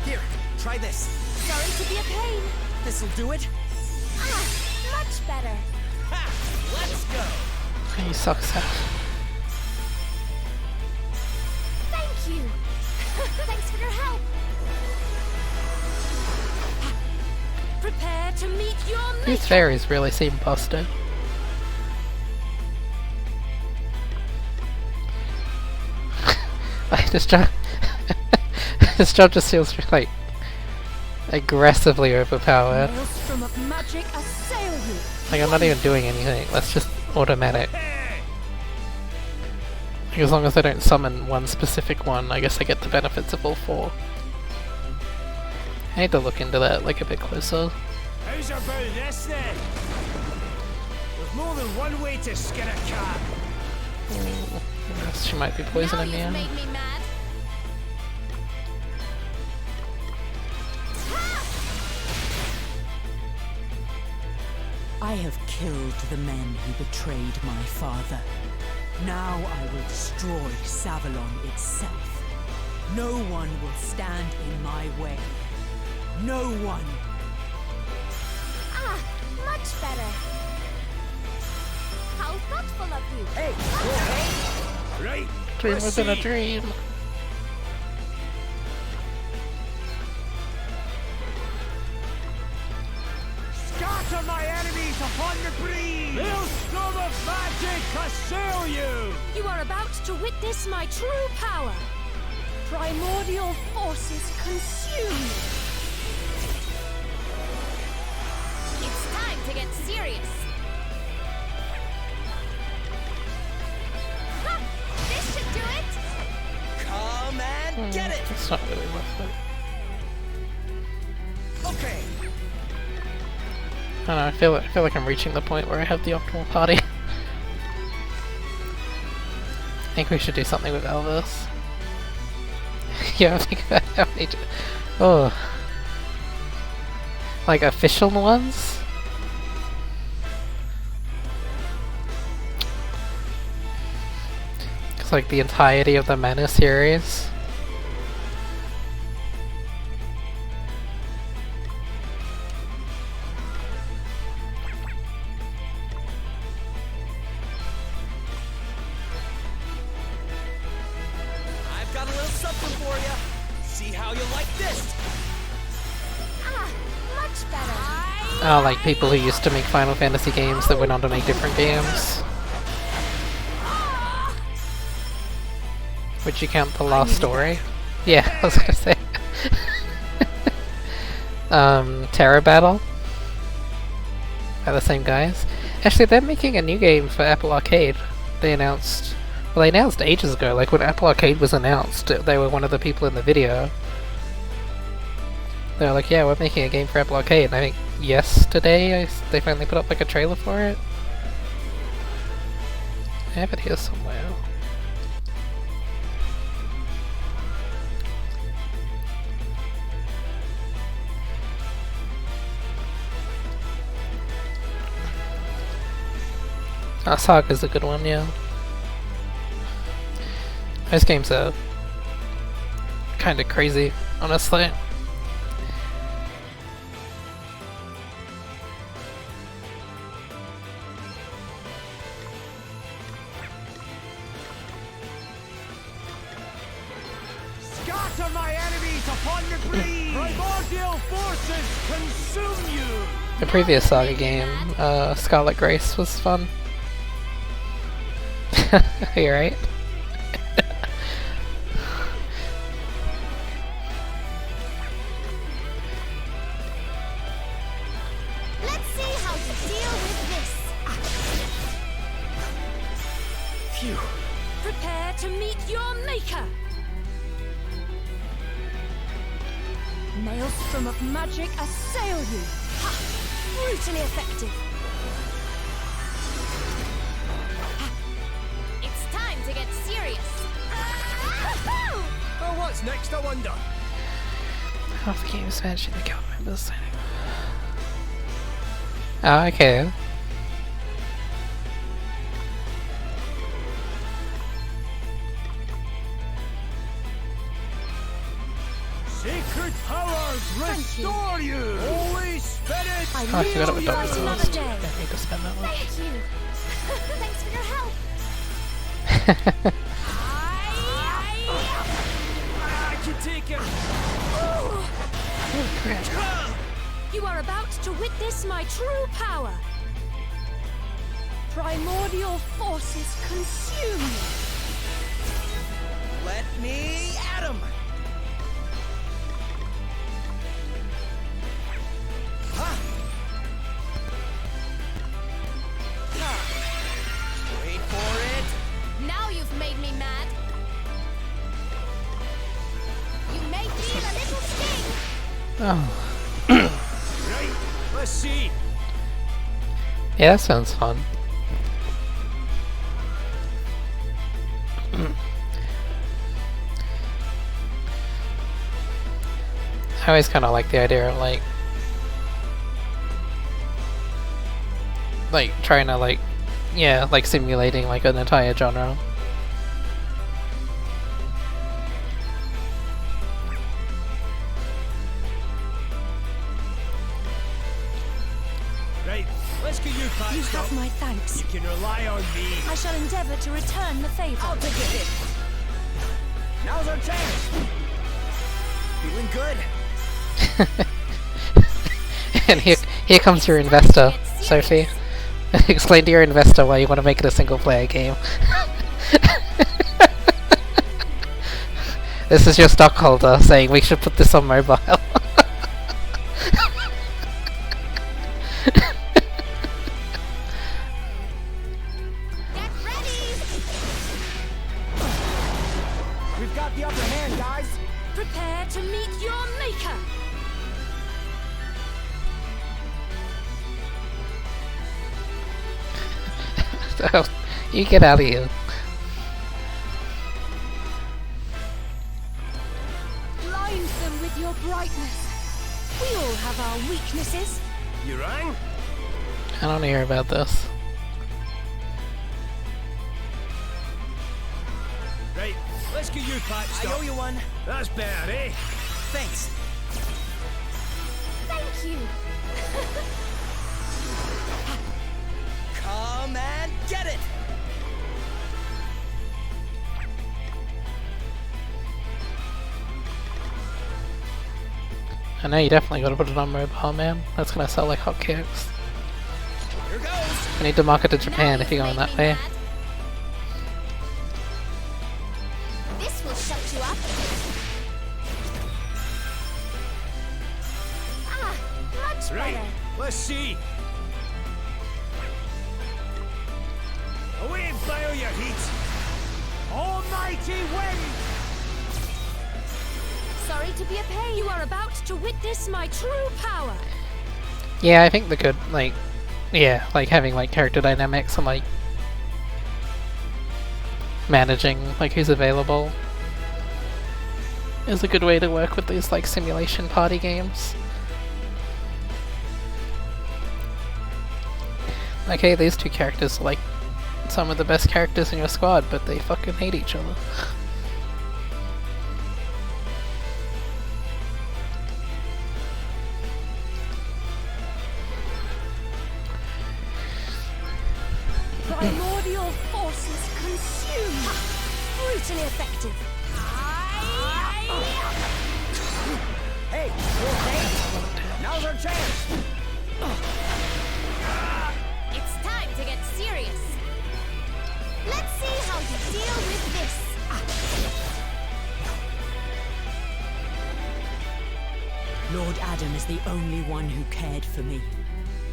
Here, try this. Sorry to be a pain. This'll do it. Ah, much better. Ha! Let's go! He sucks out. Thank you. Thanks for your help. Prepare to meet your maker. These fairies really seem busted. This job this job just feels like aggressively overpowered. Maelstrom of magic assail you. Like I'm not even doing anything, that's just automatic. Like, as long as I don't summon one specific one, I guess I get the benefits of all four. I need to look into that like a bit closer. How's about this then? There's more than one way to skin a cat. She might be poisoning me. Now you've made me mad. I have killed the men who betrayed my father. Now I will destroy Savalon itself. No one will stand in my way. No one. Ah, much better. How thoughtful of you. Hey, you okay? Right. Dream let's within a see. dream. Scatter! Scatter my enemies upon the breeze! Maelstrom of magic assail you! You are about to witness my true power. Primordial forces consume you. It's time to get serious. Ha! This should do it! Come and get it! It's not really worth it. Okay. I don't know, I feel like I'm reaching the point where I have the optimal party. I think we should do something with Elvis. Yeah, I think about how many... Oh. Like official ones? It's like the entirety of the Mana series. I've got a little something for you. See how you like this. Ah, much better. Oh, like people who used to make Final Fantasy games that went on to make different games. Would you count the Lost Story? Yeah, I was gonna say. Terra Battle? By the same guys. Actually, they're making a new game for Apple Arcade. They announced... Well, they announced ages ago, like when Apple Arcade was announced, they were one of the people in the video. They were like, yeah, we're making a game for Apple Arcade, and I think yesterday they finally put up like a trailer for it. I have it here somewhere. Saga's a good one, yeah. Those games are kinda crazy, honestly. Scatter my enemies upon the breeze! Primordial forces consume you! The previous Saga game, Scarlet Grace, was fun. You're right. Let's see how you deal with this. Phew. Prepare to meet your maker. Maelstrom of magic assail you. Ha! Brutally effective. It's time to get serious. Oh, what's next, I wonder? Half the game is managing the guild members. Oh, okay. Sacred powers restore you! Holy Spirit! Oh, I forgot about Doctor another Lost. day. Don't need to spend that much. Thank you. Thanks for your help. I can take it! You are about to witness my true power. Primordial forces consume you. Let me at 'em. Wait for it. Now you've made me mad. You may feel a little sting. Oh. Right, let's see. Yeah, that sounds fun. I always kind of like the idea of like trying to like simulating like an entire genre. Right, let's get you patched You have up. my thanks. You can rely on me. I shall endeavor to return the favor. I'll take a hit. Now's our chance. Feeling good? And here comes your investor, Sophie. Explain to your investor why you want to make it a single-player game. This is your stockholder saying we should put this on mobile. We've got the upper hand, guys. Prepare to meet your maker. So, you get out of here. Blind them with your brightness. We all have our weaknesses. You rang? I don't hear about this. Right, let's get you patched up. I owe you one. That's better, eh? Thanks. Thank you. Come and get it! I know you definitely gotta put it on mobile, man. That's gonna sell like hotcakes. Here goes! I need to market to Japan if you're going that way. This will shut you up. Ah, much Right, better. let's see. Away and fire your heat. Almighty wind! Sorry to be a pain. You are about to witness my true power. Yeah, I think the good, like, yeah, like having like character dynamics and like managing like who's available is a good way to work with these like simulation party games. Like, hey, these two characters are like some of the best characters in your squad, but they fucking hate each other. Primordial forces consume. Brutally effective. Hey, you okay? Now's our chance. It's time to get serious. Let's see how you deal with this. Lord Adam is the only one who cared for me.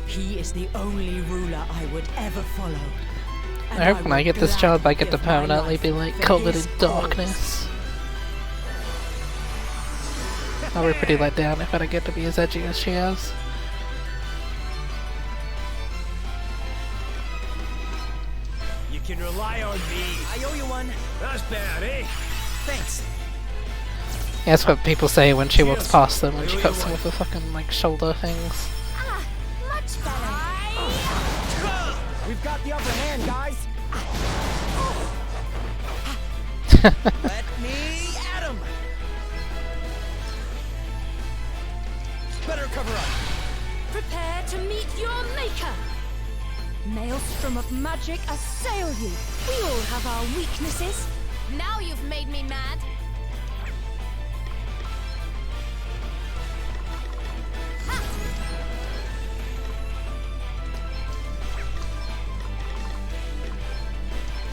He is the only ruler I would ever follow. I hope when I get this job I get to permanently be like covered in darkness. I'll be pretty let down if I don't get to be as edgy as she is. You can rely on me. I owe you one. That's better, eh? Thanks. Yeah, that's what people say when she walks past them when she cuts them with the fucking like shoulder things. Ah, much better. We've got the upper hand, guys. Let me at him. Better cover up. Prepare to meet your maker. Maelstrom of magic assail you. We all have our weaknesses. Now you've made me mad.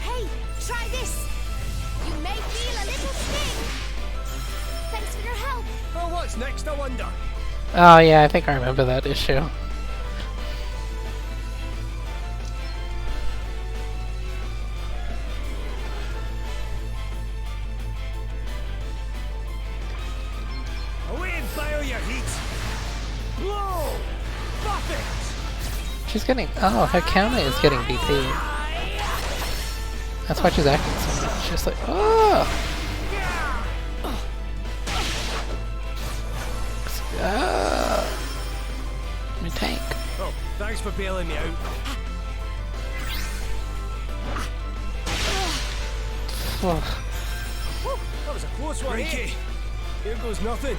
Hey, try this. You may feel a little sting. Thanks for your help. Oh, what's next, I wonder? Oh yeah, I think I remember that issue. Away and fire your heat. Blow! Buffet! She's getting, oh, her counter is getting BP. That's why she's acting so much. She's like, oh! My tank. Oh, thanks for bailing me out. Oh. Whew, that was a close one, eh? Here goes nothing.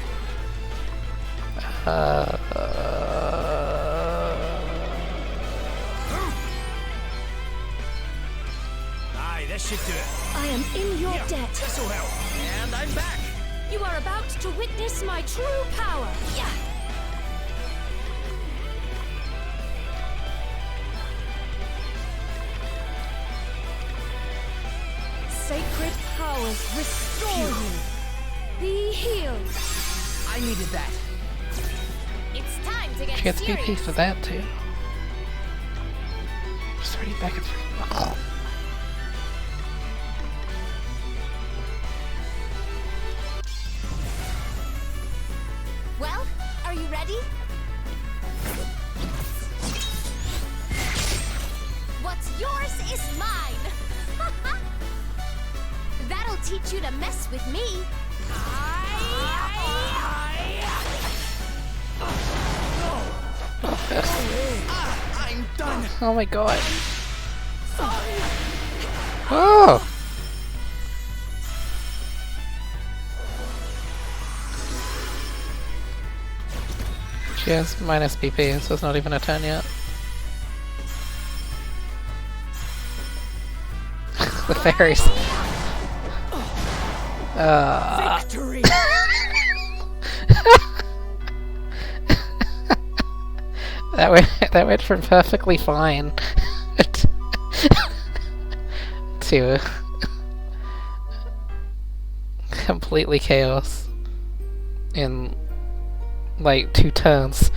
Aye, this should do it. I am in your debt. This'll help. And I'm back. You are about to witness my true power. Yeah. will restore you. Be healed. I needed that. It's time to get She gets serious. BP for that too. Just ready back and forth. Well, are you ready? What's yours is mine. That'll teach you to mess with me. I'm done. Oh my god. Oh! She has minus PP, so it's not even a turn yet. The fairies. Victory. that went from perfectly fine to completely chaos in like 2 turns.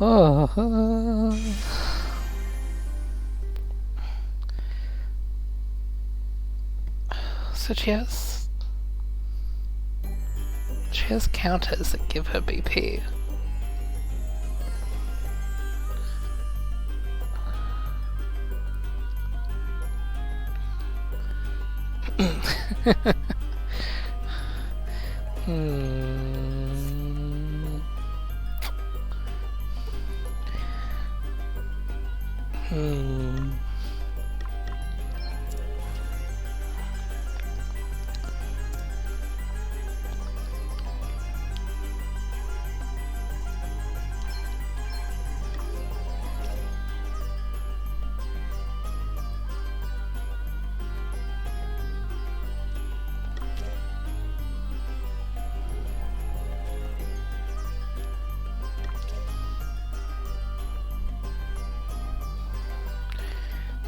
Oh. So she has counters that give her BP.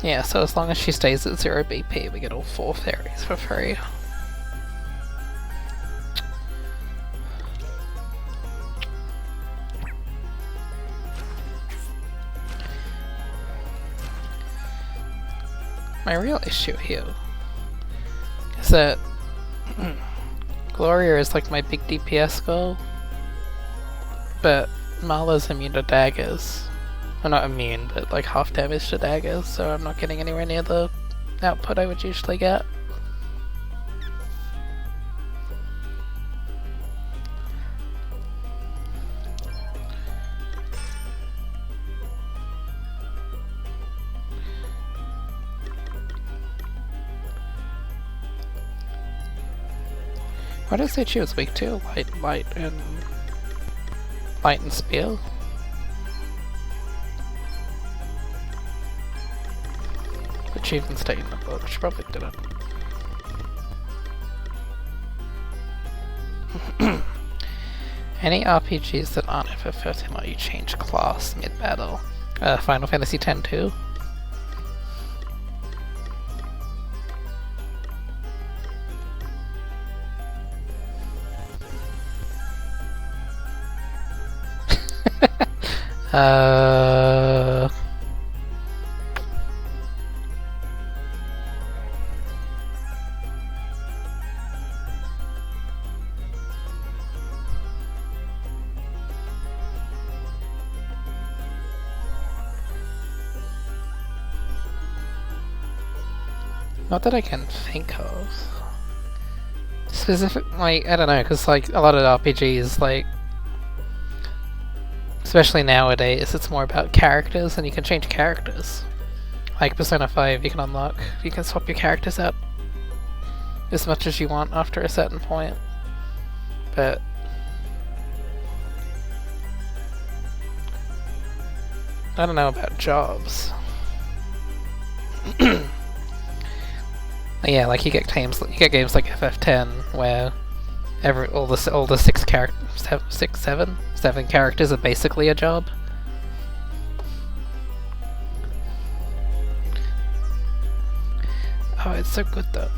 Yeah, so as long as she stays at 0 BP, we get all 4 fairies for free. My real issue here is that Gloria is like my big DPS goal, but Marla's immune to daggers. Well, not immune, but like half damage to daggers, so I'm not getting anywhere near the output I would usually get. What does they choose? Week 2? Light and spear? But she even stayed in the book. She probably didn't. Any RPGs that aren't FF13 let you change class mid-battle? Final Fantasy X too? Not that I can think of. Specific, like, I don't know, because like a lot of RPGs, like, especially nowadays, it's more about characters, and you can change characters. Like Persona 5, you can swap your characters out as much as you want after a certain point. But I don't know about jobs. Yeah, like you get games like FF10 where all the 7 characters are basically a job. Oh, it's so good though.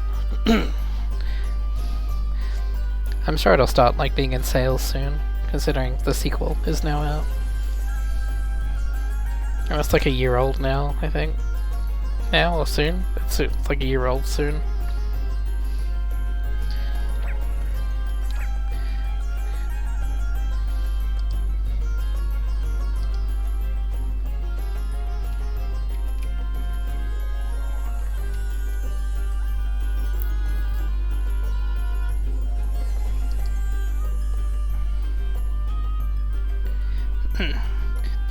I'm sure it'll start like being in sales soon, considering the sequel is now out. Oh, it's like a year old now, I think. Now or soon? It's like a year old soon.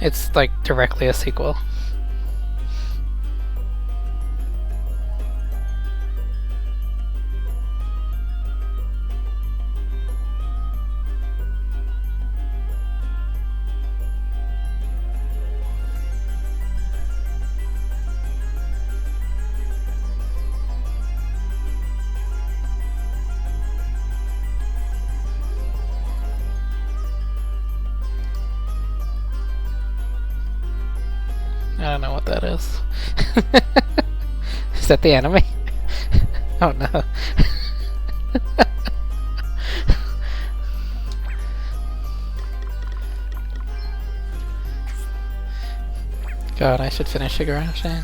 It's like directly a sequel. I don't know what that is. Is that the enemy? Oh no. God, I should finish the garage then.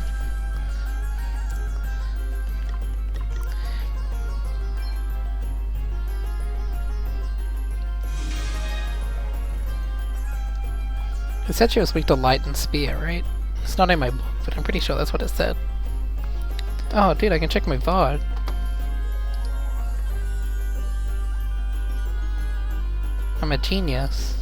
It said she was weak to light and spear, right? It's not in my book, but I'm pretty sure that's what it said. Oh, dude, I can check my VOD. I'm a genius.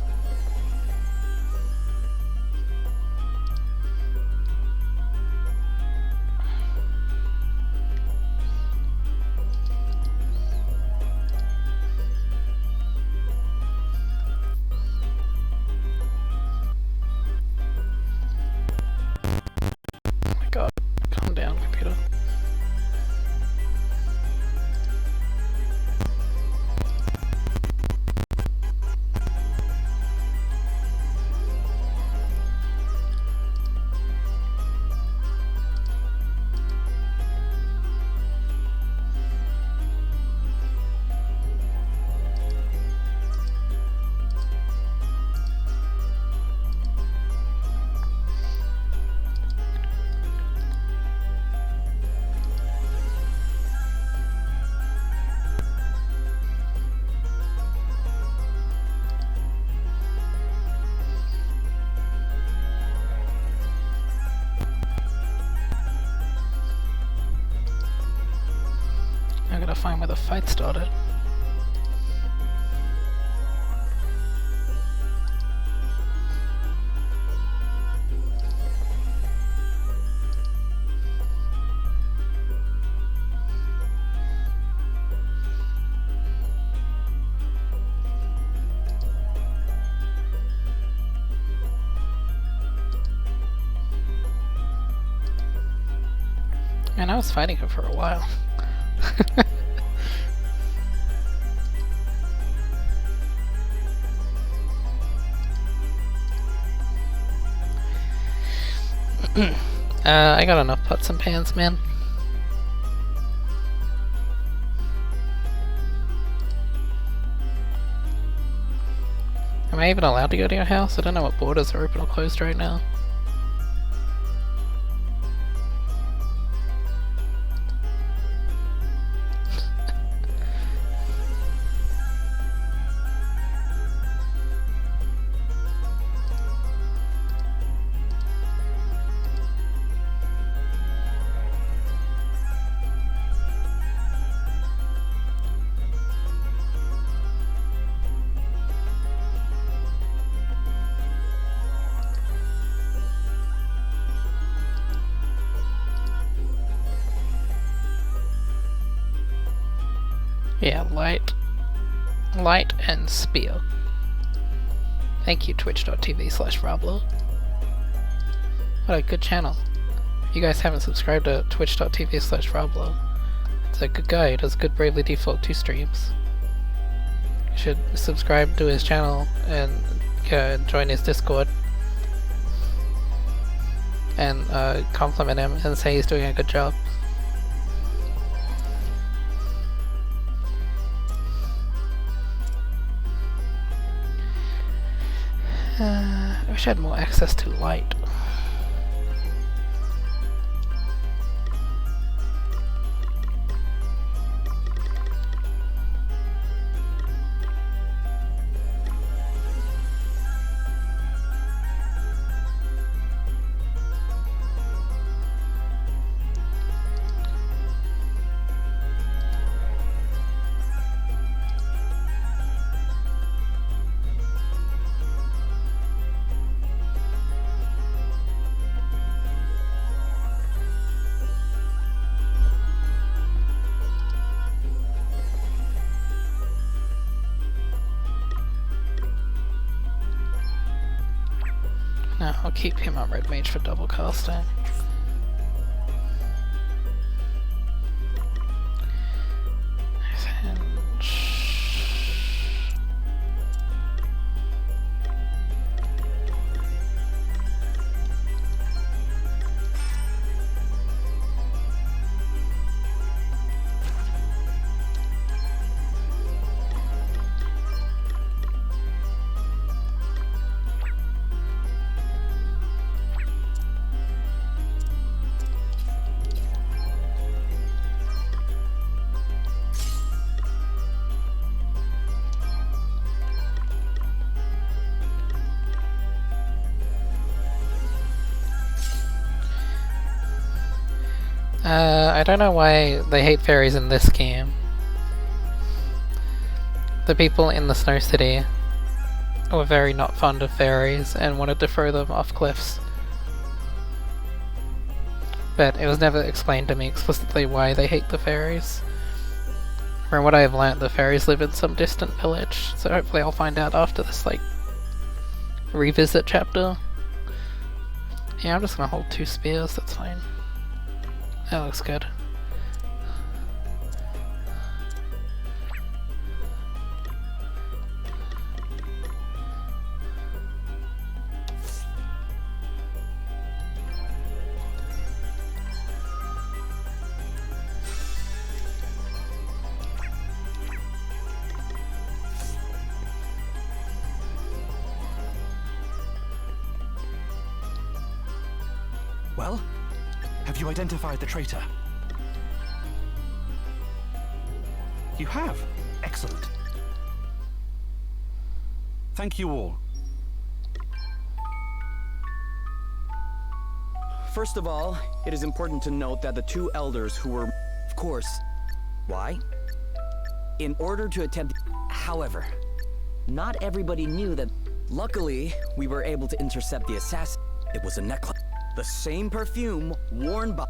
I gotta find where the fight started. And I was fighting her for a while. I got enough pots and pans, man. Am I even allowed to go to your house? I don't know what borders are open or closed right now. Yeah, light and spear. Thank you, twitch.tv/Roblo. What a good channel. If you guys haven't subscribed to twitch.tv/Roblo, it's a good guy. He does good Bravely Default 2 streams. You should subscribe to his channel and join his Discord. And compliment him and say he's doing a good job. I wish I had more access to light. No, I'll keep him on Red Mage for double casting. I don't know why they hate fairies in this game. The people in the Snow City were very not fond of fairies and wanted to throw them off cliffs. But it was never explained to me explicitly why they hate the fairies. From what I have learnt, the fairies live in some distant village, so hopefully I'll find out after this, like, revisit chapter. Yeah, I'm just gonna hold 2 spears, that's fine. That looks good. Well? Have you identified the traitor? You have? Excellent. Thank you all. First of all, it is important to note that the 2 elders who were, of course, why? In order to attempt. However, not everybody knew that. Luckily, we were able to intercept the assassin. It was a necklace. The same perfume worn by.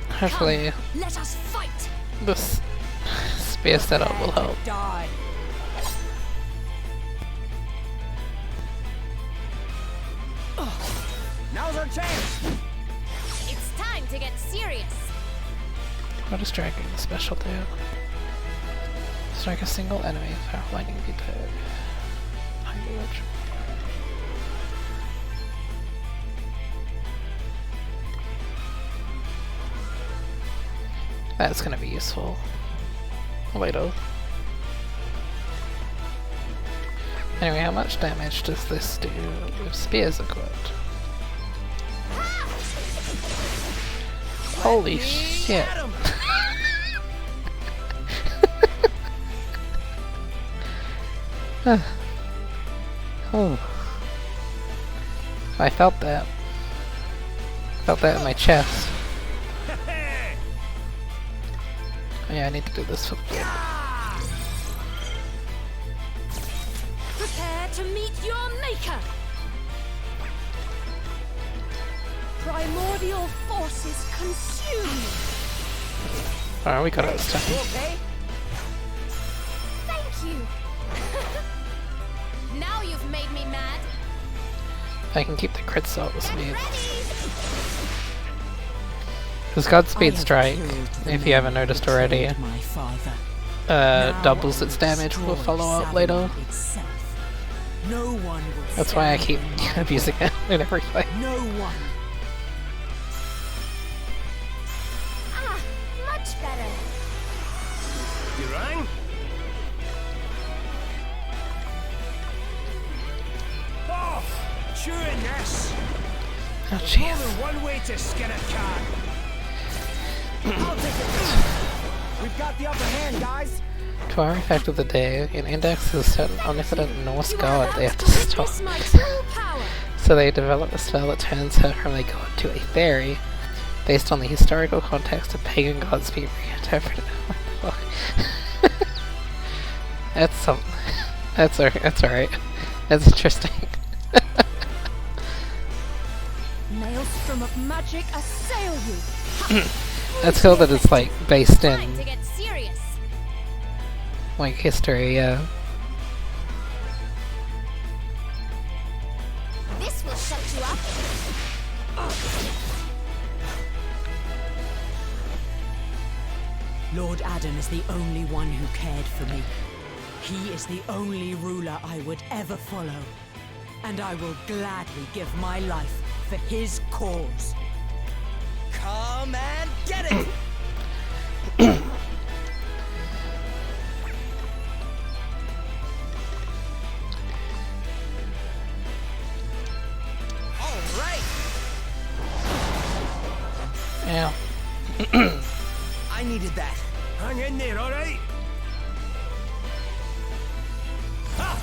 Hopefully, let us fight. This spear setup will help. Die. Now's our chance. It's time to get serious. What does striking special do? Strike a single enemy without lightning be dead. Language. That's gonna be useful later. Anyway, how much damage does this do with spears equipped? Holy shit! Oh. I felt that. Felt that in my chest. Oh yeah, I need to do this for the game. Prepare to meet your maker. Primordial forces consume you. Alright, we got it this time. Okay. Thank you. Now you've made me mad. I can keep the crits out with speed. Because Godspeed Strike, if you haven't noticed already, doubles its damage with a follow-up later. That's why I keep abusing it in every fight. No one. Much better. You rang? Oh, chewing this. Oh, There's more jeez. than one way to skin a cat. I'll take it. We've got the upper hand, guys. To our fact of the day, in Index is a certain omnipotent Norse god they have to stop. So they develop a spell that turns her from a god to a fairy, based on the historical context of pagan gods being reinterpreted. What the fuck? That's something. That's alright. That's interesting. Maelstrom of magic assail you. That's cool that it's like based Time in to get serious. like history, yeah. This will shut you up. Lord Adam is the only one who cared for me. He is the only ruler I would ever follow. And I will gladly give my life for his cause. Come and get it! All right. Yeah. I needed that. Hang in there, all right? Ha!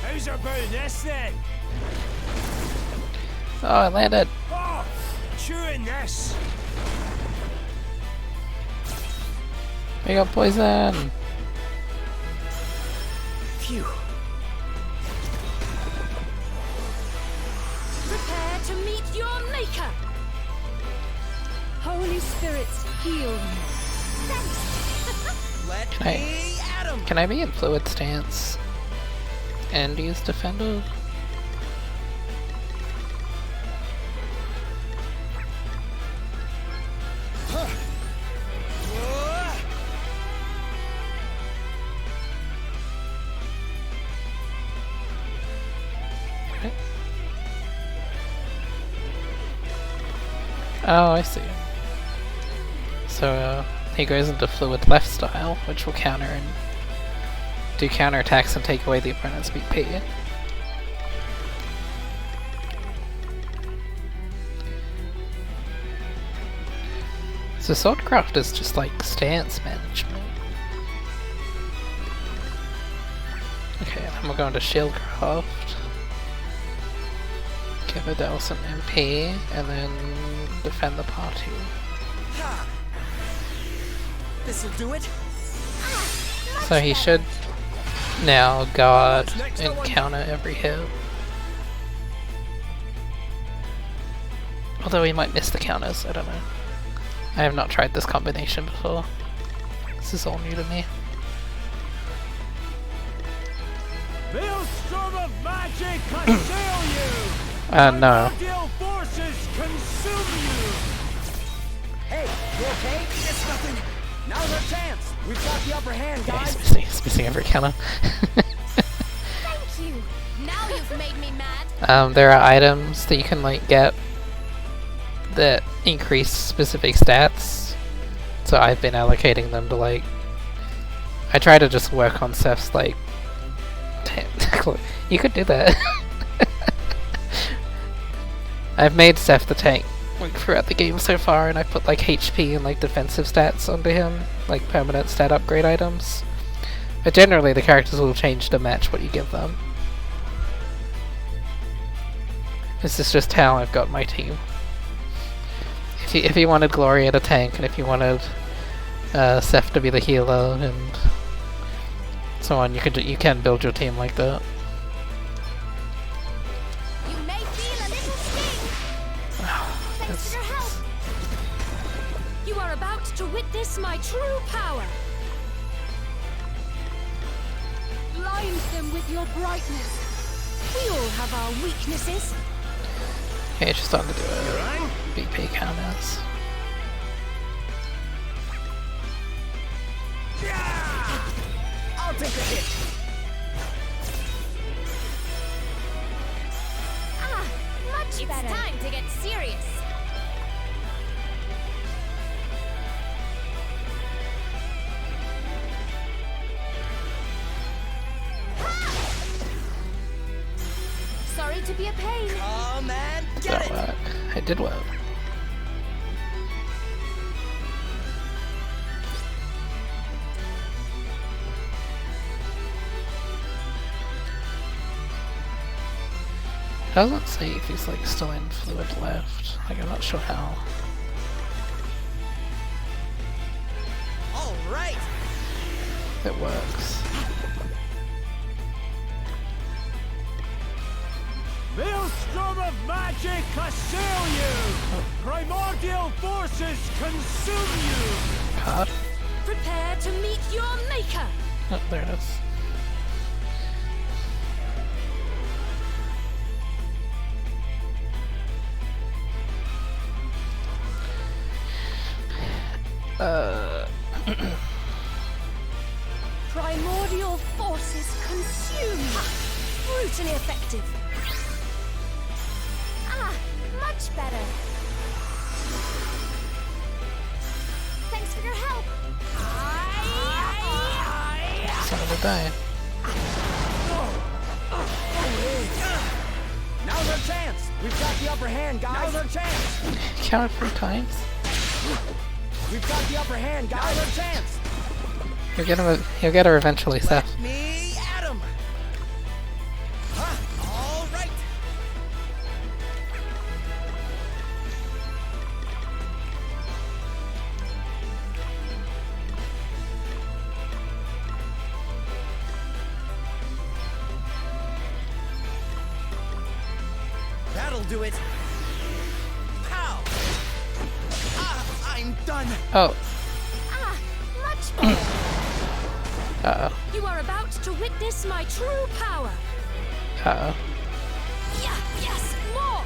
How's about this then? Oh, I landed. Oh, chewing this. We got poison. Phew. Prepare to meet your maker. Holy spirits, heal me. Let Can I- me at him. Can I be in fluid stance and use defender? Oh, I see. So he goes into fluid left style, which will counter and do counter attacks and take away the opponent's BP. So Swordcraft is just like stance management. Okay, then we're going to Shieldcraft. Give Adele some MP, and then defend the party. This'll do it. So he should now guard and counter every hit. Although he might miss the counters, I don't know. I have not tried this combination before. This is all new to me. Maelstrom of magic assail you! No. Primordial forces consume you! Hey, you okay? It's nothing. Now's our chance. We've got the upper hand, Yeah, guys. he's missing every counter. Thank you. Now you've made me mad. There are items that you can like get that increase specific stats. So I've been allocating them to like. I try to just work on Seth's like. You could do that. I've made Seth the tank like throughout the game so far, and I put like HP and like defensive stats onto him, like permanent stat upgrade items. But generally the characters will change to match what you give them. This is just how I've got my team. If you wanted Gloria to tank, and if you wanted Seth to be the healer, and so on, you can build your team like that. You may feel a little sting. Thanks for your help. You are about to witness my true power. Blind them with your brightness. We all have our weaknesses. Okay, just starting to do a BP counters. I'll take the hit. Much better. It's time to get serious. to be a pain. Come and Did that work? It did work. It doesn't say if he's like still in fluid left. Like I'm not sure how. All right. It works. Maelstrom of magic assail you! Primordial forces consume you! God. Prepare to meet your maker! Oh, there it is. Primordial forces consume you! Brutally effective! Ah, much better. Thanks for your help. Somebody dying. Now's our chance. We've got the upper hand, guys. Now's our chance. Counted 3 times. We've got the upper hand, guys. Now's our chance. You'll get her eventually, Seth. Me at him. All right. That'll do it. Pow! Ah, I'm done. Oh. Ah, much better. Uh-oh. You are about to witness my true power! Uh-oh. Yeah, yes, more!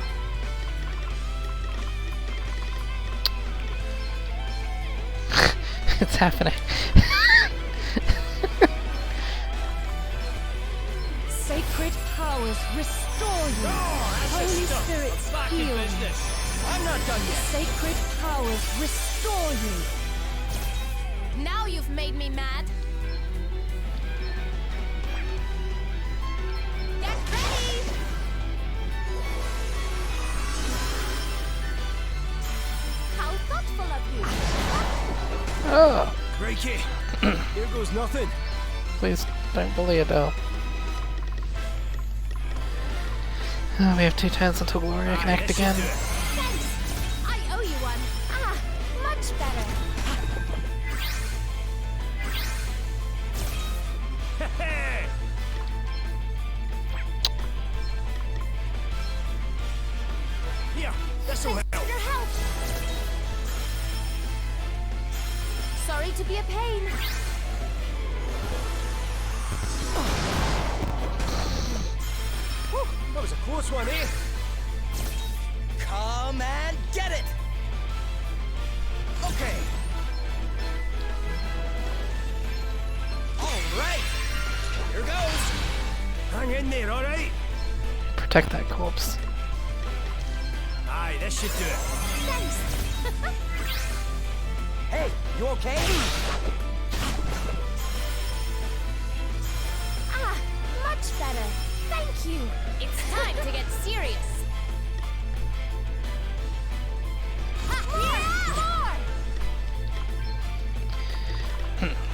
It's happening. Sacred powers restore you! Holy spirits heal you! I'm not done yet! Sacred powers restore you! Now you've made me mad. Get ready! How thoughtful of you. Oh. Breaky, here goes nothing. Please don't bully Adele. Oh, we have 2 turns until Gloria can act again. Thanks. I owe you one. Ah, much better. Here, this'll help. Your help. Sorry to be a pain. Whew, that was a close one, eh? Come and get it. Okay. All right. Here goes. Hang in there, all right? Protect that corpse. Aye, this should do it. Thanks. Hey, you okay? Ah, much better. Thank you. It's time to get serious.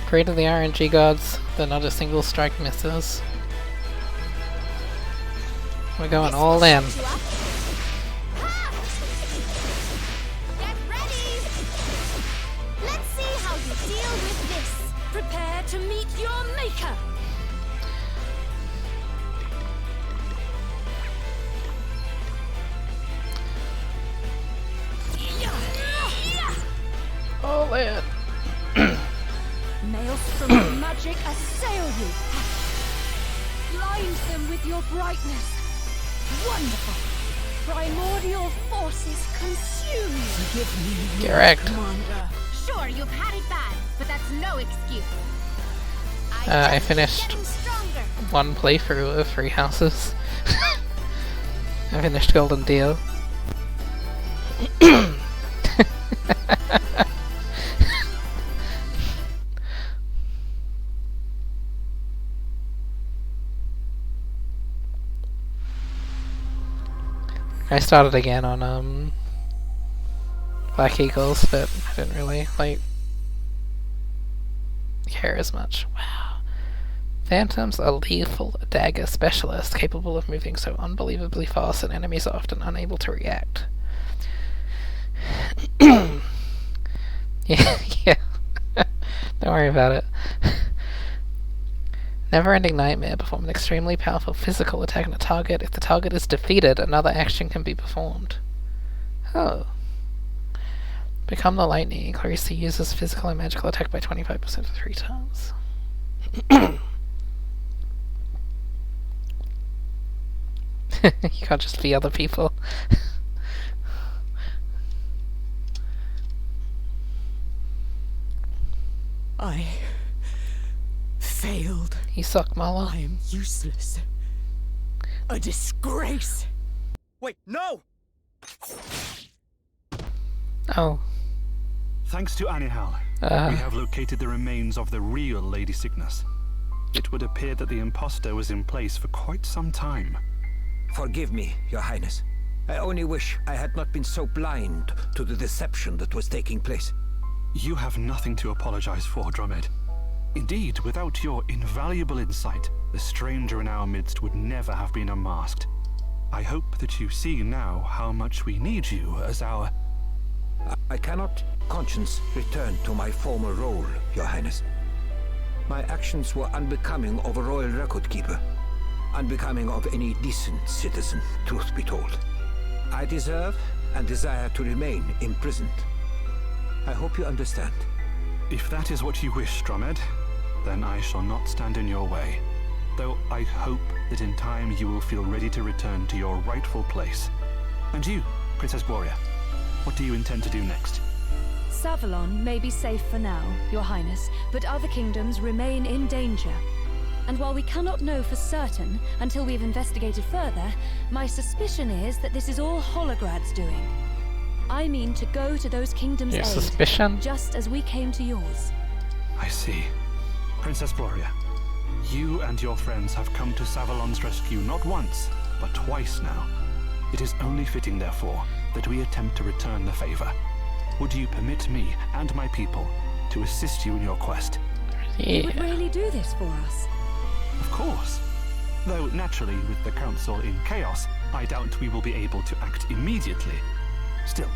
Pray to the RNG gods that not a single strike misses. We're going all in. Get ready. Let's see how you deal with this. Prepare to meet your maker! All in. Maelstrom of magic assail you! Blind them with your brightness! Wonderful! Primordial forces consume you! Give me Correct. Commander. Sure, you've had it bad, but that's no excuse. I finished Getting stronger. 1 playthrough of 3 houses. I finished Golden Deal. I started again on Black Eagles, but I didn't really care as much. Wow. Phantom's a lethal dagger specialist capable of moving so unbelievably fast that enemies are often unable to react. yeah. Don't worry about it. Never-ending Nightmare. Perform an extremely powerful physical attack on a target. If the target is defeated, another action can be performed. Oh. Become the Lightning. Increase the user's physical and magical attack by 25% for 3 times. You can't just be other people. I failed. You suck, Mala. I am useless. A disgrace. Wait, no! Oh. Thanks to Anihal, we have located the remains of the real Lady Cygnus. It would appear that the imposter was in place for quite some time. Forgive me, Your Highness. I only wish I had not been so blind to the deception that was taking place. You have nothing to apologize for, Drummond. Indeed, without your invaluable insight, the stranger in our midst would never have been unmasked. I hope that you see now how much we need you as our... I cannot conscience return to my former role, Your Highness. My actions were unbecoming of a royal record keeper. Unbecoming of any decent citizen, truth be told. I deserve and desire to remain imprisoned. I hope you understand. If that is what you wish, Drummond, then I shall not stand in your way. Though I hope that in time you will feel ready to return to your rightful place. And you, Princess Gloria, what do you intend to do next? Savalon may be safe for now, Your Highness, but other kingdoms remain in danger. And while we cannot know for certain until we've investigated further, my suspicion is that this is all Holograd's doing. I mean to go to those kingdoms' Your aid, suspicion? just as we came to yours. I see. Princess Gloria, you and your friends have come to Savalon's rescue not once, but twice now. It is only fitting, therefore, that we attempt to return the favor. Would you permit me and my people to assist you in your quest? You would really do this for us? Of course. Though naturally, with the Council in chaos, I doubt we will be able to act immediately. Still,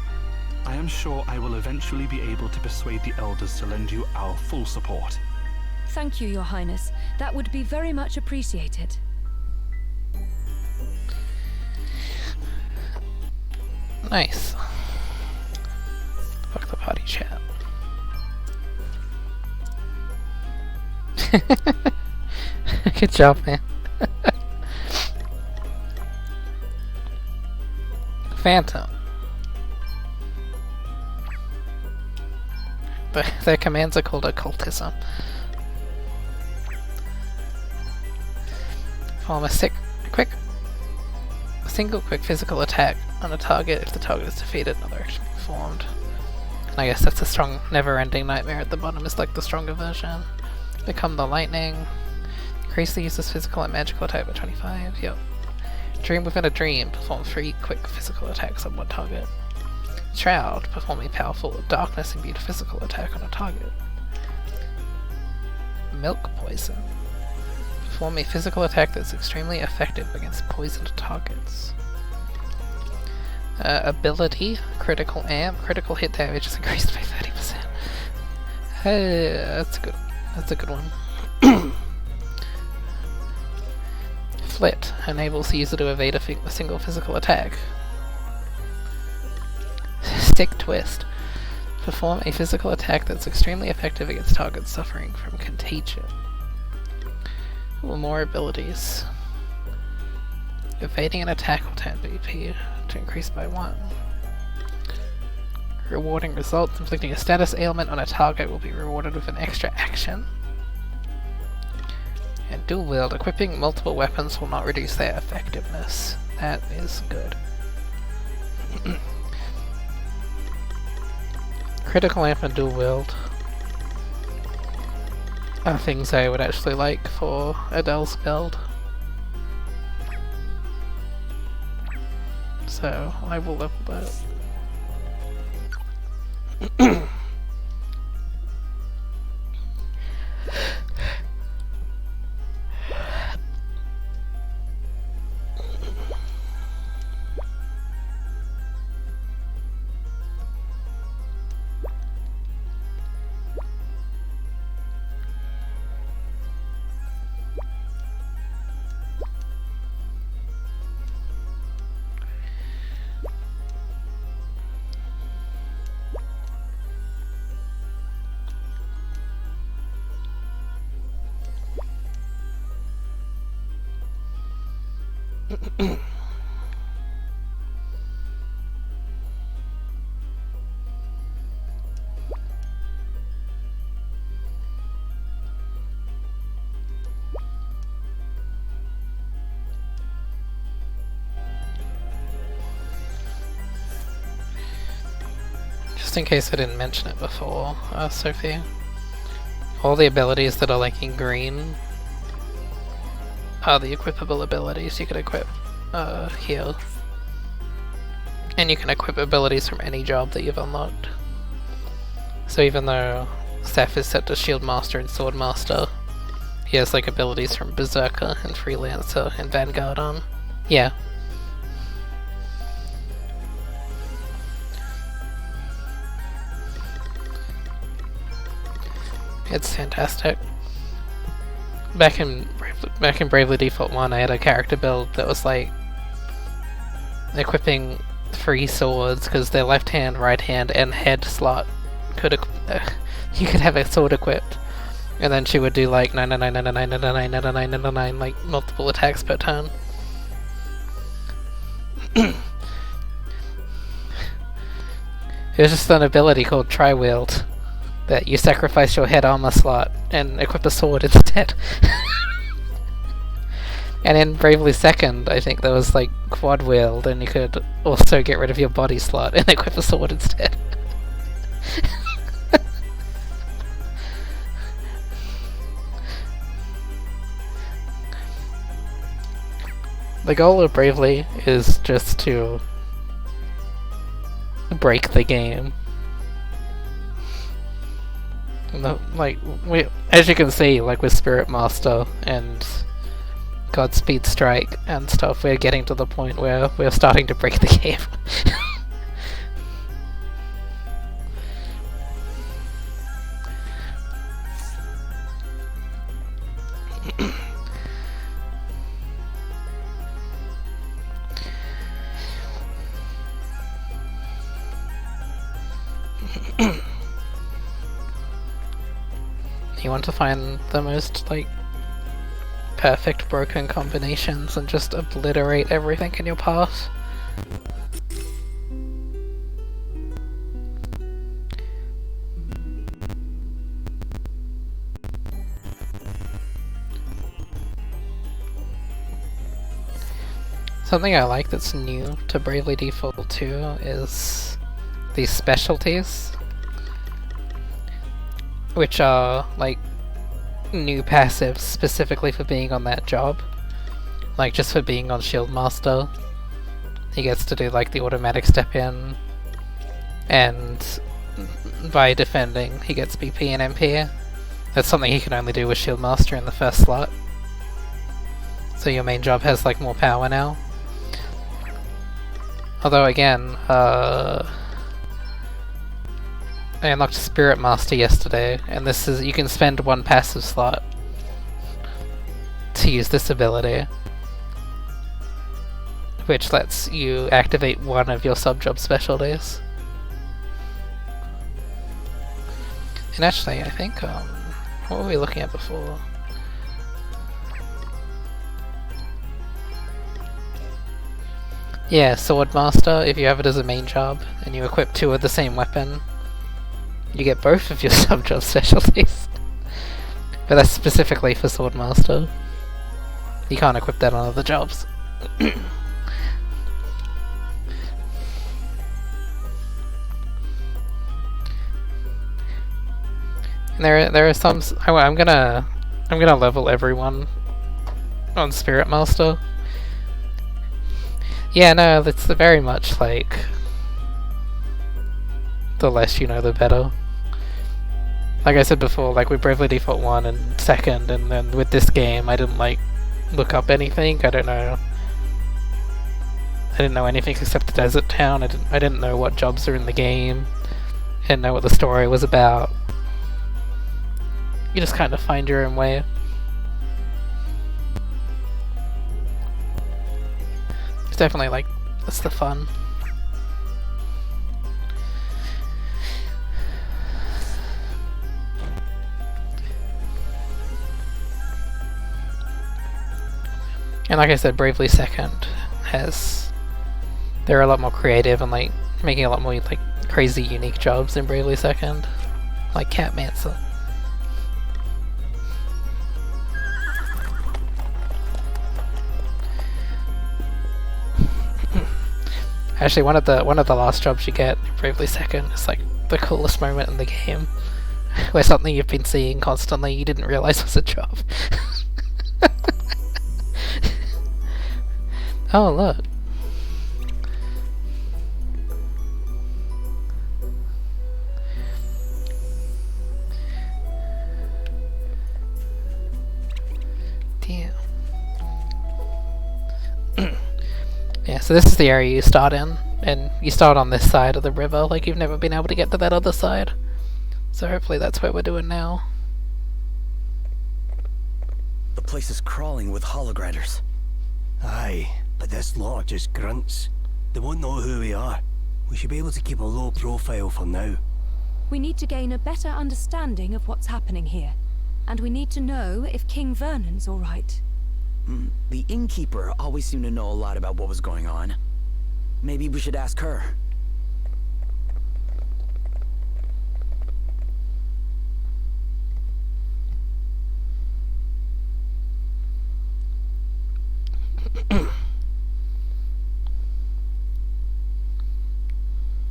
I am sure I will eventually be able to persuade the Elders to lend you our full support. Thank you, Your Highness. That would be very much appreciated. Nice. Fuck the party chat. Good job, man. Phantom. Their commands are called occultism. Perform a single quick physical attack on a target. If the target is defeated, another action performed. And I guess that's a strong, never-ending Nightmare at the bottom is like the stronger version. Become the Lightning. Increase the user's physical and magical attack by 25. Yep. Dream within a dream. Perform 3 quick physical attacks on one target. Shroud. Perform a powerful darkness imbued physical attack on a target. Milk poison. Perform a physical attack that's extremely effective against poisoned targets. Ability. Critical amp. Critical hit damage is increased by 30%. That's a good one. Flit enables the user to evade a single physical attack. Stick Twist. Perform a physical attack that's extremely effective against targets suffering from contagion. Ooh, more abilities. Evading an attack will turn BP to increase by 1. Rewarding results. Inflicting a status ailment on a target will be rewarded with an extra action. And dual wield. Equipping multiple weapons will not reduce their effectiveness. That is good. Critical amp and dual wield are things I would actually like for Adele's build. so I will level that. Just in case I didn't mention it before, Sophie, all the abilities that are like in green are the equipable abilities you can equip here. And you can equip abilities from any job that you've unlocked. So even though Seth is set to Shield Master and Sword Master, he has like abilities from Berserker and Freelancer and Vanguard on. Yeah. It's fantastic. Back in Bravely Default 1, I had a character build that was like equipping 3 swords because their left hand, right hand, and head slot could you could have a sword equipped, and then she would do like 999999999 like multiple attacks per turn. It was just an ability called Tri-Wield that you sacrifice your head armor slot and equip a sword instead. And in Bravely Second, I think there was like Quad Wield, and you could also get rid of your body slot and equip a sword instead. The goal of Bravely is just to break the game. Like, as you can see, like with Spirit Master and Godspeed Strike and stuff, we're getting to the point where we're starting to break the game. You want to find the most, like, perfect broken combinations and just obliterate everything in your path? Something I like that's new to Bravely Default 2 is these specialties, which are like new passives specifically for being on that job. Like just for being on Shield Master, he gets to do like the automatic step in, and by defending he gets BP and MP. That's something he can only do with Shield Master in the first slot. So your main job has like more power now. Although again, I unlocked Spirit Master yesterday, and this is, you can spend 1 passive slot to use this ability, which lets you activate 1 of your sub-job specialties. And actually, I think, what were we looking at before? Yeah, Sword Master, if you have it as a main job, and you equip 2 of the same weapon, you get both of your sub-job specialties. But that's specifically for Sword Master. You can't equip that on other jobs. And there are some. I'm gonna level everyone on Spirit Master. Yeah, no, it's very much like the less you know, the better. Like I said before, like with Bravely Default 1 and 2nd, and then with this game, I didn't like look up anything. I didn't know anything except the desert town. I didn't know what jobs are in the game. I didn't know what the story was about. You just kind of find your own way. It's definitely like, that's the fun. And like I said, Bravely 2nd they're a lot more creative and like making a lot more like crazy unique jobs in Bravely 2nd. Like Catmancer. Actually, one of the last jobs you get in Bravely 2nd is like the coolest moment in the game. Where something you've been seeing constantly you didn't realise was a job. Oh, look. Damn. Yeah, so this is the area you start in, and you start on this side of the river, like you've never been able to get to that other side. So hopefully that's what we're doing now. The place is crawling with hologriders. Aye, but this lot are just grunts. They won't know who we are. We should be able to keep a low profile for now. We need to gain a better understanding of what's happening here. And we need to know if King Vernon's all right. The innkeeper always seemed to know a lot about what was going on. Maybe we should ask her.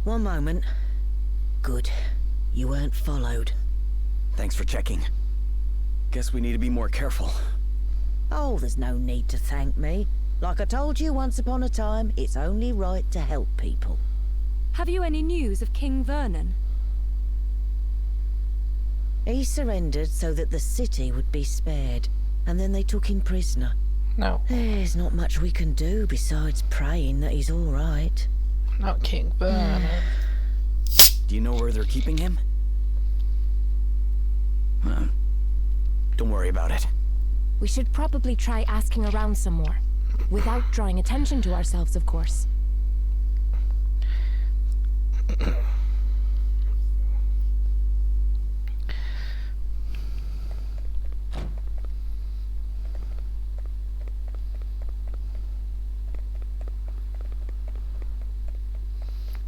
One moment. Good. You weren't followed. Thanks for checking. Guess we need to be more careful. Oh, there's no need to thank me. Like I told you once upon a time, it's only right to help people. Have you any news of King Vernon? He surrendered so that the city would be spared, and then they took him prisoner. No. There's not much we can do besides praying that he's all right. Not King Vernon. Do you know where they're keeping him? Don't worry about it. We should probably try asking around some more. Without drawing attention to ourselves, of course.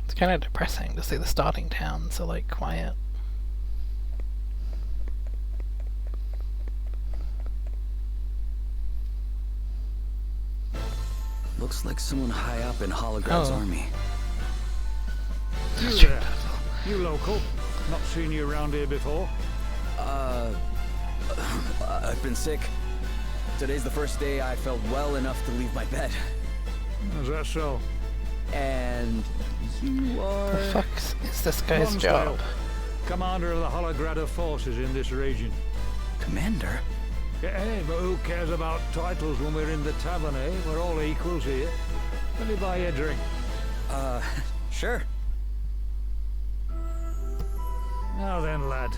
It's kind of depressing to see the starting town so like quiet. Looks like someone high up in Holograd's army. You there? You local? Not seen you around here before? I've been sick. Today's the first day I felt well enough to leave my bed. Is that so? And you are... The fuck is this guy's job? Commander of the Holograder forces in this region. Commander? Yeah, hey, but who cares about titles when we're in the tavern, eh? We're all equals here. Let me buy you a drink. Sure. Now then, lad.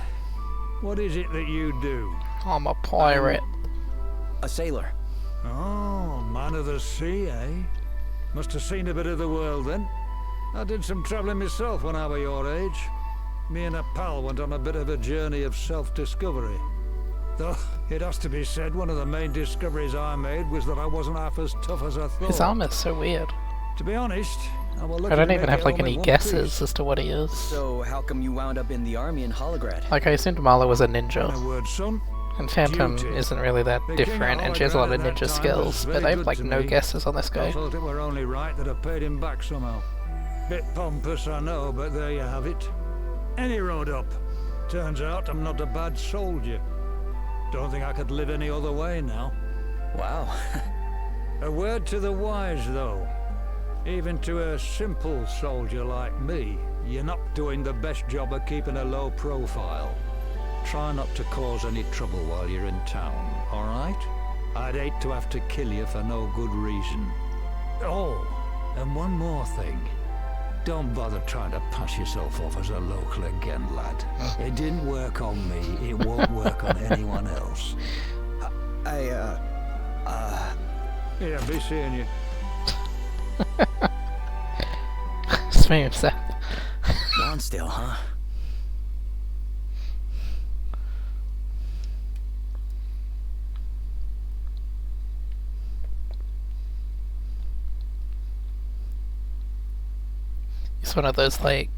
What is it that you do? I'm a pirate. A sailor. Oh, man of the sea, eh? Must have seen a bit of the world then. I did some travelling myself when I was your age. Me and a pal went on a bit of a journey of self-discovery. Though, it has to be said, one of the main discoveries I made was that I wasn't half as tough as I thought. His armor's so weird. To be honest, I don't even have like any guesses as to what he is. So how come you wound up in the army in Holograd? Like I assumed Marla was a ninja. Word, son. And Phantom isn't really that different, and she has a lot of ninja skills, but I have like no guesses on this guy. I thought it were only right that I paid him back somehow. Bit pompous, I know, but there you have it. Any road up. Turns out I'm not a bad soldier. Don't think I could live any other way now. Wow. A word to the wise, though. Even to a simple soldier like me, you're not doing the best job of keeping a low profile. Try not to cause any trouble while you're in town, alright? I'd hate to have to kill you for no good reason. Oh, and one more thing. Don't bother trying to pass yourself off as a local again, lad. It didn't work on me, it won't work on anyone else. Yeah, be seeing you. Smooth, sir. Lonsdale, huh? He's one of those, like,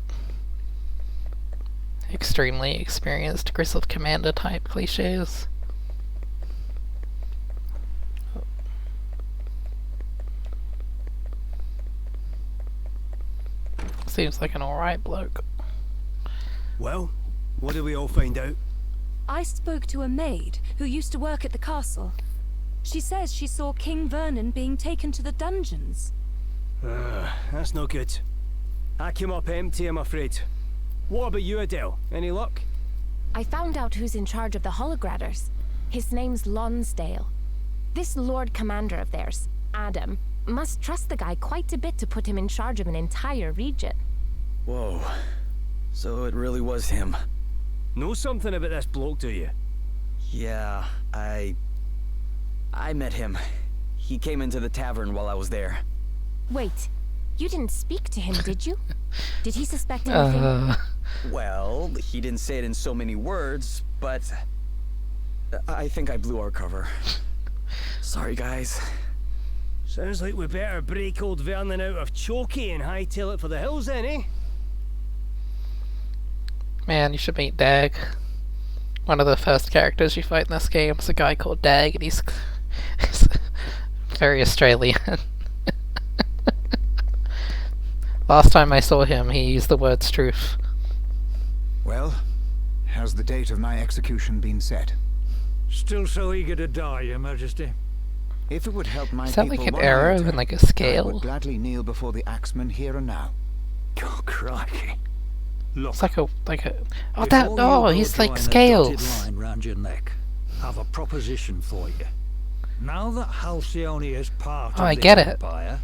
extremely experienced grizzled commander type cliches. Seems like an alright bloke. Well, what did we all find out? I spoke to a maid who used to work at the castle. She says she saw King Vernon being taken to the dungeons. That's no good. I came up empty, I'm afraid. What about you, Adele? Any luck? I found out who's in charge of the Holograders. His name's Lonsdale. This Lord Commander of theirs, Adam, must trust the guy quite a bit to put him in charge of an entire region. Whoa. So it really was him. Know something about this bloke, do you? Yeah, I met him. He came into the tavern while I was there. Wait, you didn't speak to him, did you? Did he suspect anything? Well, he didn't say it in so many words, but I think I blew our cover. Sorry, guys. Sounds like we better break old Vernon out of Chokey and hightail it for the hills then, eh? Man, you should meet Dag. One of the first characters you fight in this game is a guy called Dag, and he's very Australian. Last time I saw him, he used the words truth. Well, has the date of my execution been set? Still so eager to die, Your Majesty. If it would help my Is that people like an one arrow iota, and like a I scale? would gladly kneel before the axeman here and now. Oh, crikey. Look, It's like a oh, before that you oh, go he's like drawing a scales. dotted line round your neck, I've a proposition for you. Now that Halcyone is part Oh, of I this get it. empire,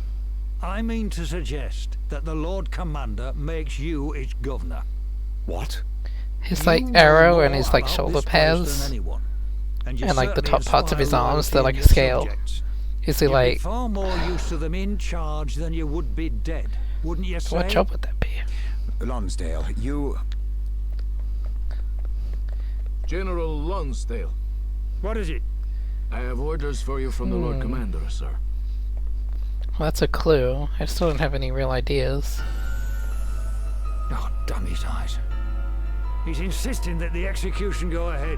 I mean to suggest that the Lord Commander makes you its governor. What? His You like know arrow and more his like about shoulder this place than pads, anyone, and you and like the certainly top parts of his inspire arms, they're loyalty like in a your scale. subjects. Is he You'd be like? far more use to them in charge than you would be dead, wouldn't you say? What job would that be? Lonsdale, you... General Lonsdale. What is it? I have orders for you from the Lord Commander, sir. Well, that's a clue. I still don't have any real ideas. Oh, damn his eyes. He's insisting that the execution go ahead.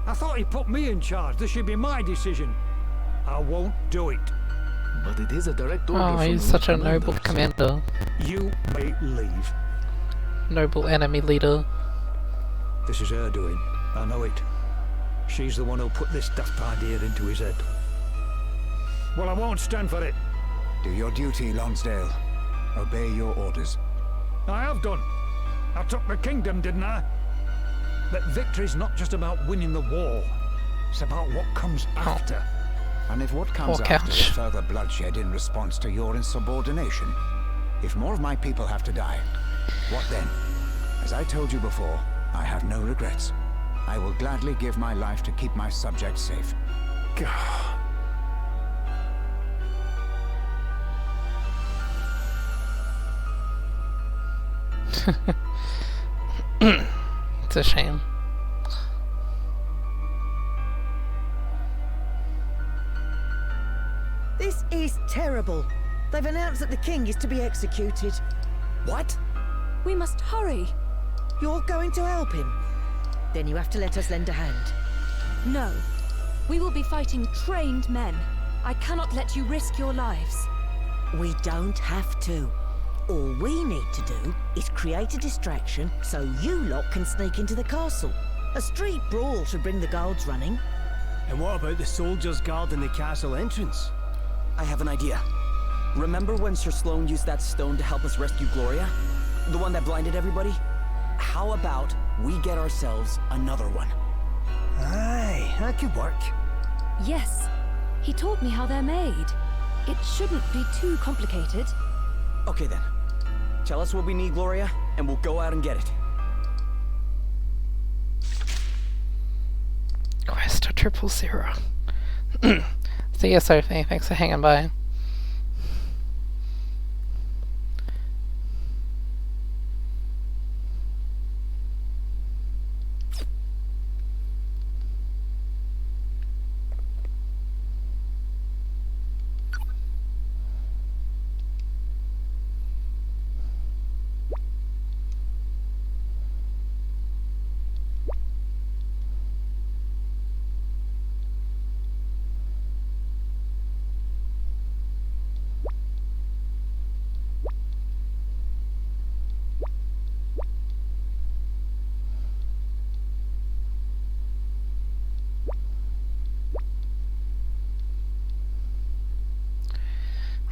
I thought he put me in charge. This should be my decision. I won't do it. But it is a direct order Oh, from he's the such a Lord noble Commander, commander. You may leave. Noble enemy leader. This is her doing. I know it. She's the one who put this daft idea into his head. Well, I won't stand for it. Do your duty, Lonsdale. Obey your orders. I have done. I took the kingdom, didn't I? But victory's not just about winning the war. It's about what comes after. And if what comes after is further bloodshed in response to your insubordination, if more of my people have to die, what then? As I told you before, I have no regrets. I will gladly give my life to keep my subjects safe. It's a shame. This is terrible. They've announced that the king is to be executed. What? We must hurry. You're going to help him? Then you have to let us lend a hand. No. We will be fighting trained men. I cannot let you risk your lives. We don't have to. All we need to do is create a distraction so you lot can sneak into the castle. A street brawl should bring the guards running. And what about the soldiers guarding the castle entrance? I have an idea. Remember when Sir Sloane used that stone to help us rescue Gloria? The one that blinded everybody? How about we get ourselves another one? Aye, that could work. Yes. He taught me how they're made. It shouldn't be too complicated. Okay then. Tell us what we need, Gloria, and we'll go out and get it. Quest 000. See ya, Sophie. Thanks for hanging by.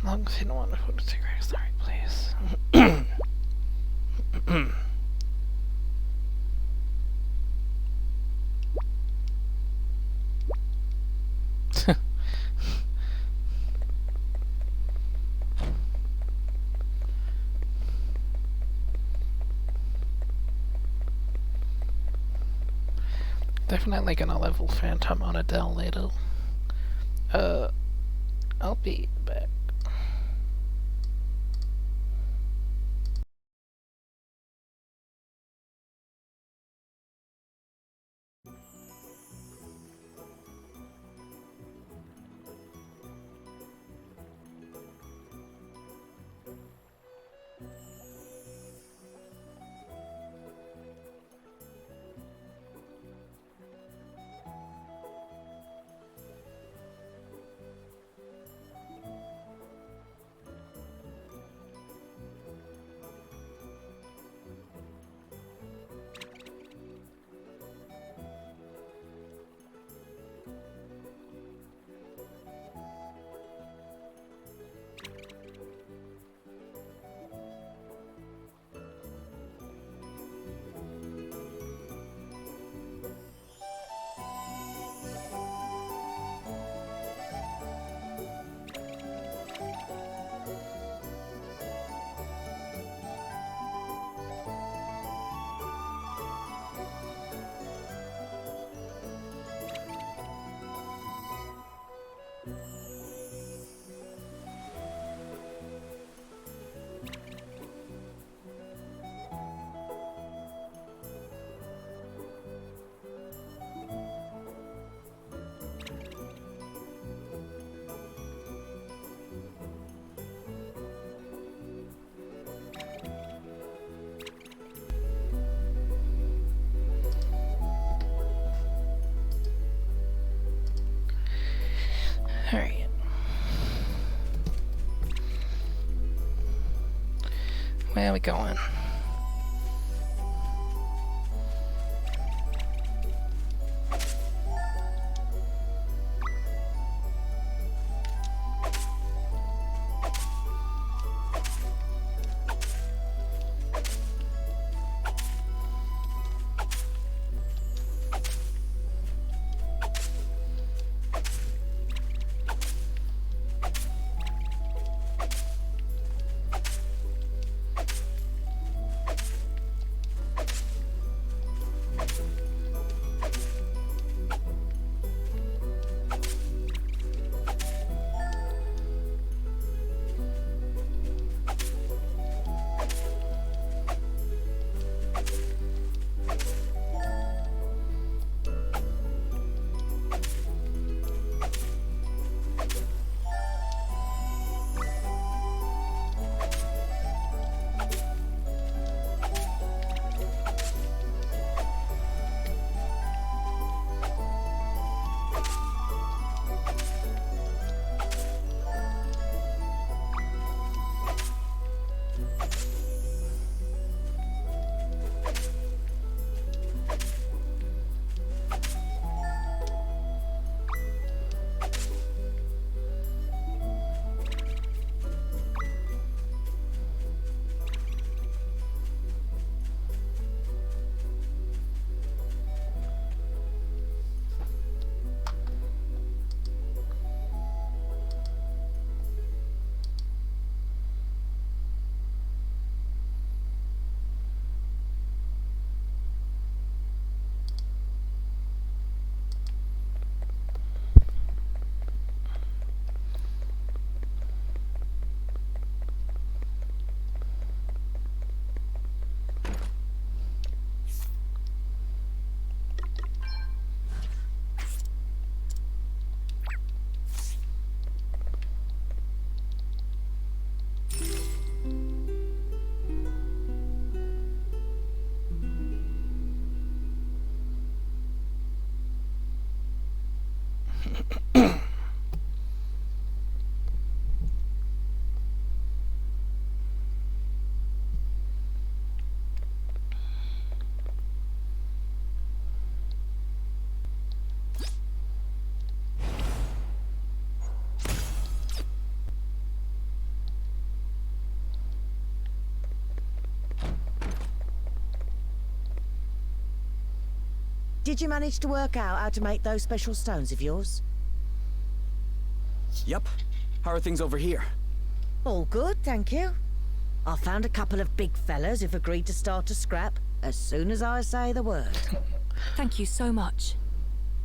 Long seen wonderful to take right, sorry, please. Definitely gonna level Phantom on Adele later. I'll be back. Alright. Where are we going? Did you manage to work out how to make those special stones of yours? Yep. How are things over here? All good, thank you. I found a couple of big fellas who've agreed to start a scrap as soon as I say the word. Thank you so much.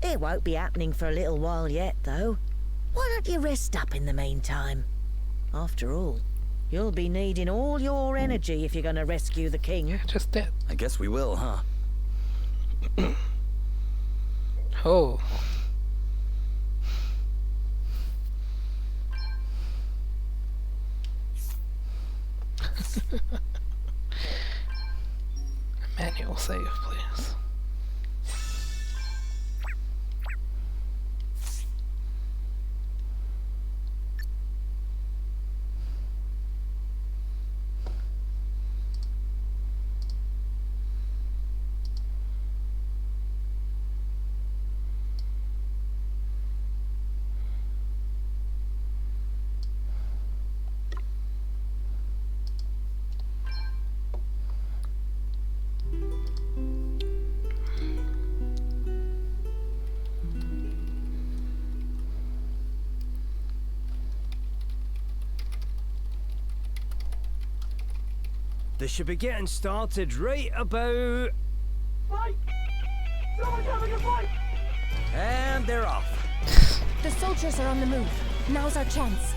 It won't be happening for a little while yet, though. Why don't you rest up in the meantime? After all, you'll be needing all your energy if you're going to rescue the king. Just did. I guess we will, huh? Oh. Manual save, please. They should be getting started right about... Fight! Someone's having a fight! And they're off. The soldiers are on the move. Now's our chance.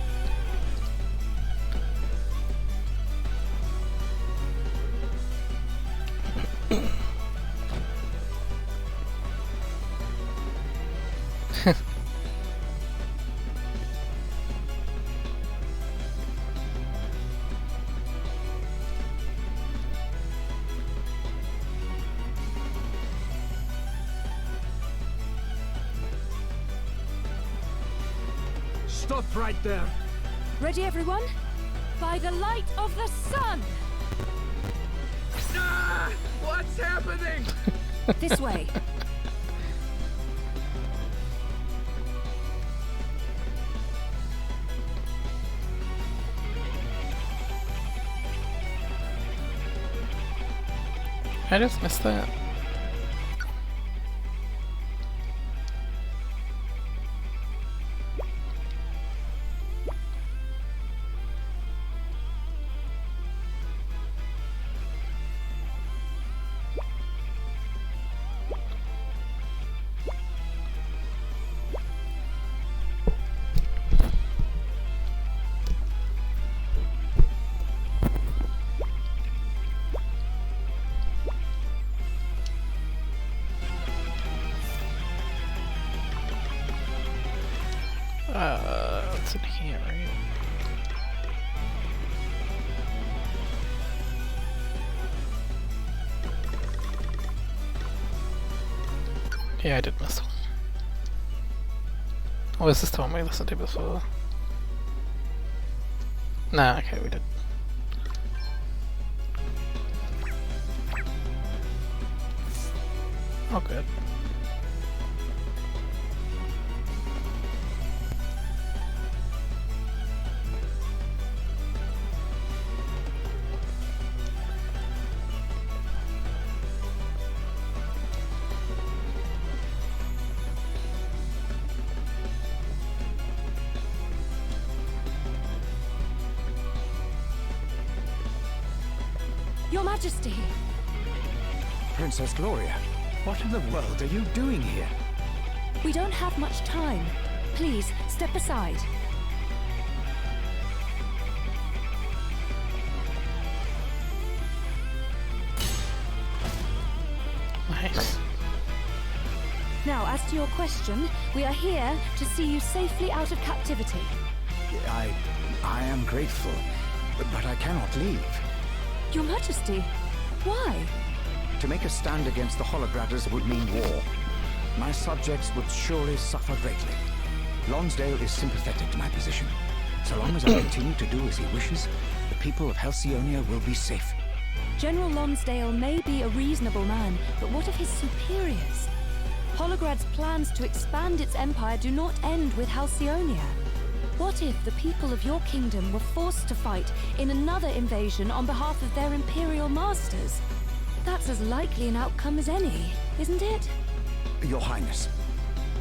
Stop right there. Ready, everyone? By the light of the sun! Ah! What's happening? This way. I just missed that. It's in here, right? Yeah, I did miss one. Oh, is this the one we listened to before? Nah, okay, we did. Oh, good. Your Majesty! Princess Gloria, what in the world are you doing here? We don't have much time. Please, step aside. Nice. Now, as to your question, we are here to see you safely out of captivity. I am grateful, but I cannot leave. Your Majesty, why? To make a stand against the Hologratters would mean war. My subjects would surely suffer greatly. Lonsdale is sympathetic to my position. So long as I continue to do as he wishes, the people of Halcyonia will be safe. General Lonsdale may be a reasonable man, but what of his superiors? Holograd's plans to expand its empire do not end with Halcyonia. What if the people of your kingdom were forced to fight in another invasion on behalf of their imperial masters? That's as likely an outcome as any, isn't it? Your Highness.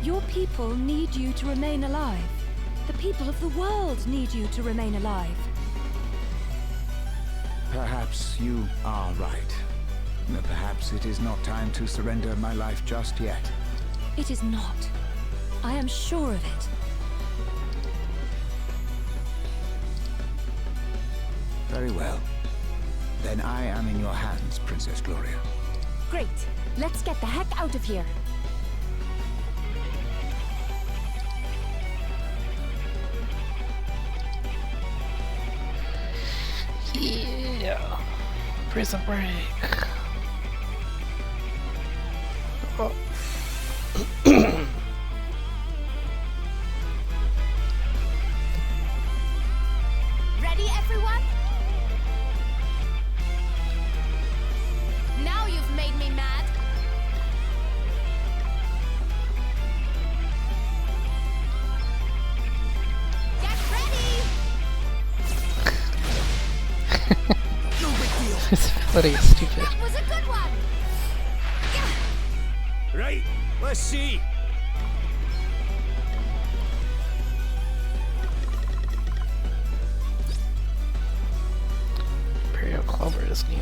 Your people need you to remain alive. The people of the world need you to remain alive. Perhaps you are right. Perhaps it is not time to surrender my life just yet. It is not. I am sure of it. Very well. Then I am in your hands, Princess Gloria. Great. Let's get the heck out of here. Yeah. Prison break. Oh. Ready, everyone? Now you've made me mad. Get ready! This ability is stupid. That was a good one! Right, let's see. Imperial Clover is new.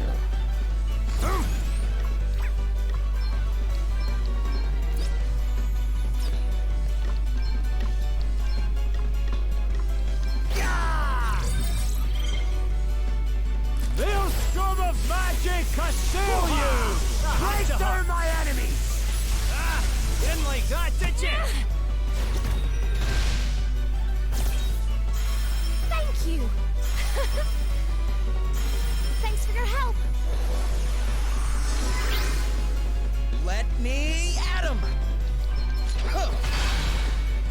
Maelstrom of magic, assail you! Break through my enemies! Didn't like that, did you? Thank you! Thanks for your help! Let me at him!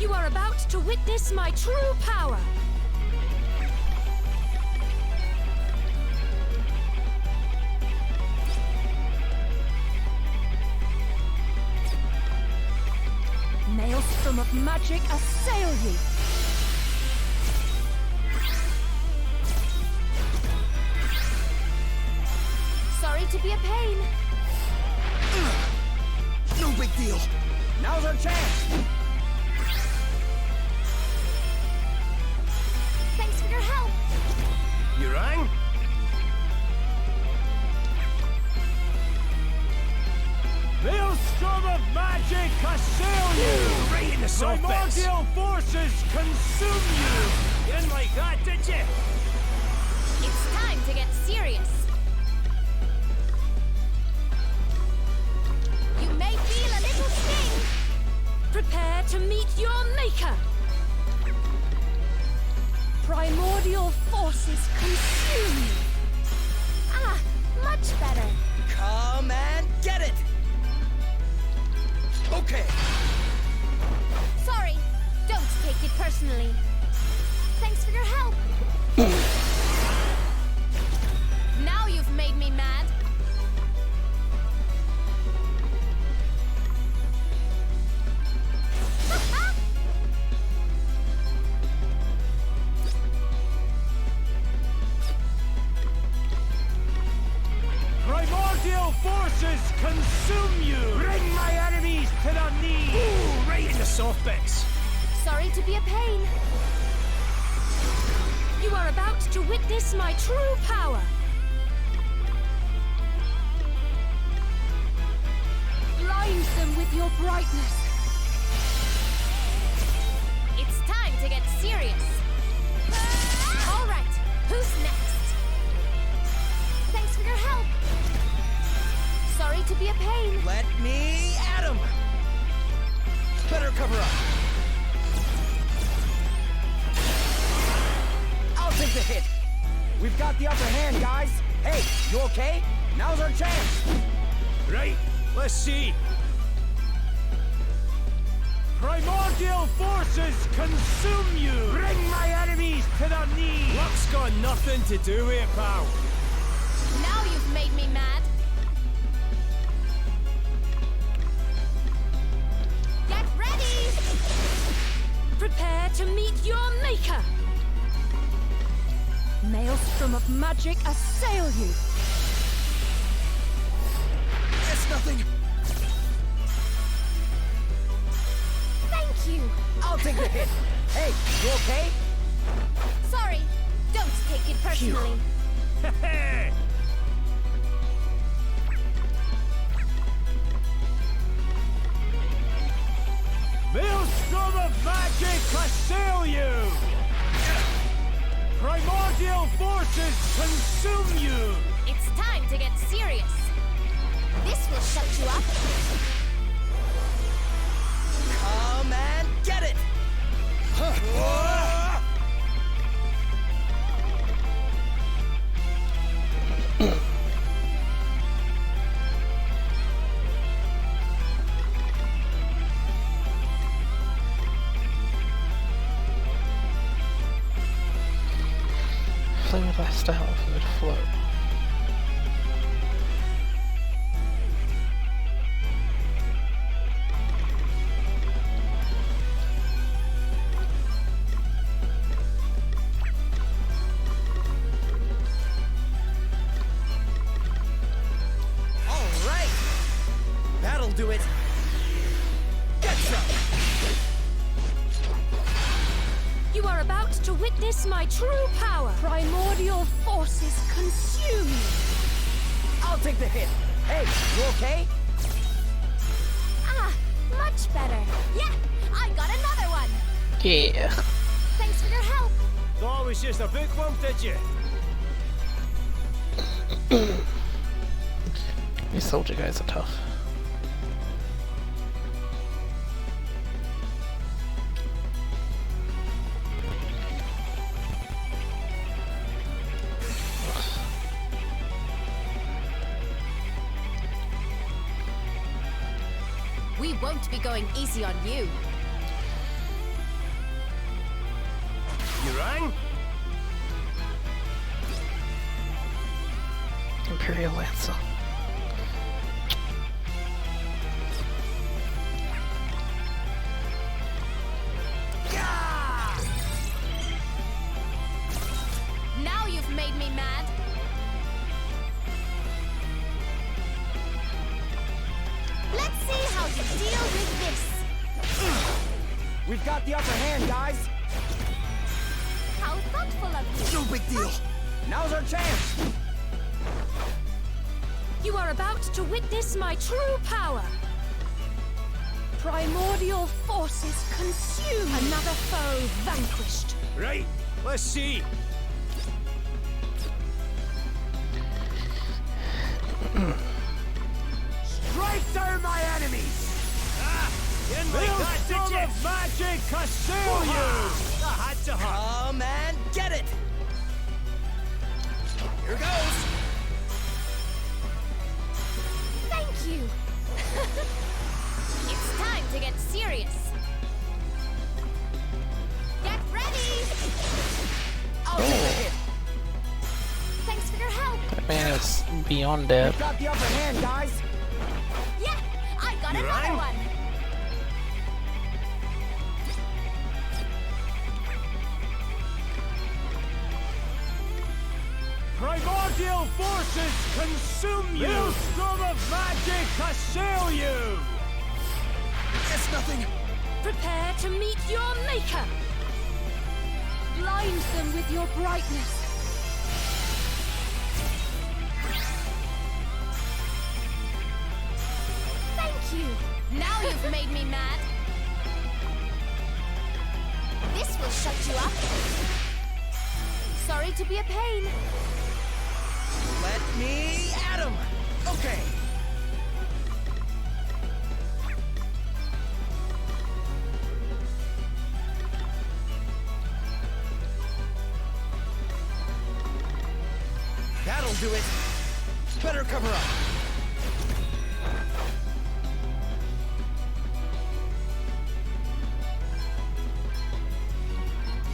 You are about to witness my true power. Maelstrom of magic assail you! Sorry to be a pain. No big deal. Now's our chance. Thanks for your help. You rang? Maelstrom of magic, assail you! Right in the soft bits. Primordial forces consume you! Didn't like that, did you? It's time to get serious. You may feel a little sting. Prepare to meet your maker! Primordial forces consume you! Ah, much better. Come and get it! Okay. Sorry. Don't take it personally. Thanks for your help. Now you've made me mad. Primordial forces consume you! Bring my enemies to their knees! Ooh, right in the soft bits. Sorry to be a pain. You are about to witness my true power. Blind them with your brightness. It's time to get serious. All right, who's next? Thanks for your help. Sorry to be a pain. Let me at him. Better cover up. I'll take the hit. We've got the upper hand, guys. Hey, you okay? Now's our chance. Right, let's see. Primordial forces consume you! Bring my enemies to their knees! Luck's got nothing to do with it, pal. Now you've made me mad. Get ready! Prepare to meet your maker! Maelstrom of magic assail you! It's nothing. you. I'll take the hit. Hey, you okay? Sorry. Don't take it personally. Maelstrom of magic assail you! Primordial forces consume you! It's time to get serious. This will shut you up. Come and get it! Fluid lifestyle, fluid float. That'll do it. Get some. You are about to witness my true power. Primordial forces consume you. I'll take the hit. Hey, you okay? Ah, much better. Yeah, I got another one. Yeah. Thanks for your help. Thought it was just a bookworm, did you? These soldier guys are tough. We won't be going easy on you. You rang? Imperial Lancer. Now you've made me mad. Let's see how you deal with this. We've got the upper hand, guys. How thoughtful of you. No big deal. Now's our chance. You are about to witness my true power. Primordial forces consume. Another foe vanquished. Right, let's see. Strike down my enemies! Ah! In like that, did you? Of magic assail you! I had to hunt. Come and get it! Here goes! Thank you. It's time to get serious. Get ready! I'll take the hit. Thanks for your help. That man is beyond dead. We've got the upper hand, guys. Yeah, I got another one. Primordial forces consume you! Maelstrom of magic assail you! It's nothing. Prepare to meet your maker. Blind them with your brightness. Thank you. Now you've made me mad. This will shut you up. Sorry to be a pain. Let me at him. Okay. That'll do it. Better cover up.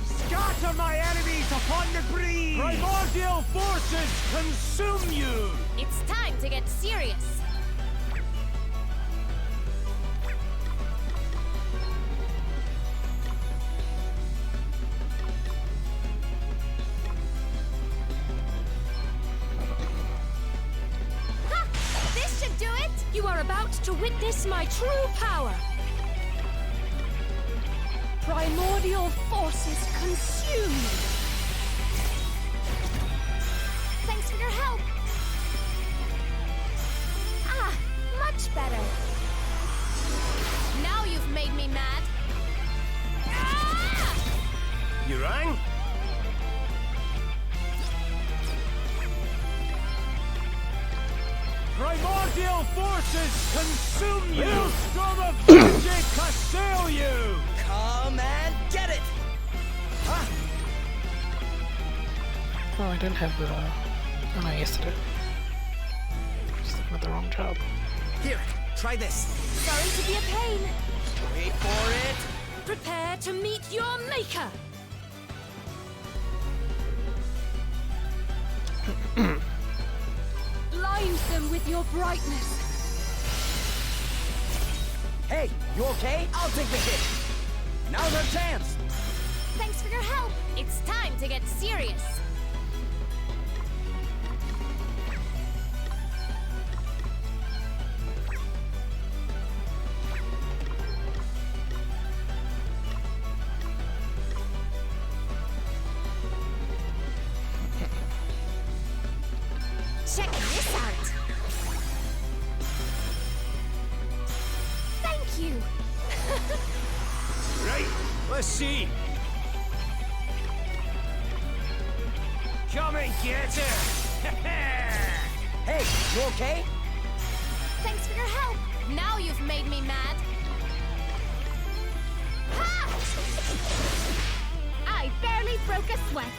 Scatter my enemies upon the breeze! Primordial forces consume you! It's time to get serious. Ha! This should do it! You are about to witness my true power. Primordial forces consume you. Thanks for your help. Ah, much better. Now you've made me mad. Ah! You rang? Primordial forces consume you! Maelstrom of magic assail you! Come and get it! Oh, I didn't have the... Oh, no, yes I did. Just looking at the wrong job. Here, try this. Sorry to be a pain. Wait for it. Prepare to meet your maker. Blind them with your brightness. Hey, you okay? I'll take the hit. Now's our chance. Thanks for your help. It's time to get serious. Check this out. Thank you. Right, let's see. Come and get her! Hey, you okay? Thanks for your help. Now you've made me mad. Ha! I barely broke a sweat.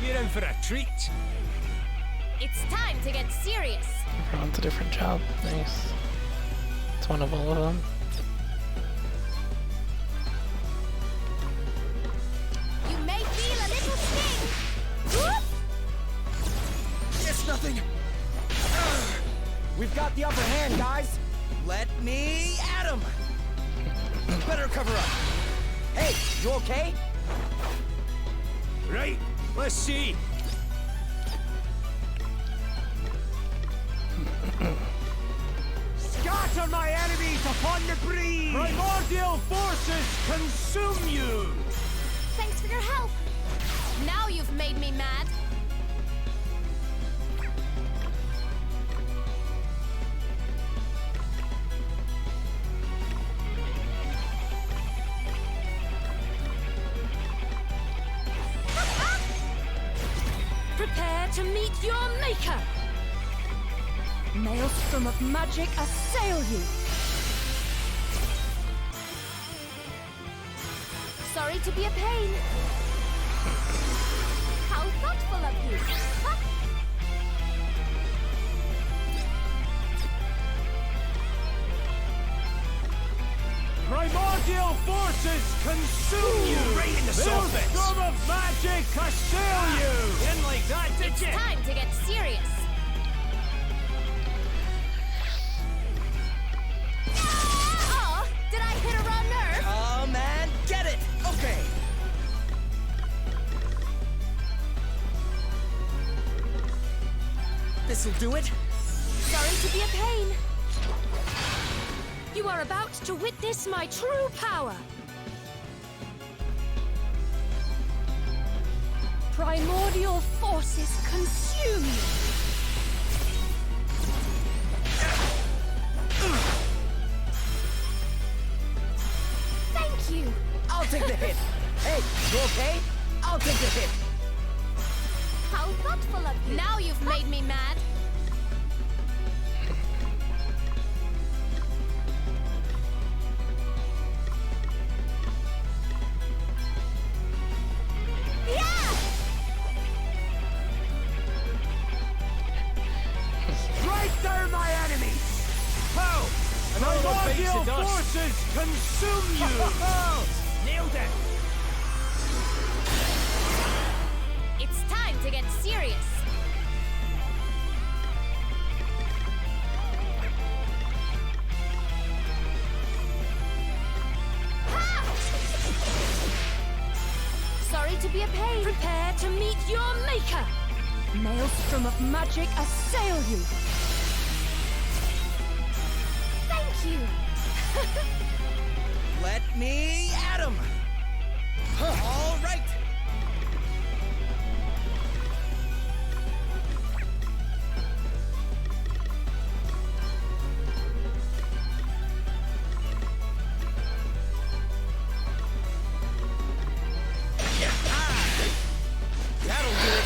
You're in for a treat. It's time to get serious. Everyone's a different job. Nice. It's one of all of them. You may feel a little sting. Whoop! It's nothing. We've got the upper hand, guys. Let me at him. Better cover up. Hey, you okay? Right, let's see. Scatter my enemies upon the breeze! Primordial forces consume you! Thanks for your help. Now you've made me mad. Prepare to meet your maker. Maelstrom of magic assail you. Sorry to be a pain. How thoughtful of you. Ha! Primordial forces consume you! Right in the soffits! Maelstrom of magic assail you! Didn't like that, did It's you? time to get serious. Oh, did I hit a wrong nerve? Come and get it. Okay. This'll do it. Sorry to be a pain. You are about to witness my true power. Primordial forces consume you. Thank you. I'll take the hit. Hey, you okay? I'll take the hit. How thoughtful of you. Now you've made me mad. Yeah! Strike down my enemies! How? Primordial forces consume you! Nailed it! It's time to get serious. be a pain. Prepare to meet your maker. Maelstrom of magic assail you. Thank you. Let me at him. All right. That'll do it.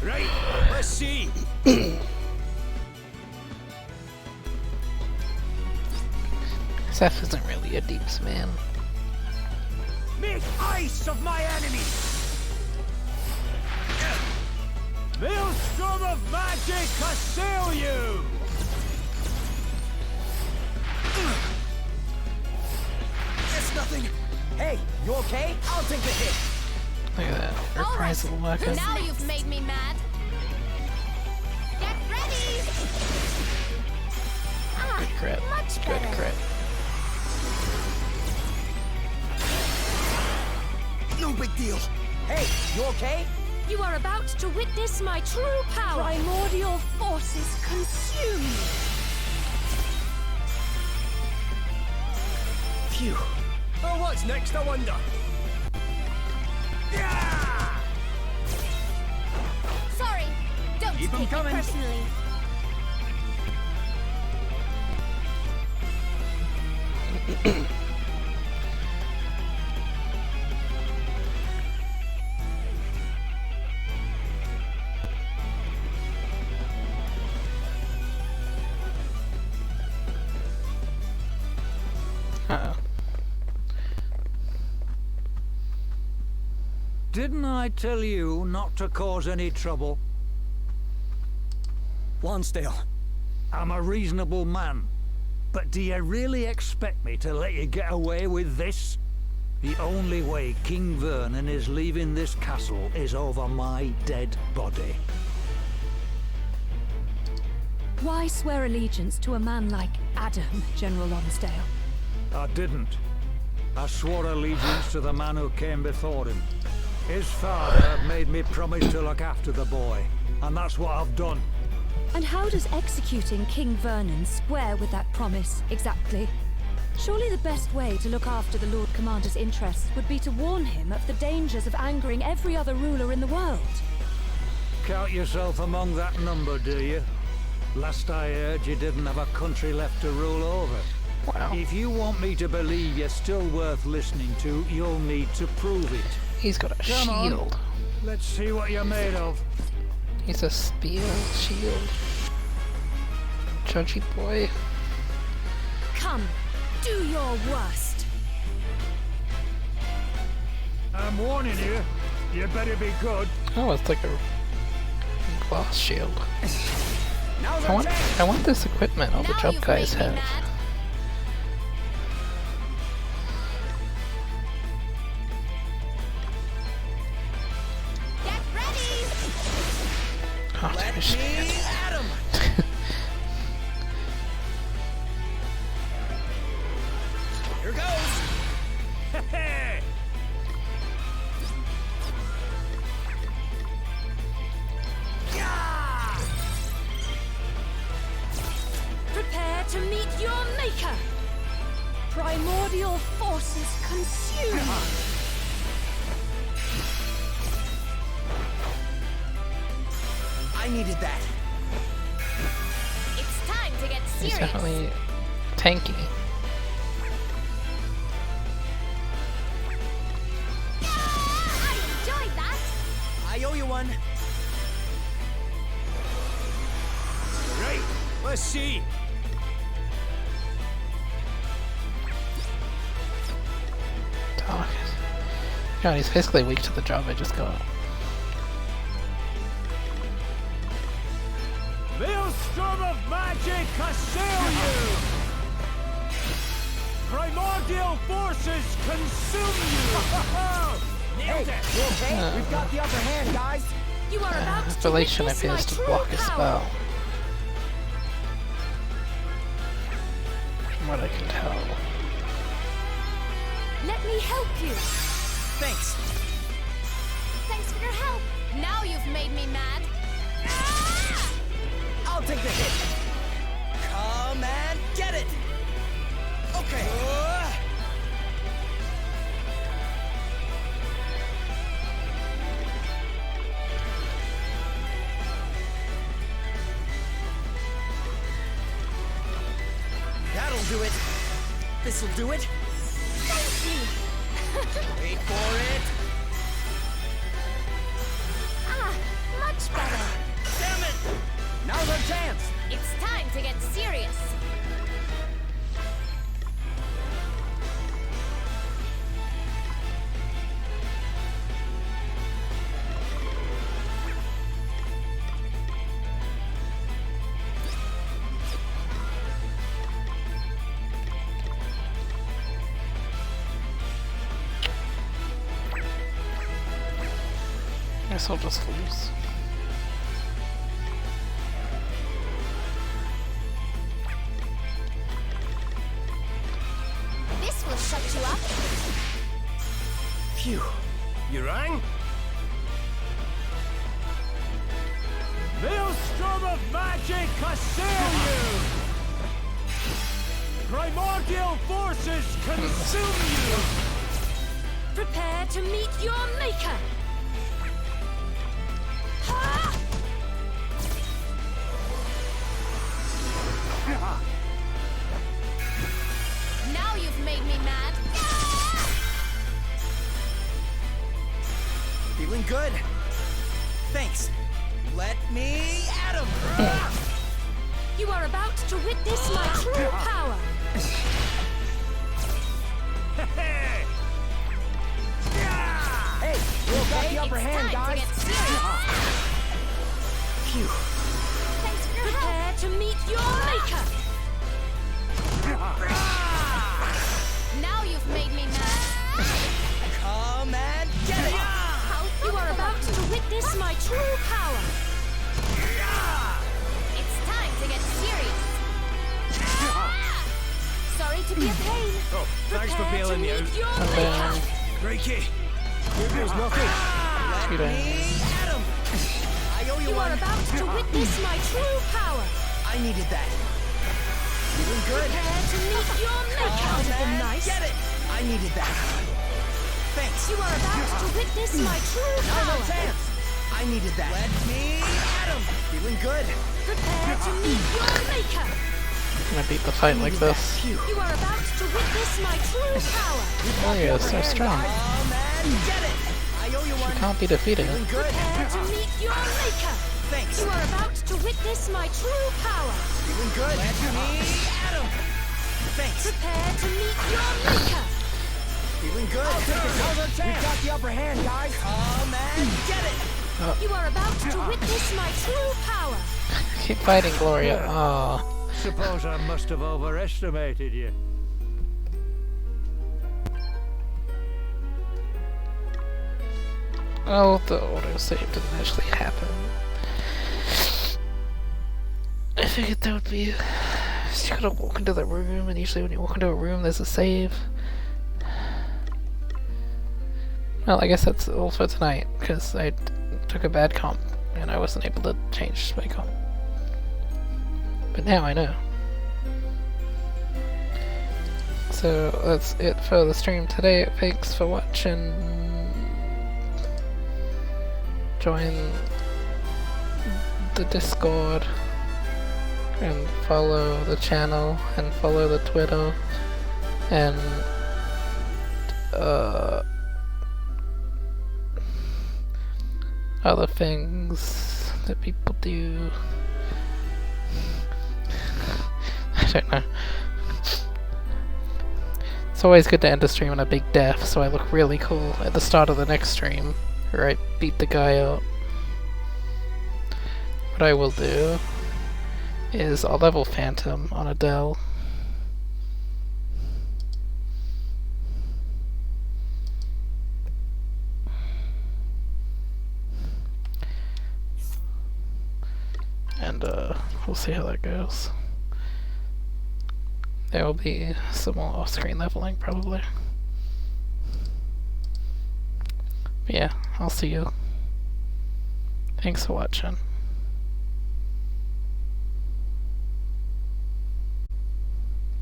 Right, let's see. Seth isn't really a deeps man. Make ice of my enemies! Maelstrom of magic assail you! That's nothing. Hey, you okay? I'll take the hit. Look at that. Reprisal weapon. Now you've made me mad. Get ready! Good crit. Much Good better. crit. No big deal. Hey, you okay? You are about to witness my true power. Primordial forces consume you. Phew. Oh, what's next, I wonder? Yeah! Sorry, don't Keep 'em take coming. it personally. Uh-oh. Didn't I tell you not to cause any trouble? Lonsdale. I'm a reasonable man. But do you really expect me to let you get away with this? The only way King Vernon is leaving this castle is over my dead body. Why swear allegiance to a man like Adam, General Lonsdale? I didn't. I swore allegiance to the man who came before him. His father made me promise to look after the boy, and that's what I've done. And how does executing King Vernon square with that promise, exactly? Surely the best way to look after the Lord Commander's interests would be to warn him of the dangers of angering every other ruler in the world. Count yourself among that number, do you? Last I heard, you didn't have a country left to rule over. Wow. If you want me to believe you're still worth listening to, you'll need to prove it. He's got a Come on. shield. Let's see what you're made of. He's a spear shield. Judgy boy. Come, do your worst. I'm warning you. You better be good. Oh, it's like a glass shield. Now's I our want, chance. I want this equipment all the Now job you've guys made me have. mad. Get ready! Oh, Let there's- me at him. Here goes. Hey. Yeah! Prepare to meet your maker. Primordial forces consume you. I needed that. It's time to get He's serious. definitely tanky. I enjoyed that. I owe you one. Right, let's see. Talk. God, he's basically weak to the job I just got. Maelstrom of magic assail you! Primordial forces consume you! Hey, you okay? We've got the upper hand, guys. You are about to Relation witness my appears to true block a power. spell. From what I can tell. Let me help you. Thanks. Thanks for your help. Now you've made me mad. I'll take the hit. Come and get it. Okay. That'll do it. This'll do it. Thank you. Wait for it. Much better. Damn it! Now's our chance. It's time to get serious. Guess I'll just lose. This will shut you up. Phew. You rang? Maelstrom of magic assail you! Primordial forces consume you! Prepare to meet your maker! Now you've made me mad. Feeling good. Thanks. Let me at him. You are about to witness my true power. Hey, you got the upper hand, guys. Phew. Thanks for your Prepare to meet your maker. Now you've made me mad. Come and get it. You are about to witness my true power. It's time to get serious. Sorry to be a pain. Oh, thanks for Prepare bailing to me out. meet your maker. Crikey. Here goes nothing. Too bad. At him. I owe you You one. are about to witness my true power. I needed that. Feeling good. Prepare to meet your maker. Come Out of the and nice. get it. I needed that. Thanks. You are about to witness my true Now's our power. chance. I needed that. Let me at him. Feeling good. Prepare to meet your maker. I'm gonna beat the fight like this. You are about to witness my true power. Gloria is so strong. Come and get it. I owe you one. She can't be defeated. Feeling good. Prepare to meet your maker. Thanks. You are about to witness my true power. Feeling good. Let me at him. Thanks. Prepare to meet your maker. Feeling good. We've got the upper hand, guys. Come and get it. You are about to witness my true power. Keep fighting, Gloria. Oh. Suppose I must have overestimated you. Oh, the autosave didn't actually happen. I figured that would be... You gotta walk into the room, and usually when you walk into a room there's a save. Well, I guess that's all for tonight, because I took a bad comp, and I wasn't able to change my comp. But now I know. So that's it for the stream today. Thanks for watching. Join the Discord and follow the channel and follow the Twitter and other things that people do. I don't know. It's always good to end a stream on a big death, so I look really cool at the start of the next stream, where I beat the guy up. What I will do is I'll level Phantom on Adele. And we'll see how that goes. There will be some more off-screen leveling, probably. Yeah, I'll see you. Thanks for watching.